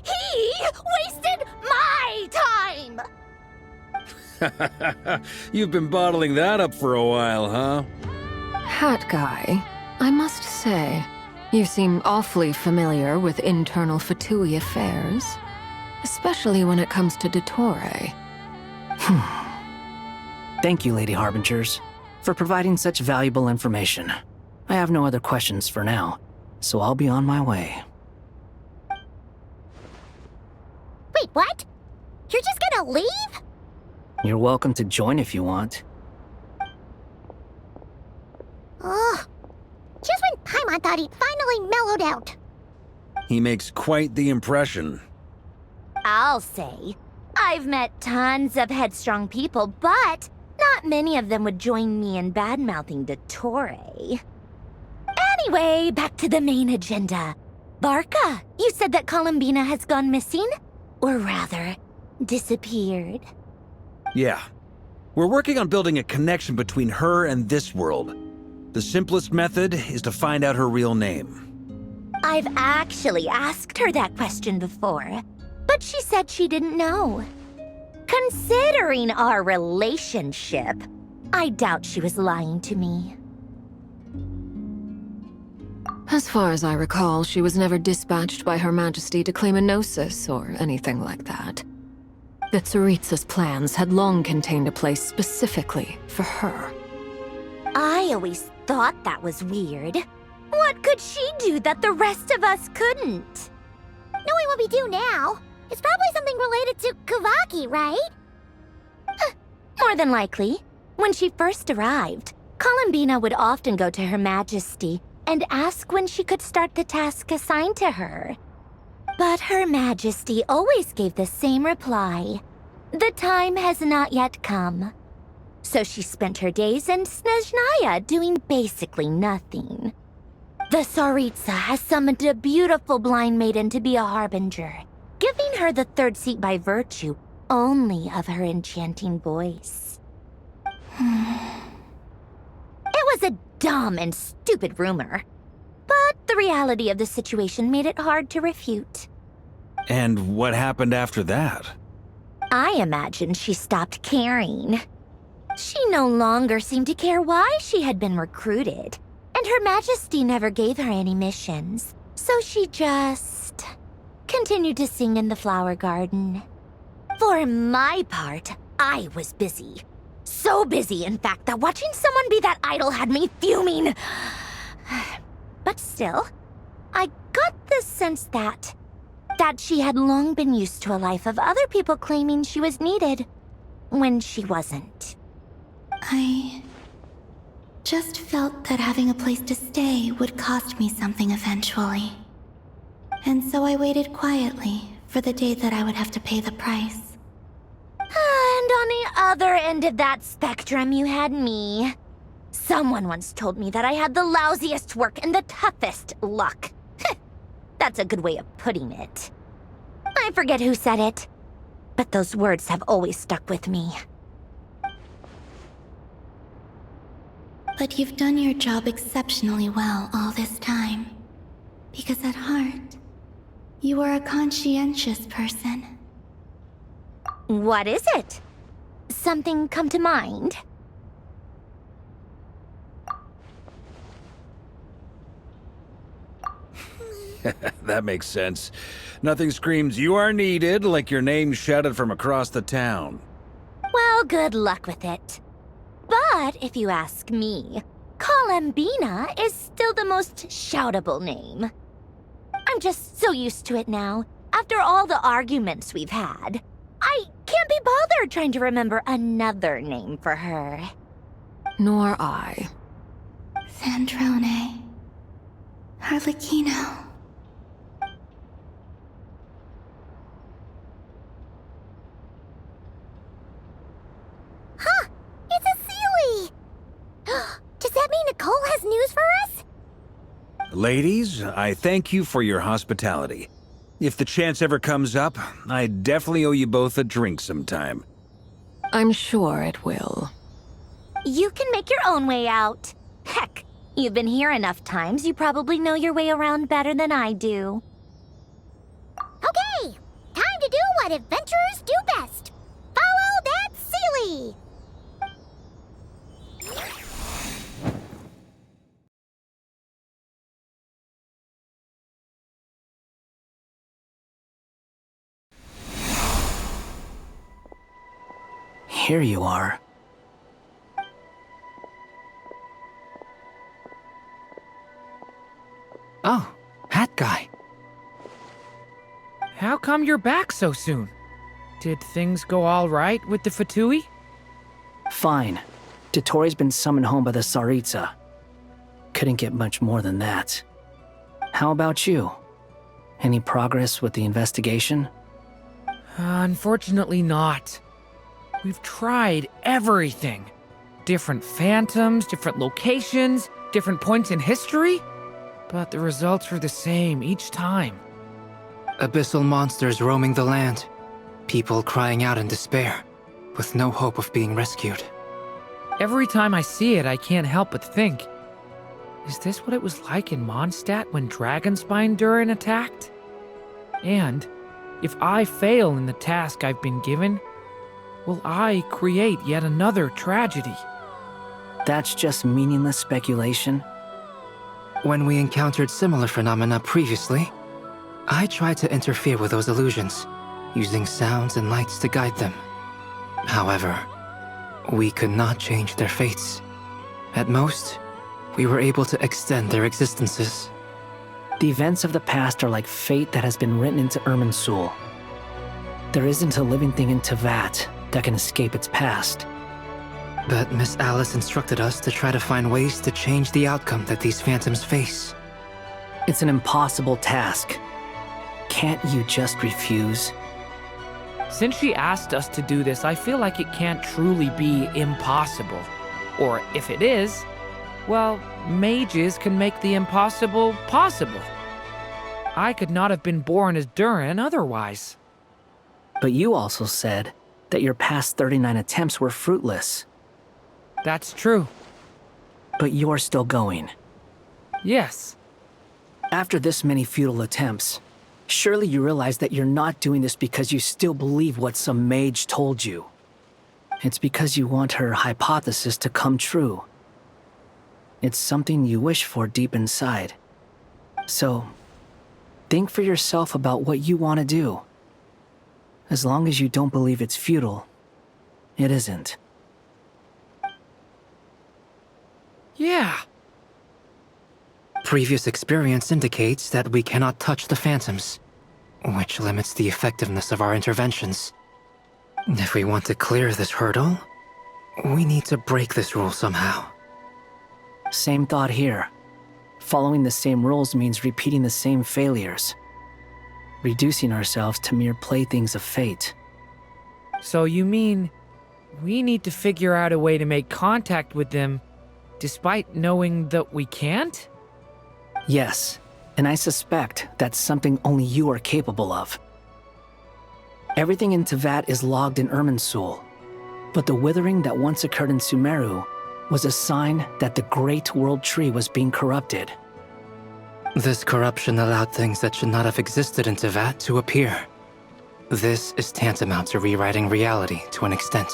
Speaker 4: He wasted my time!
Speaker 1: You've been bottling that up for a while, huh?
Speaker 10: Hat guy, I must say, you seem awfully familiar with internal Fatui affairs. Especially when it comes to Dottore.
Speaker 21: Thank you, Lady Harbingers, for providing such valuable information. I have no other questions for now, so I'll be on my way.
Speaker 4: Wait, what? You're just gonna leave?
Speaker 21: You're welcome to join if you want.
Speaker 4: Ugh. Just when Paimon thought he'd finally mellowed out.
Speaker 1: He makes quite the impression.
Speaker 4: I'll say. I've met tons of headstrong people, but not many of them would join me in bad-mouthing Dottore. Anyway, back to the main agenda. Barca, you said that Columbina has gone missing? Or rather, disappeared.
Speaker 1: Yeah. We're working on building a connection between her and this world. The simplest method is to find out her real name.
Speaker 4: I've actually asked her that question before, but she said she didn't know. Considering our relationship, I doubt she was lying to me.
Speaker 10: As far as I recall, she was never dispatched by Her Majesty to claim a gnosis or anything like that. The Tsaritsa's plans had long contained a place specifically for her.
Speaker 4: I always thought that was weird. What could she do that the rest of us couldn't?
Speaker 14: Knowing what we do now, it's probably something related to Kavaki, right?
Speaker 4: More than likely. When she first arrived, Columbina would often go to Her Majesty and ask when she could start the task assigned to her. But Her Majesty always gave the same reply. The time has not yet come. So she spent her days in Snezhnaya doing basically nothing. The Tsaritsa has summoned a beautiful blind maiden to be a harbinger, giving her the third seat by virtue only of her enchanting voice. It was a dumb and stupid rumor, but the reality of the situation made it hard to refute.
Speaker 1: And what happened after that?
Speaker 4: I imagine she stopped caring. She no longer seemed to care why she had been recruited, and Her Majesty never gave her any missions, so she just continued to sing in the flower garden. For my part, I was busy. So busy, in fact, that watching someone be that idol had me fuming. But still, I got the sense that she had long been used to a life of other people claiming she was needed when she wasn't.
Speaker 2: I just felt that having a place to stay would cost me something eventually. And so I waited quietly for the day that I would have to pay the price.
Speaker 4: And on the other end of that spectrum, you had me. Someone once told me that I had the lousiest work and the toughest luck. That's a good way of putting it. I forget who said it, but those words have always stuck with me.
Speaker 2: But you've done your job exceptionally well all this time. Because at heart, you are a conscientious person.
Speaker 4: What is it? Something come to mind?
Speaker 1: That makes sense. Nothing screams you are needed like your name shouted from across the town.
Speaker 4: Well, good luck with it. But if you ask me, Columbina is still the most shoutable name. I'm just so used to it now, after all the arguments we've had. I can't be bothered trying to remember another name for her.
Speaker 10: Nor I.
Speaker 2: Sandrone. Harlequino.
Speaker 14: Huh! It's a Sealy! Does that mean Nicole has news for us?
Speaker 1: Ladies, I thank you for your hospitality. If the chance ever comes up, I definitely owe you both a drink sometime.
Speaker 10: I'm sure it will.
Speaker 4: You can make your own way out. Heck, you've been here enough times, you probably know your way around better than I do.
Speaker 14: Okay! Time to do what adventurers do best! Follow that Sealy!
Speaker 21: Here you are. Oh, hat guy.
Speaker 6: How come you're back so soon? Did things go all right with the Fatui?
Speaker 21: Fine. Dotori's been summoned home by the Tsaritsa. Couldn't get much more than that. How about you? Any progress with the investigation?
Speaker 6: Unfortunately not. We've tried everything. Different phantoms, different locations, different points in history. But the results are the same each time.
Speaker 7: Abyssal monsters roaming the land. People crying out in despair, with no hope of being rescued.
Speaker 6: Every time I see it, I can't help but think, is this what it was like in Mondstadt when Dragonspine Durin attacked? And if I fail in the task I've been given, will I create yet another tragedy?
Speaker 21: That's just meaningless speculation.
Speaker 7: When we encountered similar phenomena previously, I tried to interfere with those illusions, using sounds and lights to guide them. However, we could not change their fates. At most, we were able to extend their existences.
Speaker 21: The events of the past are like fate that has been written into Irminsul. There isn't a living thing in Tevat that can escape its past.
Speaker 7: But Miss Alice instructed us to try to find ways to change the outcome that these phantoms face.
Speaker 21: It's an impossible task. Can't you just refuse?
Speaker 6: Since she asked us to do this, I feel like it can't truly be impossible. Or if it is, well, mages can make the impossible possible. I could not have been born as Durin otherwise.
Speaker 21: But you also said that your past 39 attempts were fruitless.
Speaker 6: That's true.
Speaker 21: But you're still going.
Speaker 6: Yes.
Speaker 21: After this many futile attempts, surely you realize that you're not doing this because you still believe what some mage told you. It's because you want her hypothesis to come true. It's something you wish for deep inside. So, think for yourself about what you want to do. As long as you don't believe it's futile, it isn't.
Speaker 6: Yeah.
Speaker 7: Previous experience indicates that we cannot touch the phantoms, which limits the effectiveness of our interventions. If we want to clear this hurdle, we need to break this rule somehow.
Speaker 21: Same thought here. Following the same rules means repeating the same failures. Reducing ourselves to mere playthings of fate.
Speaker 6: So you mean we need to figure out a way to make contact with them despite knowing that we can't?
Speaker 21: Yes, and I suspect that's something only you are capable of. Everything in Tevat is logged in Irminsul, but the withering that once occurred in Sumeru was a sign that the Great World Tree was being corrupted.
Speaker 7: This corruption allowed things that should not have existed in Tevat to appear. This is tantamount to rewriting reality to an extent.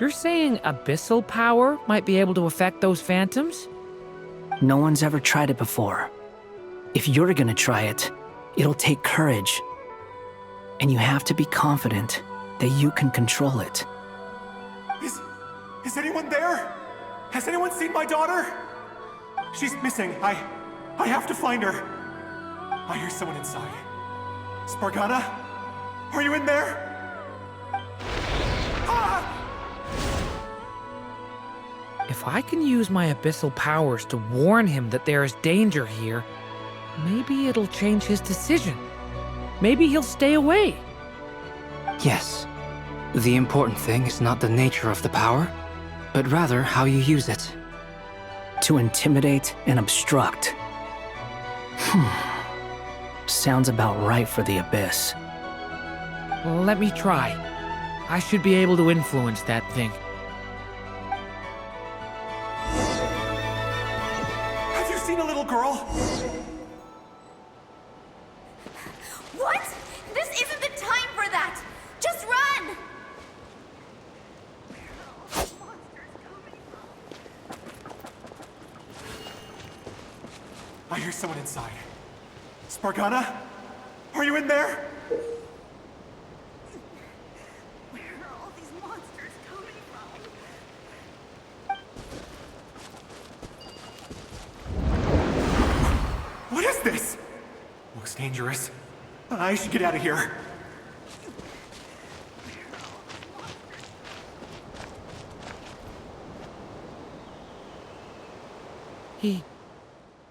Speaker 6: You're saying abyssal power might be able to affect those phantoms?
Speaker 21: No one's ever tried it before. If you're gonna try it, it'll take courage. And you have to be confident that you can control it.
Speaker 11: Is anyone there? Has anyone seen my daughter? She's missing. I have to find her. I hear someone inside. Spargana? Are you in there? Ah!
Speaker 6: If I can use my abyssal powers to warn him that there is danger here, maybe it'll change his decision. Maybe he'll stay away.
Speaker 7: Yes. The important thing is not the nature of the power, but rather how you use it.
Speaker 21: To intimidate and obstruct. Sounds about right for the Abyss.
Speaker 6: Well, let me try. I should be able to influence that thing.
Speaker 11: Have you seen a little girl?
Speaker 14: What? This isn't the time for that! Just run!
Speaker 11: I hear someone inside. Spargana? Are you in there?
Speaker 14: Where are all these monsters coming from?
Speaker 11: What is this? Looks dangerous. I should get out of here.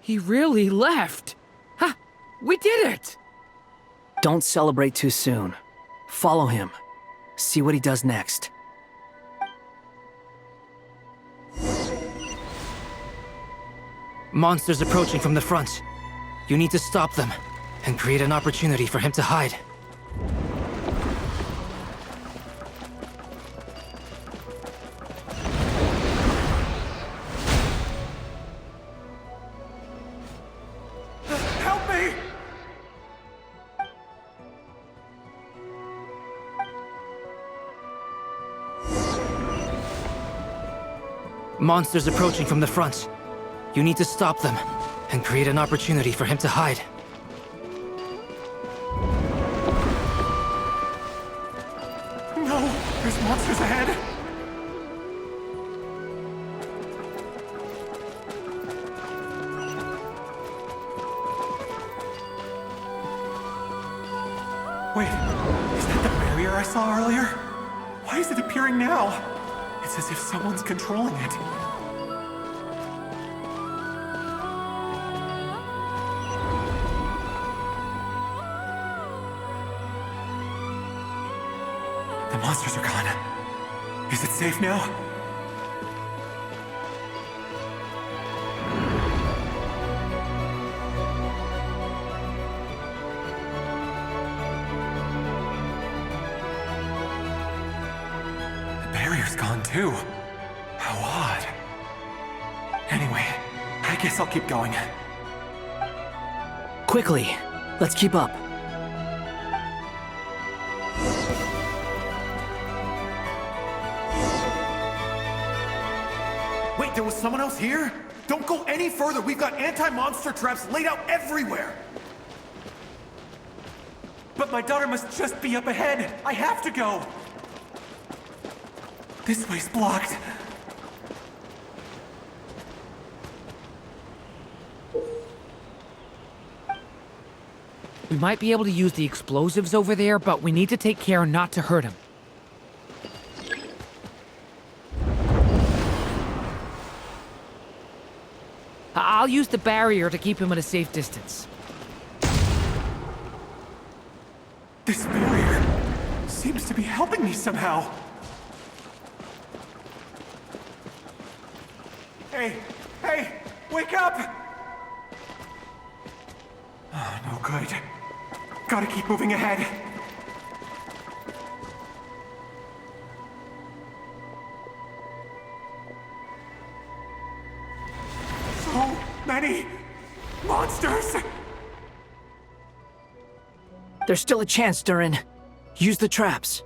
Speaker 6: He really left. Ha! We did it!
Speaker 21: Don't celebrate too soon. Follow him. See what he does next.
Speaker 7: Monsters approaching from the front. You need to stop them and create an opportunity for him to hide.
Speaker 11: Help me!
Speaker 7: Monsters approaching from the front. You need to stop them and create an opportunity for him to hide.
Speaker 11: No! There's monsters ahead! Wait, is that the barrier I saw earlier? Why is it appearing now? It's as if someone's controlling it. The monsters are gone. Is it safe now? The barrier's gone too. How odd. Anyway, I guess I'll keep going.
Speaker 21: Quickly, let's keep up.
Speaker 11: Wait, there was someone else here? Don't go any further. We've got anti-monster traps laid out everywhere. But my daughter must just be up ahead. I have to go. This way's blocked.
Speaker 6: We might be able to use the explosives over there, but we need to take care not to hurt him. I'll use the barrier to keep him at a safe distance.
Speaker 11: This barrier seems to be helping me somehow. Hey, wake up! Oh, no good. Gotta keep moving ahead. So many monsters!
Speaker 21: There's still a chance, Durin. Use the traps.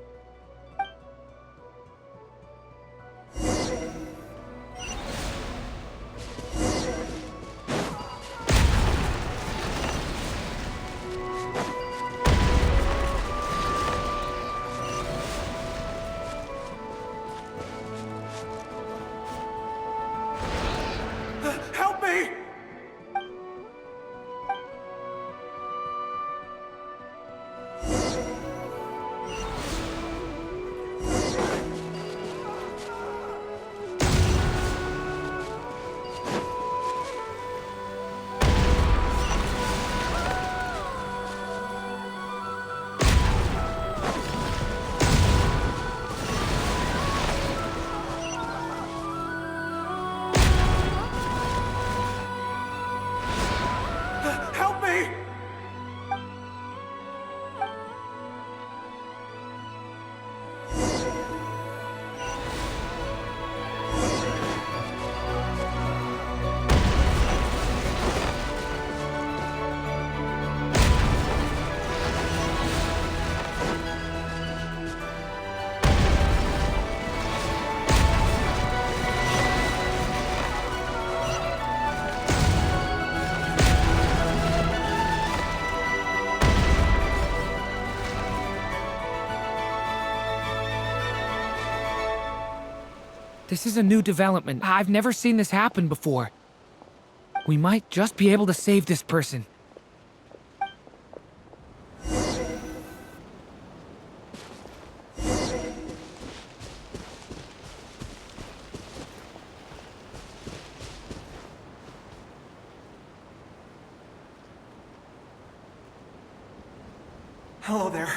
Speaker 11: Help me! Help me!
Speaker 6: This is a new development. I've never seen this happen before. We might just be able to save this person.
Speaker 11: Hello there.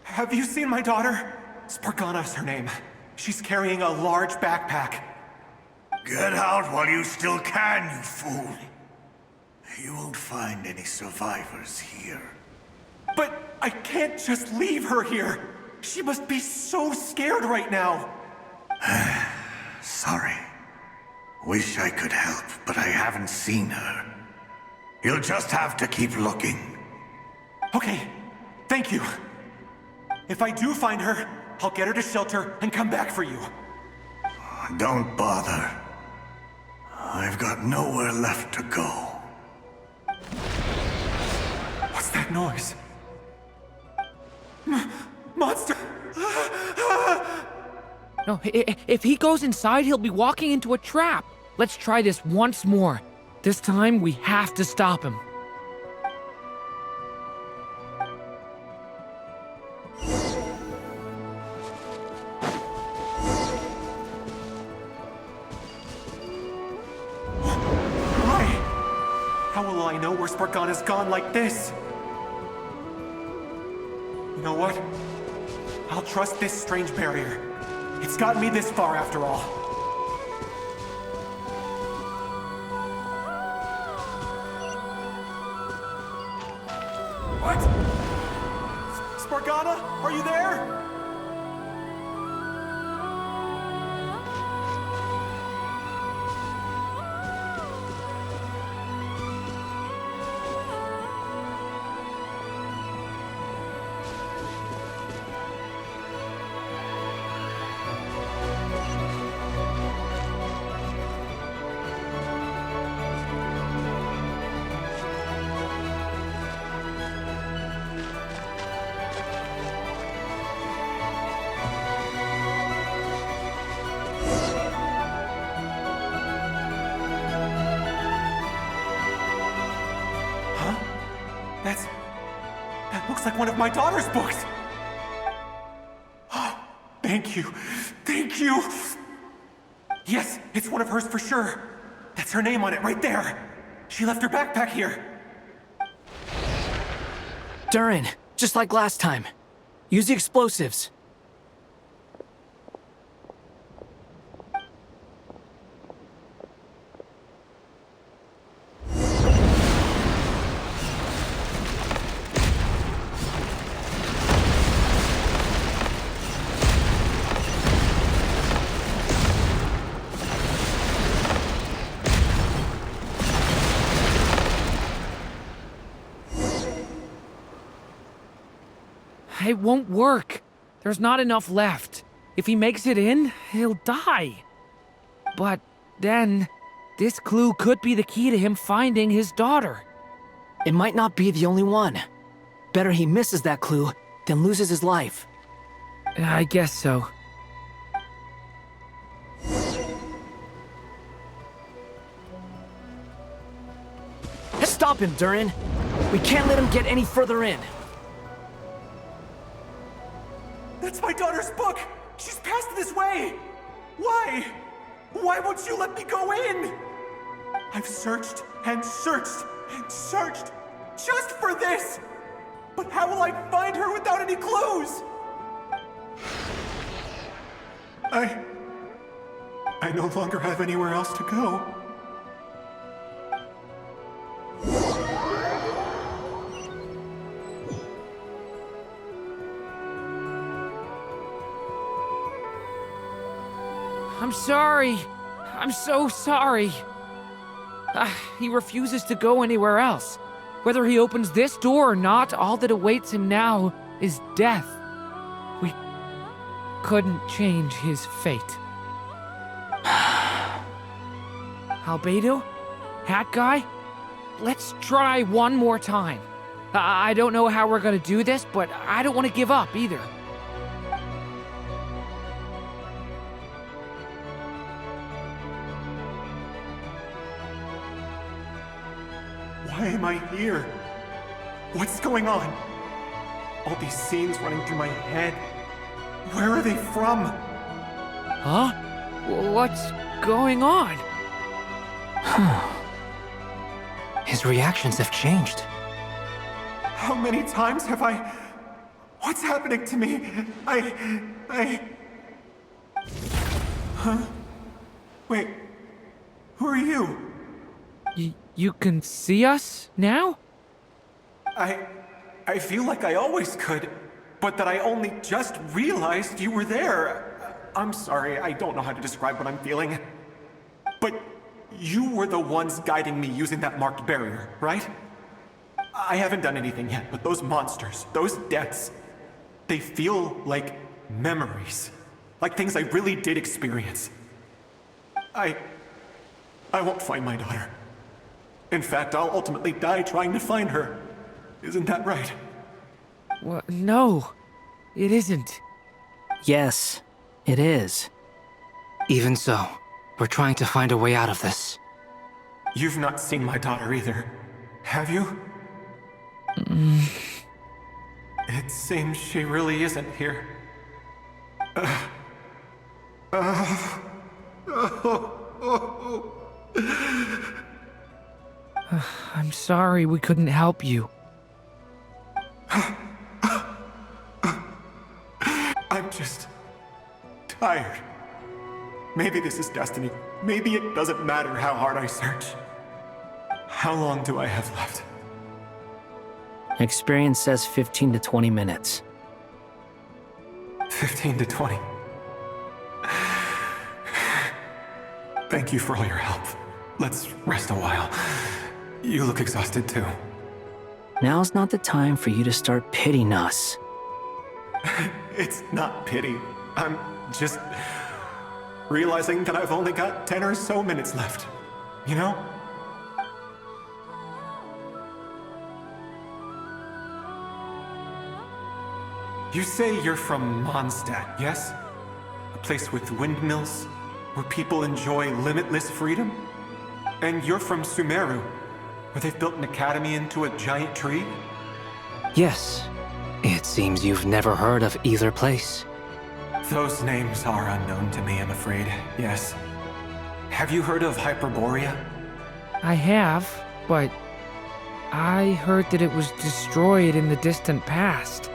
Speaker 11: Have you seen my daughter? Spargana's her name. She's carrying a large backpack.
Speaker 8: Get out while you still can, you fool. You won't find any survivors here.
Speaker 11: But I can't just leave her here. She must be so scared right now.
Speaker 8: Sorry. Wish I could help, but I haven't seen her. You'll just have to keep looking.
Speaker 11: Okay, thank you. If I do find her, I'll get her to shelter and come back for you.
Speaker 8: Don't bother. I've got nowhere left to go.
Speaker 11: What's that noise? Monster!
Speaker 6: No, if he goes inside, he'll be walking into a trap. Let's try this once more. This time, we have to stop him.
Speaker 11: Why? How will I know where Spargana's gone like this? You know what? I'll trust this strange barrier. It's gotten me this far after all. What? Spargana, are you there? That looks like one of my daughter's books! Thank you. Thank you! Yes, it's one of hers for sure. That's her name on it right there. She left her backpack here.
Speaker 21: Durin, just like last time. Use the explosives.
Speaker 6: It won't work. There's not enough left. If he makes it in, he'll die. But then, this clue could be the key to him finding his daughter.
Speaker 21: It might not be the only one. Better he misses that clue than loses his life.
Speaker 6: I guess so.
Speaker 21: Stop him, Durin. We can't let him get any further in.
Speaker 11: That's my daughter's book! She's passed this way! Why? Why won't you let me go in? I've searched and searched and searched just for this! But how will I find her without any clues? I no longer have anywhere else to go.
Speaker 6: I'm sorry. I'm so sorry. He refuses to go anywhere else. Whether he opens this door or not, all that awaits him now is death. We couldn't change his fate. Albedo? Hat Guy? Let's try one more time. I don't know how we're gonna do this, but I don't want to give up either.
Speaker 11: Why am I here? What's going on? All these scenes running through my head. Where are they from?
Speaker 6: Huh? What's going on?
Speaker 7: His reactions have changed.
Speaker 11: How many times have I... What's happening to me? Huh? Wait. Who are you?
Speaker 6: You can see us now?
Speaker 11: I feel like I always could, but that I only just realized you were there. I'm sorry, I don't know how to describe what I'm feeling. But you were the ones guiding me using that marked barrier, right? I haven't done anything yet, but those monsters, those deaths, they feel like memories. Like things I really did experience. I won't find my daughter. In fact, I'll ultimately die trying to find her. Isn't that right?
Speaker 6: Well, no, it isn't.
Speaker 21: Yes, it is.
Speaker 7: Even so, we're trying to find a way out of this.
Speaker 11: You've not seen my daughter either, have you? It seems she really isn't here.
Speaker 6: I'm sorry we couldn't help you.
Speaker 11: I'm just tired. Maybe this is destiny. Maybe it doesn't matter how hard I search. How long do I have left?
Speaker 21: Experience says 15 to 20 minutes.
Speaker 11: 15 to 20. Thank you for all your help. Let's rest a while. You look exhausted too.
Speaker 21: Now's not the time for you to start pitying us.
Speaker 11: It's not pity. I'm just realizing that I've only got 10 or so minutes left. You know? You say you're from Mondstadt, yes? A place with windmills, where people enjoy limitless freedom? And you're from Sumeru, where they've built an academy into a giant tree?
Speaker 7: Yes. It seems you've never heard of either place.
Speaker 11: Those names are unknown to me, I'm afraid, yes. Have you heard of Hyperborea?
Speaker 6: I have, but I heard that it was destroyed in the distant past.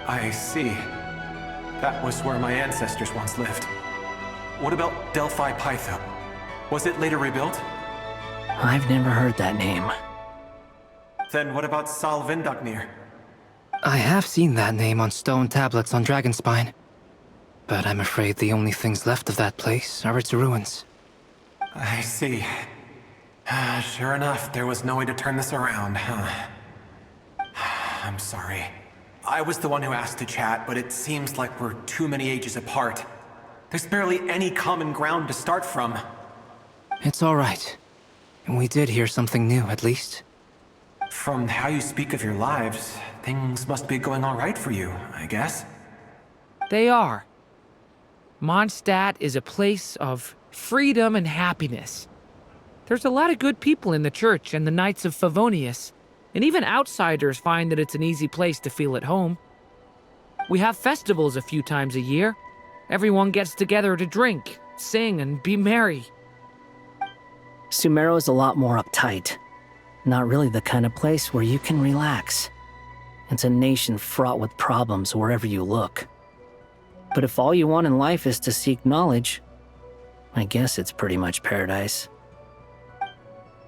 Speaker 11: I see. That was where my ancestors once lived. What about Delphi Pytho? Was it later rebuilt?
Speaker 21: I've never heard that name.
Speaker 11: Then what about Sal Vindagnir?
Speaker 7: I have seen that name on stone tablets on Dragonspine. But I'm afraid the only things left of that place are its ruins.
Speaker 11: I see. Sure enough, there was no way to turn this around, huh? I'm sorry. I was the one who asked to chat, but it seems like we're too many ages apart. There's barely any common ground to start from.
Speaker 7: It's all right. We did hear something new, at least.
Speaker 11: From how you speak of your lives, things must be going all right for you, I guess.
Speaker 6: They are. Mondstadt is a place of freedom and happiness. There's a lot of good people in the church and the Knights of Favonius, and even outsiders find that it's an easy place to feel at home. We have festivals a few times a year. Everyone gets together to drink, sing, and be merry.
Speaker 21: Sumeru is a lot more uptight. Not really the kind of place where you can relax. It's a nation fraught with problems wherever you look. But if all you want in life is to seek knowledge, I guess it's pretty much paradise.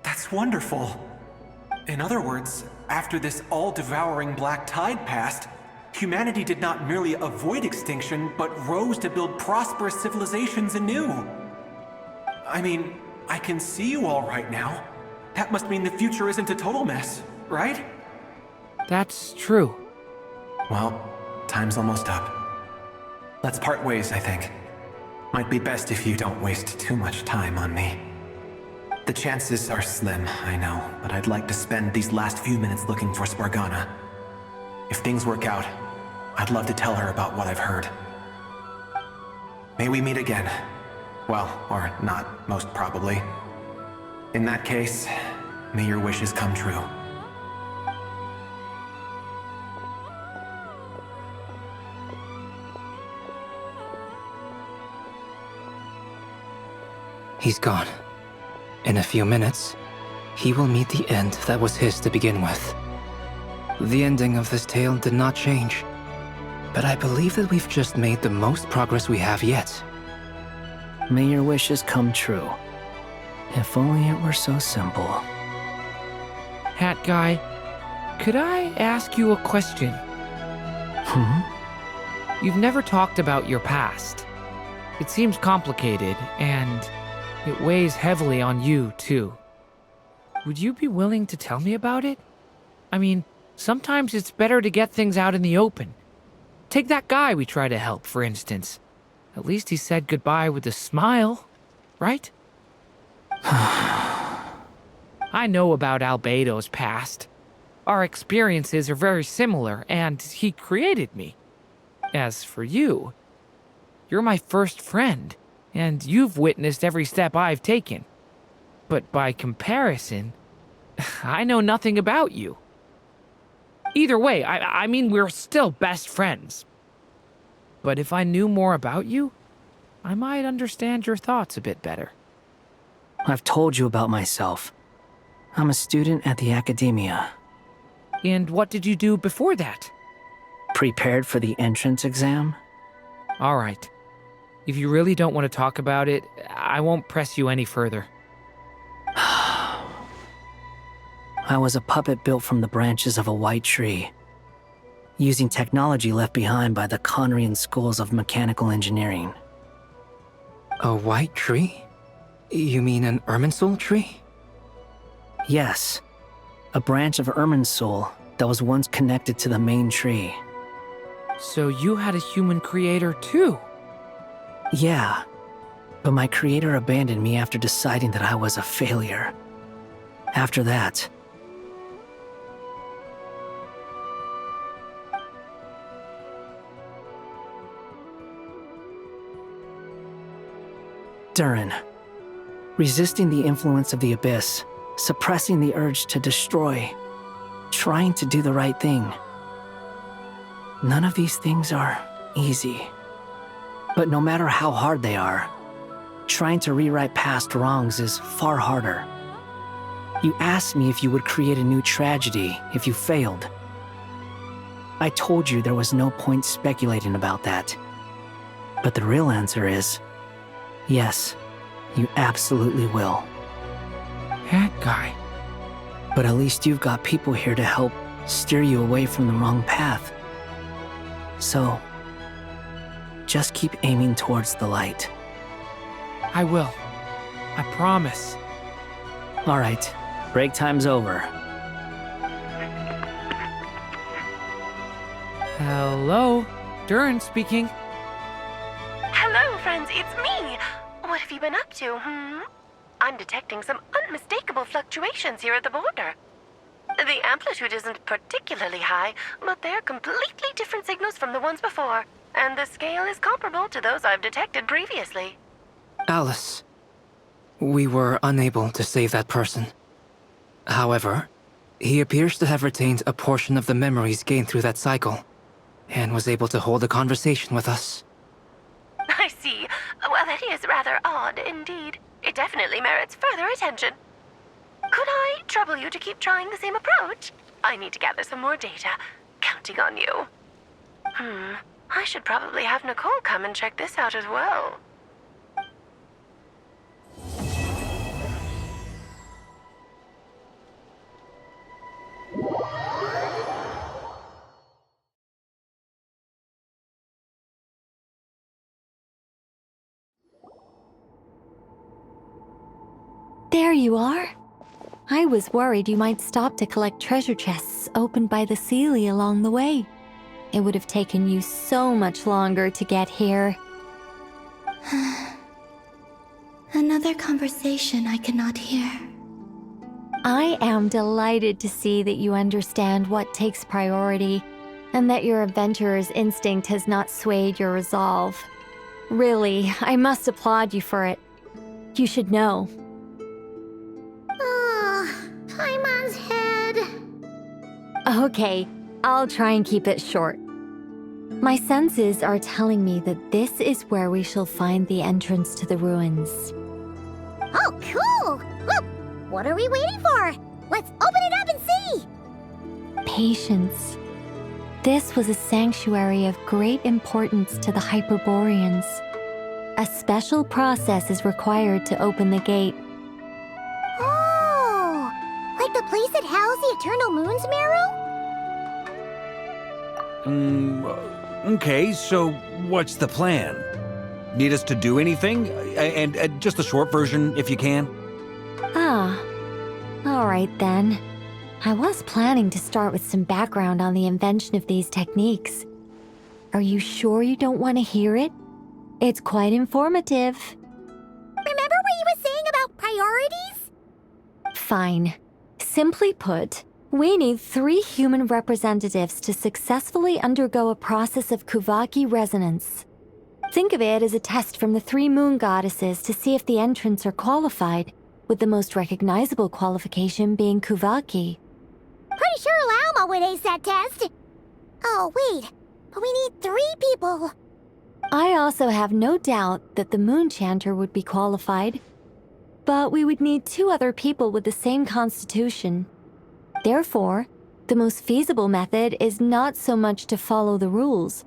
Speaker 11: That's wonderful. In other words, after this all-devouring black tide passed, humanity did not merely avoid extinction, but rose to build prosperous civilizations anew. I mean, I can see you all right now. That must mean the future isn't a total mess, right?
Speaker 6: That's true.
Speaker 11: Well, time's almost up. Let's part ways, I think. Might be best if you don't waste too much time on me. The chances are slim, I know, but I'd like to spend these last few minutes looking for Spargana. If things work out, I'd love to tell her about what I've heard. May we meet again. Well, or not, most probably. In that case, may your wishes come true.
Speaker 7: He's gone. In a few minutes, he will meet the end that was his to begin with. The ending of this tale did not change, but I believe that we've just made the most progress we have yet.
Speaker 21: May your wishes come true. If only it were so simple.
Speaker 6: Hat Guy, could I ask you a question? You've never talked about your past. It seems complicated, and it weighs heavily on you, too. Would you be willing to tell me about it? I mean, sometimes it's better to get things out in the open. Take that guy we try to help, for instance. At least he said goodbye with a smile, right? I know about Albedo's past. Our experiences are very similar, and he created me. As for you, you're my first friend, and you've witnessed every step I've taken. But by comparison, I know nothing about you. Either way, I mean, we're still best friends. But if I knew more about you, I might understand your thoughts a bit better.
Speaker 21: I've told you about myself. I'm a student at the academia.
Speaker 6: And what did you do before that?
Speaker 21: Prepared for the entrance exam?
Speaker 6: All right. If you really don't want to talk about it, I won't press you any further.
Speaker 21: I was a puppet built from the branches of a white tree, using technology left behind by the Conrian schools of mechanical engineering.
Speaker 7: A white tree? You mean an Irminsul tree?
Speaker 21: Yes, a branch of Irminsul that was once connected to the main tree.
Speaker 6: So you had a human creator too?
Speaker 21: Yeah, but my creator abandoned me after deciding that I was a failure. After that, Durin, resisting the influence of the Abyss, suppressing the urge to destroy, trying to do the right thing. None of these things are easy. But no matter how hard they are, trying to rewrite past wrongs is far harder. You asked me if you would create a new tragedy if you failed. I told you there was no point speculating about that. But the real answer is, yes, you absolutely will.
Speaker 6: That guy.
Speaker 21: But at least you've got people here to help steer you away from the wrong path. So, just keep aiming towards the light.
Speaker 6: I will. I promise.
Speaker 21: All right, break time's over.
Speaker 6: Hello, Durin speaking.
Speaker 12: Hello, friends, it's me. What have you been up to, I'm detecting some unmistakable fluctuations here at the border. The amplitude isn't particularly high, but they're completely different signals from the ones before, and the scale is comparable to those I've detected previously.
Speaker 7: Alice, we were unable to save that person. However, he appears to have retained a portion of the memories gained through that cycle, and was able to hold a conversation with us.
Speaker 12: I see. Well, that is rather odd indeed. It definitely merits further attention. Could I trouble you to keep trying the same approach? I need to gather some more data. Counting on you. I should probably have Nicole come and check this out as well.
Speaker 3: There you are. I was worried you might stop to collect treasure chests opened by the Seelie along the way. It would have taken you so much longer to get here.
Speaker 2: Another conversation I cannot hear.
Speaker 3: I am delighted to see that you understand what takes priority, and that your adventurer's instinct has not swayed your resolve. Really, I must applaud you for it. You should know.
Speaker 4: Paimon's head.
Speaker 3: Okay, I'll try and keep it short. My senses are telling me that this is where we shall find the entrance to the ruins.
Speaker 4: Oh, cool! Well, what are we waiting for? Let's open it up and see!
Speaker 3: Patience. This was a sanctuary of great importance to the Hyperboreans. A special process is required to open the gate.
Speaker 4: Oh! Like the place that housed the Eternal Moon's Marrow?
Speaker 1: Okay, so what's the plan? Need us to do anything? And just the short version, if you can.
Speaker 3: Ah, all right then. I was planning to start with some background on the invention of these techniques. Are you sure you don't want to hear it? It's quite informative.
Speaker 4: Remember what you were saying about priorities?
Speaker 3: Fine. Simply put, we need 3 human representatives to successfully undergo a process of Kuvaki resonance. Think of it as a test from the 3 moon goddesses to see if the entrants are qualified, with the most recognizable qualification being Kuvaki.
Speaker 4: Pretty sure Lauma would ace that test. Oh, wait. But we need 3 people.
Speaker 3: I also have no doubt that the Moon Chanter would be qualified, but we would need 2 other people with the same constitution. Therefore, the most feasible method is not so much to follow the rules,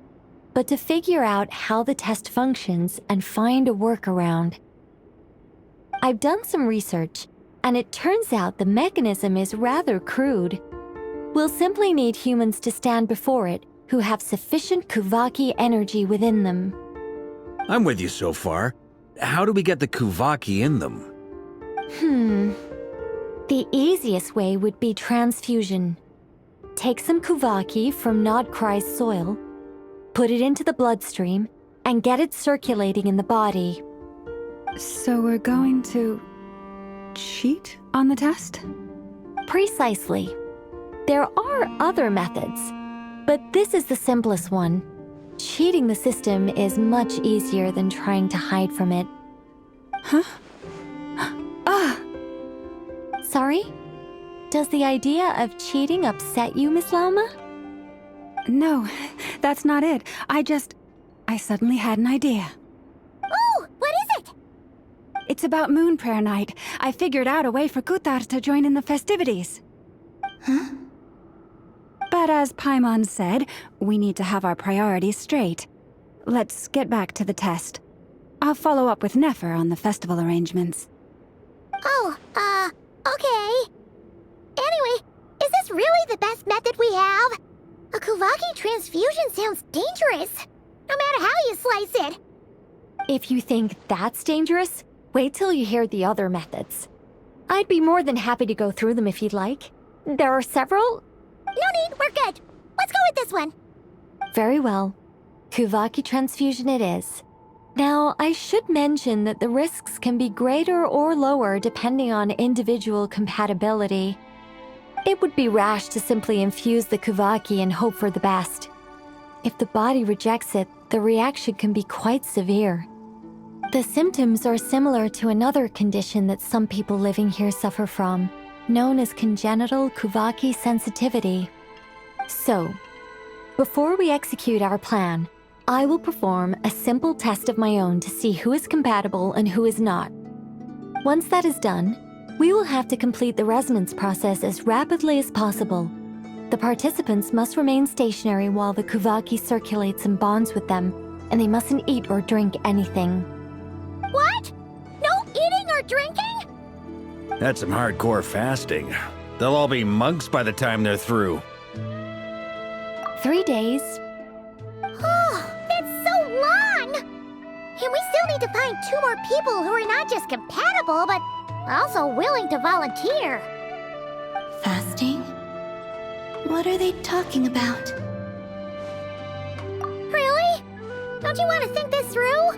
Speaker 3: but to figure out how the test functions and find a workaround. I've done some research, and it turns out the mechanism is rather crude. We'll simply need humans to stand before it who have sufficient Kuvaki energy within them.
Speaker 1: I'm with you so far. How do we get the Kuvaki in them?
Speaker 3: The easiest way would be transfusion. Take some Kuvaki from Nodcry's soil, put it into the bloodstream, and get it circulating in the body.
Speaker 5: So we're going to cheat on the test?
Speaker 3: Precisely. There are other methods, but this is the simplest one. Cheating the system is much easier than trying to hide from it.
Speaker 5: Huh?
Speaker 3: Sorry? Does the idea of cheating upset you, Miss Lauma?
Speaker 5: No, that's not it. I suddenly had an idea.
Speaker 4: Oh, what is it?
Speaker 5: It's about Moon Prayer Night. I figured out a way for Kutar to join in the festivities.
Speaker 2: Huh?
Speaker 5: But as Paimon said, we need to have our priorities straight. Let's get back to the test. I'll follow up with Nefer on the festival arrangements.
Speaker 4: Oh, okay. Anyway, is this really the best method we have? A Kuvaki transfusion sounds dangerous, no matter how you slice it.
Speaker 3: If you think that's dangerous, wait till you hear the other methods. I'd be more than happy to go through them if you'd like. There are several.
Speaker 4: No need, we're good. Let's go with this one.
Speaker 3: Very well. Kuvaki transfusion it is. Now, I should mention that the risks can be greater or lower depending on individual compatibility. It would be rash to simply infuse the Kuvaki and hope for the best. If the body rejects it, the reaction can be quite severe. The symptoms are similar to another condition that some people living here suffer from, known as congenital Kuvaki sensitivity. So, before we execute our plan, I will perform a simple test of my own to see who is compatible and who is not. Once that is done, we will have to complete the resonance process as rapidly as possible. The participants must remain stationary while the Kuvaki circulates and bonds with them, and they mustn't eat or drink anything.
Speaker 4: What? No eating or drinking?
Speaker 1: That's some hardcore fasting. They'll all be monks by the time they're through.
Speaker 3: 3 days.
Speaker 4: Oh, that's so long! And we still need to find 2 more people who are not just compatible, but also willing to volunteer.
Speaker 2: Fasting? What are they talking about?
Speaker 4: Really? Don't you want to think this through?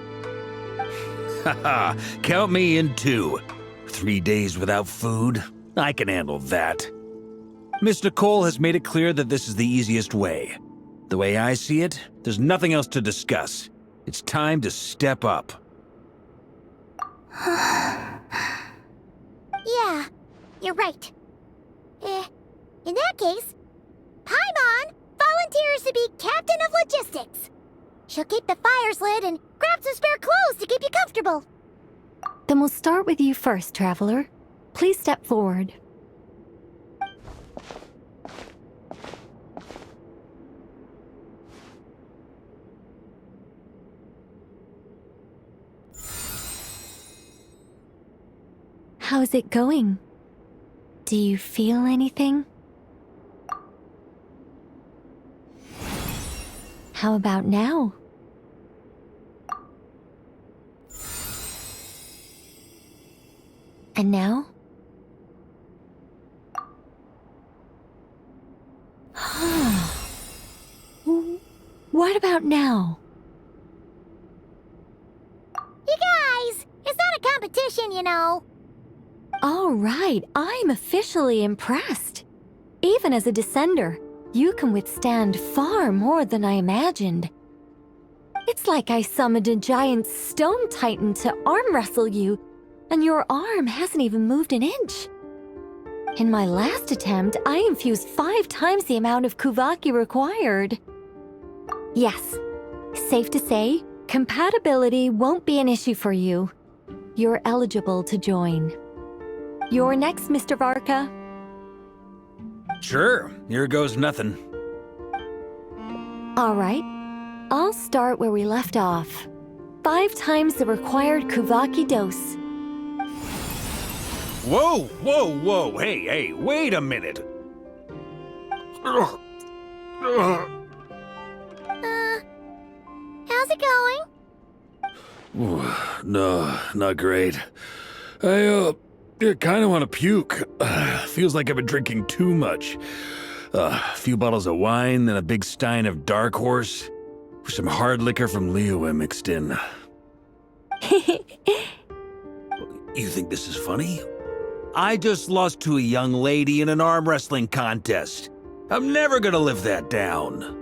Speaker 1: Haha, count me in too. 3 days without food? I can handle that. Miss Nicole has made it clear that this is the easiest way. The way I see it, there's nothing else to discuss. It's time to step up.
Speaker 4: Yeah, you're right. In that case, Paimon volunteers to be captain of logistics. She'll keep the fires lit and grab some spare clothes to keep you comfortable.
Speaker 3: Then we'll start with you first, Traveler. Please step forward. How's it going? Do you feel anything? How about now? And now? What about now?
Speaker 4: You guys, it's not a competition, you know.
Speaker 3: All right, I'm officially impressed. Even as a descender, you can withstand far more than I imagined. It's like I summoned a giant stone titan to arm wrestle you, and your arm hasn't even moved an inch. In my last attempt, I infused 5 times the amount of Kuvaki required. Yes, safe to say, compatibility won't be an issue for you. You're eligible to join. You're next, Mr. Varka.
Speaker 1: Sure, here goes nothing.
Speaker 3: All right, I'll start where we left off. 5 times the required Kuvaki dose.
Speaker 1: Whoa, whoa, whoa, hey, wait a minute.
Speaker 4: How's it going?
Speaker 1: No, not great. I kind of want to puke. Feels like I've been drinking too much. A few bottles of wine, then a big stein of Dark Horse, with some hard liquor from Liyue mixed in. You think this is funny? I just lost to a young lady in an arm wrestling contest. I'm never gonna live that down.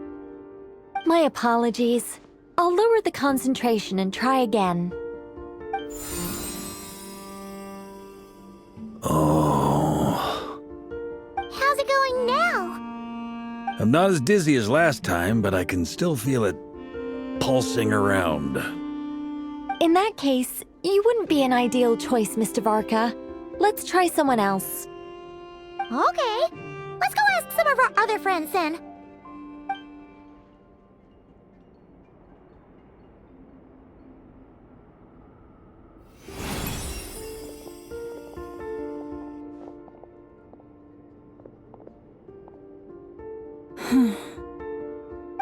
Speaker 3: My apologies. I'll lower the concentration and try again.
Speaker 1: Oh.
Speaker 4: How's it going now?
Speaker 1: I'm not as dizzy as last time, but I can still feel it pulsing around.
Speaker 3: In that case, you wouldn't be an ideal choice, Mr. Varka. Let's try someone else.
Speaker 4: Okay. Let's go ask some of our other friends then.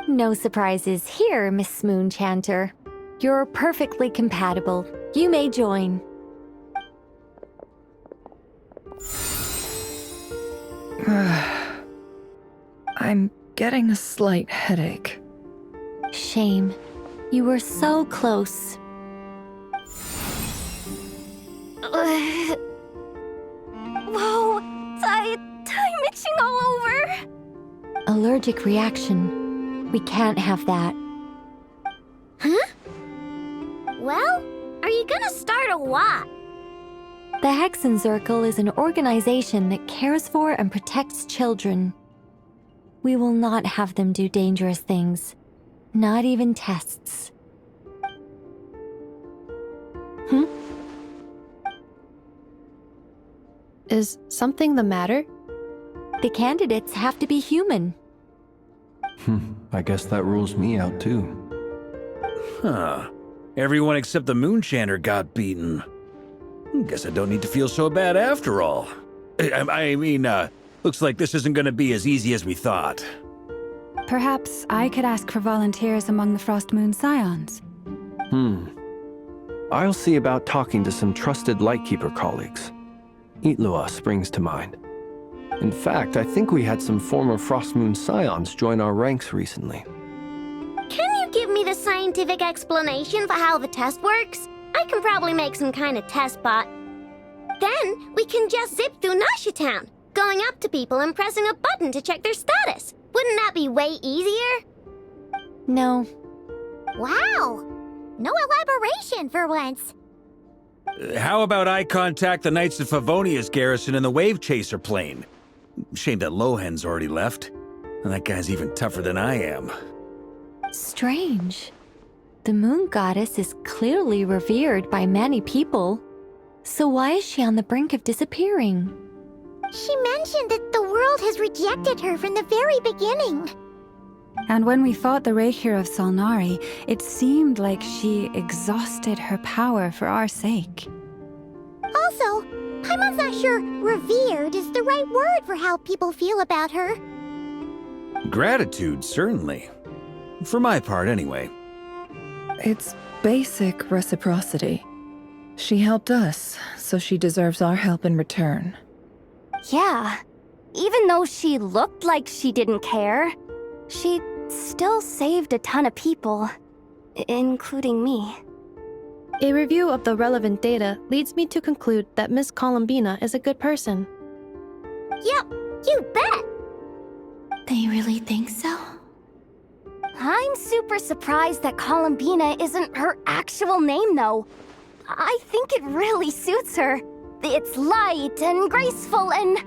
Speaker 3: No surprises here, Miss Moonchanter. You're perfectly compatible. You may join.
Speaker 9: I'm getting a slight headache.
Speaker 3: Shame. You were so close.
Speaker 16: Whoa! Time itching all over!
Speaker 3: Allergic reaction. We can't have that.
Speaker 4: Huh? Well, are you gonna start a what?
Speaker 3: The Hexenzirkel is an organization that cares for and protects children. We will not have them do dangerous things. Not even tests.
Speaker 13: Is something the matter?
Speaker 3: The candidates have to be human.
Speaker 22: I guess that rules me out too.
Speaker 1: Huh. Everyone except the Moonchanter got beaten. Guess I don't need to feel so bad after all. I mean, looks like this isn't gonna be as easy as we thought.
Speaker 5: Perhaps I could ask for volunteers among the Frost Moon Scions.
Speaker 22: I'll see about talking to some trusted Lightkeeper colleagues. Itlua springs to mind. In fact, I think we had some former Frost Moon Scions join our ranks recently.
Speaker 4: Can you give me the scientific explanation for how the test works? I can probably make some kind of test bot. Then we can just zip through Nashitown, going up to people and pressing a button to check their status. Wouldn't that be way easier?
Speaker 3: No.
Speaker 4: Wow! No elaboration for once.
Speaker 1: How about I contact the Knights of Favonia's garrison in the Wave Chaser plane? Shame that Lohan's already left. And that guy's even tougher than I am.
Speaker 3: Strange. The moon goddess is clearly revered by many people. So why is she on the brink of disappearing?
Speaker 4: She mentioned that the world has rejected her from the very beginning.
Speaker 5: And when we fought the Reikir of Salnari, it seemed like she exhausted her power for our sake.
Speaker 4: Also, Paimon's not sure revered is the right word for how people feel about her.
Speaker 1: Gratitude, certainly. For my part, anyway.
Speaker 9: It's basic reciprocity. She helped us, so she deserves our help in return.
Speaker 16: Yeah. Even though she looked like she didn't care, she still saved a ton of people, including me.
Speaker 13: A review of the relevant data leads me to conclude that Miss Columbina is a good person.
Speaker 4: Yep, you bet!
Speaker 2: They really think so?
Speaker 16: I'm super surprised that Columbina isn't her actual name, though. I think it really suits her. It's light and graceful and...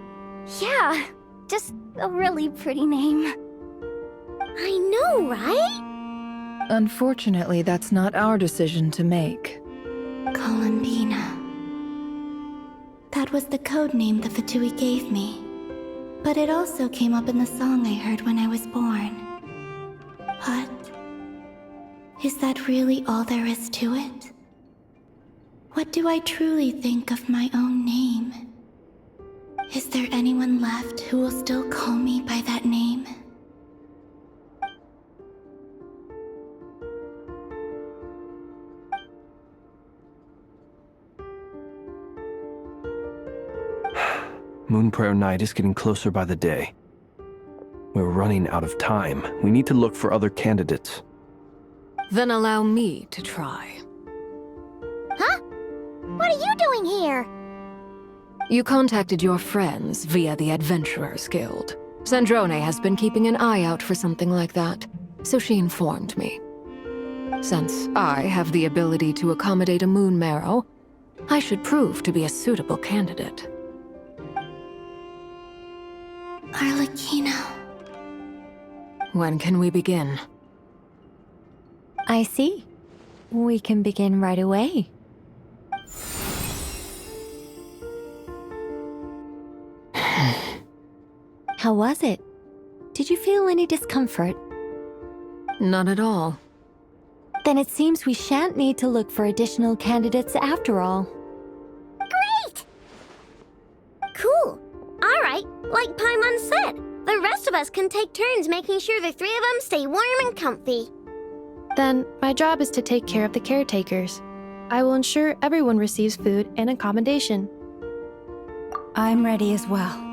Speaker 16: yeah, just a really pretty name.
Speaker 4: I know, right?
Speaker 9: Unfortunately, that's not our decision to make.
Speaker 2: Columbina. That was the code name the Fatui gave me. But it also came up in the song I heard when I was born. But... is that really all there is to it? What do I truly think of my own name? Is there anyone left who will still call me by that name?
Speaker 22: Moon Prayer Night is getting closer by the day. We're running out of time. We need to look for other candidates.
Speaker 10: Then allow me to try.
Speaker 4: Huh? What are you doing here?
Speaker 10: You contacted your friends via the Adventurers Guild. Sandrone has been keeping an eye out for something like that, so she informed me. Since I have the ability to accommodate a moon marrow, I should prove to be a suitable candidate.
Speaker 2: Arlecchino.
Speaker 10: When can we begin?
Speaker 3: I see. We can begin right away. How was it? Did you feel any discomfort?
Speaker 10: Not at all.
Speaker 3: Then it seems we shan't need to look for additional candidates after all.
Speaker 4: Great! Cool. All right, like Paimon said, the rest of us can take turns making sure the three of them stay warm and comfy.
Speaker 13: Then, my job is to take care of the caretakers. I will ensure everyone receives food and accommodation.
Speaker 5: I'm ready as well.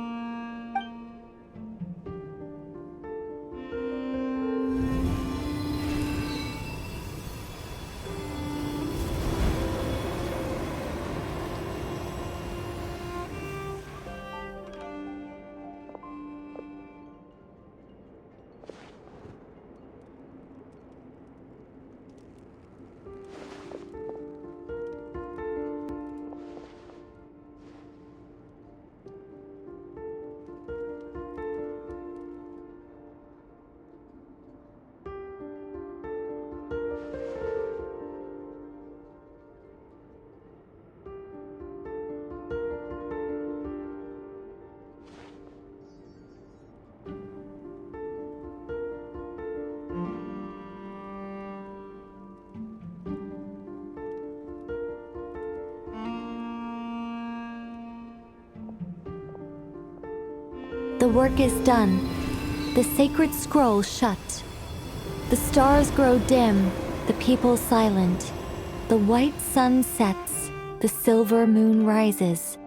Speaker 3: The work is done. The sacred scroll shut. The stars grow dim, the people silent. The white sun sets, the silver moon rises.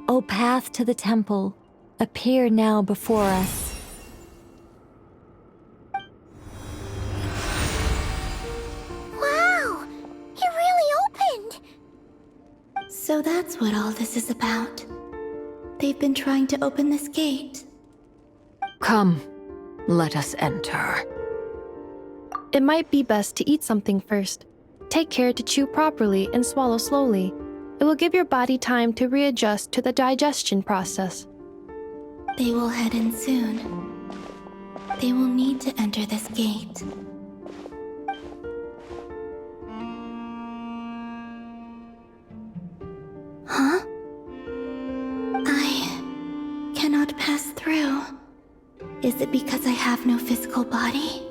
Speaker 3: O path to the temple, appear now before us.
Speaker 4: Wow! It really opened!
Speaker 2: So that's what all this is about. They've been trying to open this gate.
Speaker 10: Come, let us enter.
Speaker 13: It might be best to eat something first. Take care to chew properly and swallow slowly. It will give your body time to readjust to the digestion process.
Speaker 2: They will head in soon. They will need to enter this gate. Huh? I cannot pass through. Is it because I have no physical body?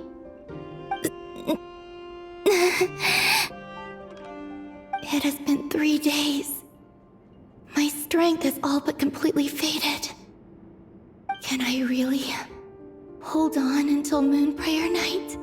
Speaker 2: It has been 3 days. My strength has all but completely faded. Can I really hold on until Moon Prayer Night?